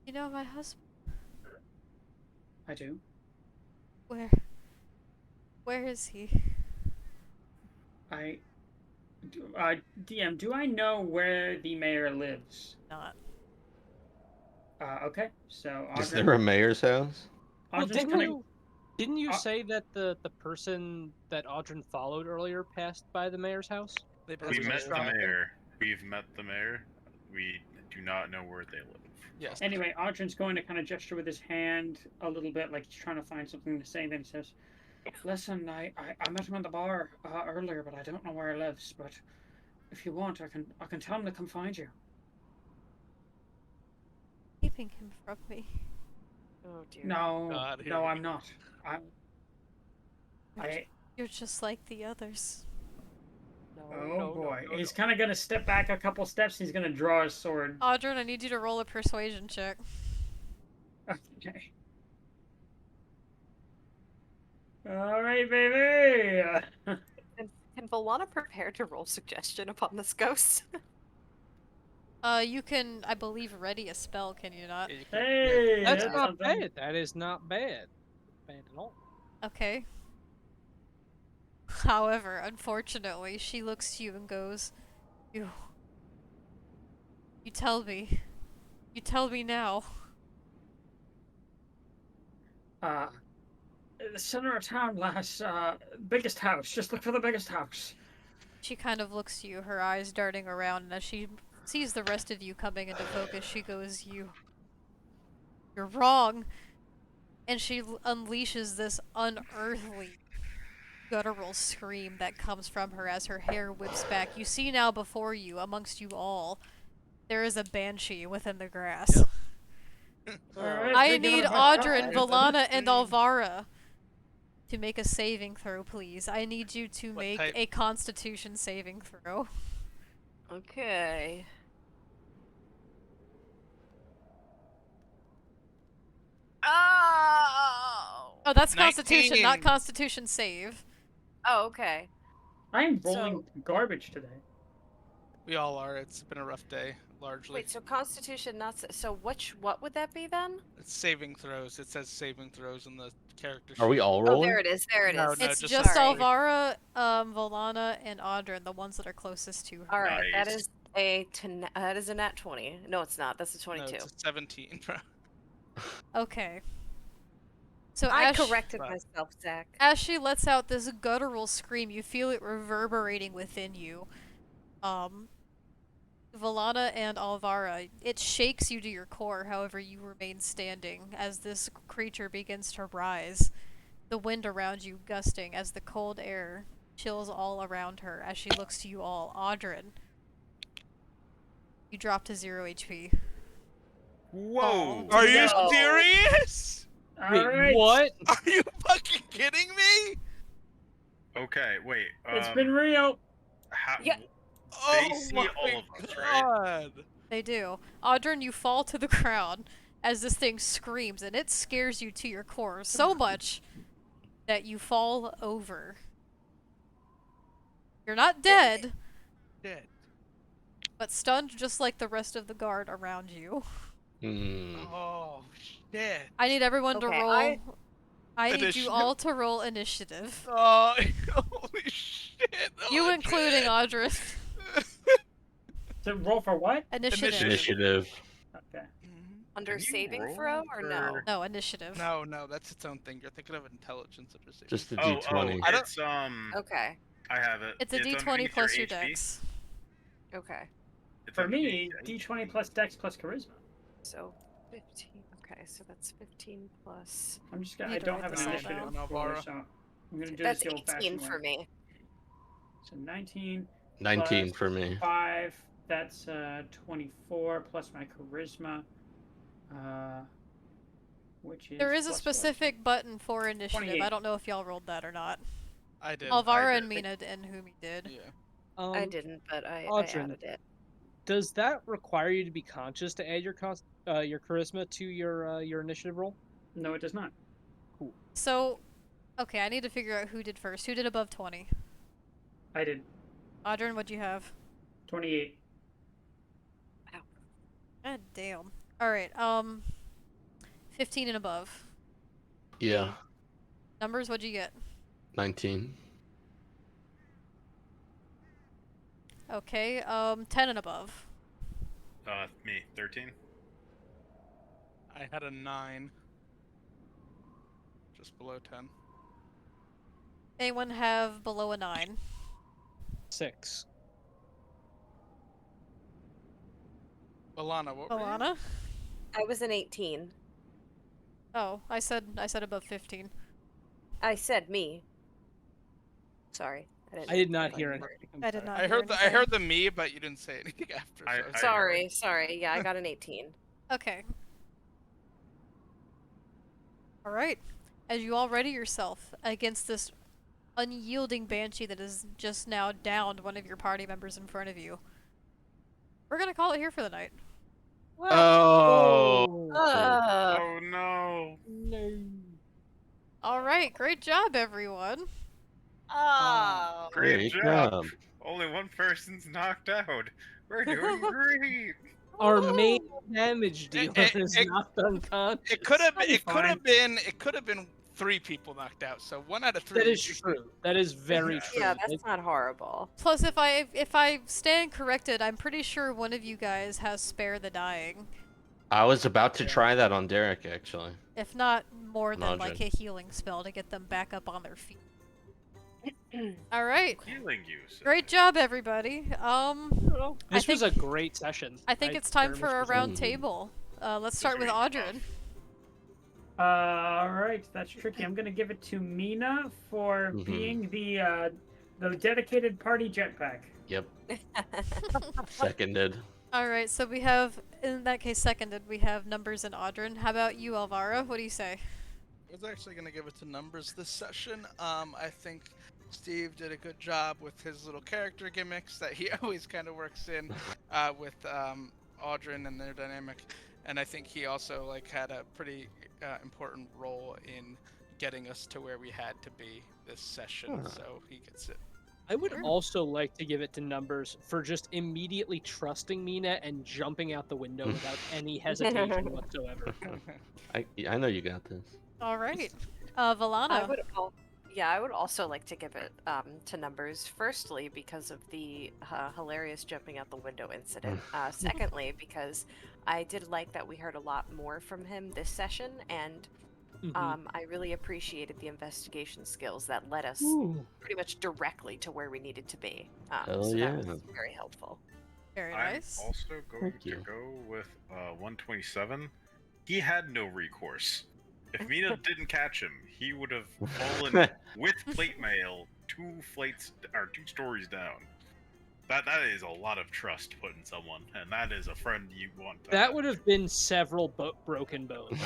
You know my husband? I do. Where? Where is he? DM, do I know where the mayor lives? Not. Okay, so Is Audrey, there a mayor's house? Well, Audrey's didn't you Uh, say that the person that Audrin followed earlier passed by the mayor's house? They As We he both was met the driving? mayor. We've met the mayor. We do not know where they live. Yes. Anyway, Audrin's going to kind of gesture with his hand a little bit, like he's trying to find something to say. Then he says, "Listen, I met him in the bar earlier, but I don't know where he lives. But if you want, I can tell him to come find you." Keeping him from me. Oh dear. No, God, here no, we I'm go. not. I You're just like the others. oh boy, he's kind of gonna step back a couple steps. He's gonna draw his sword. Audrun, I need you to roll a persuasion check. Okay. All right, baby. Can Volana prepare to roll suggestion upon this ghost? You can, I believe, ready a spell, can you not? Yeah, you can- Hey, That's that's not something. bad. That is not bad. Bad at all. Okay. However, unfortunately, she looks to you and goes, You tell me. You tell me now. The center of town, lass. Biggest house. Just look for the biggest house. She kind of looks to you, her eyes darting around, and as she sees the rest of you coming into focus, she goes, You're wrong. And she unleashes this unearthly, guttural scream that comes from her as her hair whips back. You see now before you, amongst you all, there is a banshee within the grass. All right, I we're giving need it a hard Audrin, time. Volana, and Alvara to make a saving throw, please. I need you to What make type? a Constitution saving throw. Okay. Oh. Oh, that's Constitution, not 19. Constitution save. Oh, okay. I am rolling garbage today. We all are. It's been a rough day, largely. Wait, so Constitution not so what would that be then? It's saving throws. It says saving throws in the character sheet. Are we all Oh, rolling? there it is. There it No, is. no, It's just just Sorry. Alvara, Volana, and Audrin, the ones that are closest to her. All right, that Nice. is that is a nat 20. No, it's not. That's a 22. No, it's a 17, bro. Okay. So I as corrected Right. myself, Zach. as she lets out this guttural scream, you feel it reverberating within you. Volana and Alvara, it shakes you to your core, however you remain standing as this creature begins to rise. The wind around you gusting as the cold air chills all around her as she looks to you all. Audrin, you drop to 0 HP. Whoa! Are you No. serious? All Wait, right. what? Are you fucking kidding me? Okay, wait. It's been real. How, Yeah. Oh see my all of us, right? God. They do. Audrin, you fall to the ground as this thing screams, and it scares you to your core so much that you fall over. You're not dead, Dead. but stunned just like the rest of the guard around you. Hmm. Oh shit. I need everyone to Okay, roll. I need you Initiative. all to roll initiative. Oh, holy shit. You Audrey. including Audrin. To roll for what? Initiative. Initiative. Okay. Under Can you saving roll throw or no? for- No, initiative. No, no, that's its own thing. You're thinking of intelligence under saving. Just a Oh, D20. I don't- it's Okay. I have it. It's a D20 underneath plus your HP. dex. Okay. It's For me, underneath D20 plus Dex plus Charisma. So 15. Okay, so that's 15 plus. I'm just gonna. Need I to don't write have an this all initiative down. roller, Alvaro. so I'm gonna do That's this the 18 old-fashioned for way. me. So 19 19 plus for me. 5. That's 24 plus my Charisma. Which is There is a plus specific button for initiative. 28. I don't know if y'all rolled that or not. I did. Alvara I and did. Mina and Humi did. Yeah. I didn't, but I Audrin, added it. does that require you to be conscious to add your charisma to your initiative roll? No, it does not. Cool. So, okay, I need to figure out who did first. Who did above 20? I did Audrin, what'd you have? 28. God damn. Alright, 15 and above. Yeah, Numbers, what'd you get? 19. Okay, 10 and above. Me, 13. I had a 9. Just below 10. Anyone have below a 9? 6. Alana, what were you? Alana? I was an 18. Oh, I said above 15. I said me. Sorry. I did not like, hear word. anything. I'm I did sorry. not I hear heard the anything. me, but you didn't say anything after. I- So it's I- Sorry. Yeah, I got an 18. Okay. Alright. As you all ready yourself against this unyielding banshee that has just now downed one of your party members in front of you, we're gonna call it here for the night. Oh. Oh no! No. Alright, great job, everyone. Oh. Great Great job. job. Only one person's knocked out. We're doing great. Our main damage dealer it- is it- knocked unconscious. It could have. That'd be It could fine. have been. It could have been 3 people knocked out. So 1 out of 3. That is true. That is very true. Yeah, that's not horrible. Plus, if I stand corrected, I'm pretty sure one of you guys has spare the dying. I was about to try that on Derek, actually. If not more than Imagine. like a healing spell to get them back up on their feet. Alright. Healing you. sir. Great job, everybody. This was a think- great session. I think it's time very for much a round enjoyed it. table. Let's start with Misery Audrin. Alright, that's tricky. I'm gonna give it to Mina for Mhm. being the dedicated party jetpack. Yep. Seconded. Alright, so we have, in that case seconded, we have Numbers and Audrin. How about you, Alvara? What do you say? I was actually gonna give it to Numbers this session. I think Steve did a good job with his little character gimmicks that he always kind of works in with Audrin and their dynamic, and I think he also like had a pretty important role in getting us to where we had to be this session. Huh. So he gets it. I would Sure. also like to give it to Numbers for just immediately trusting Mina and jumping out the window without any hesitation whatsoever. I know you got this. Alright. I Valana. I would also like to give it to Numbers. Firstly, because of the hilarious jumping out the window incident. Secondly, because I did like that we heard a lot more from him this session, and I really appreciated the investigation skills that led us Ooh. pretty much directly to where we needed to be. Hell so yeah. that was very helpful. Very I'm nice. also going Thank to you. go with 127. He had no recourse. If Mina didn't catch him, he would have fallen with plate mail 2 stories down. That is a lot of trust put in someone, and that is a friend you want to. That would have been several broken bones.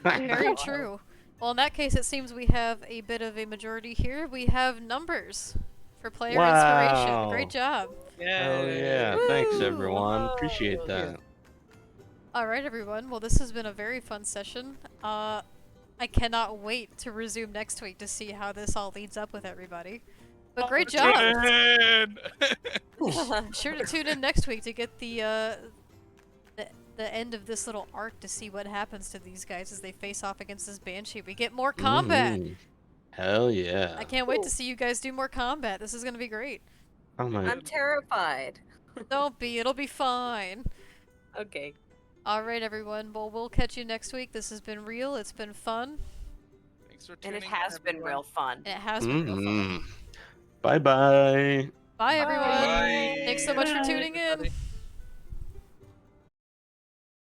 Very true. Well, in that case, it seems we have a bit of a majority here. We have Numbers for player inspiration. Wow. Great job. Hell yeah. Thanks, Woo! everyone. Appreciate that. Alright, everyone. Well, this has been a very fun session. I cannot wait to resume next week to see how this all leads up with everybody. But great job! Be sure to tune in next week to get the end of this little arc to see what happens to these guys as they face off against this banshee. We get more combat. Hell yeah. I can't wait to see you guys do more combat. This is gonna be great. Oh my. I'm terrified. Don't be. It'll be fine. Okay. Alright, everyone. Well, we'll catch you next week. This has been real. It's been fun. Thanks for And tuning it in, has been everyone. real fun. And it has been real fun. Bye bye. Bye, everyone. Bye. Thanks so much for Bye. tuning in. Everybody.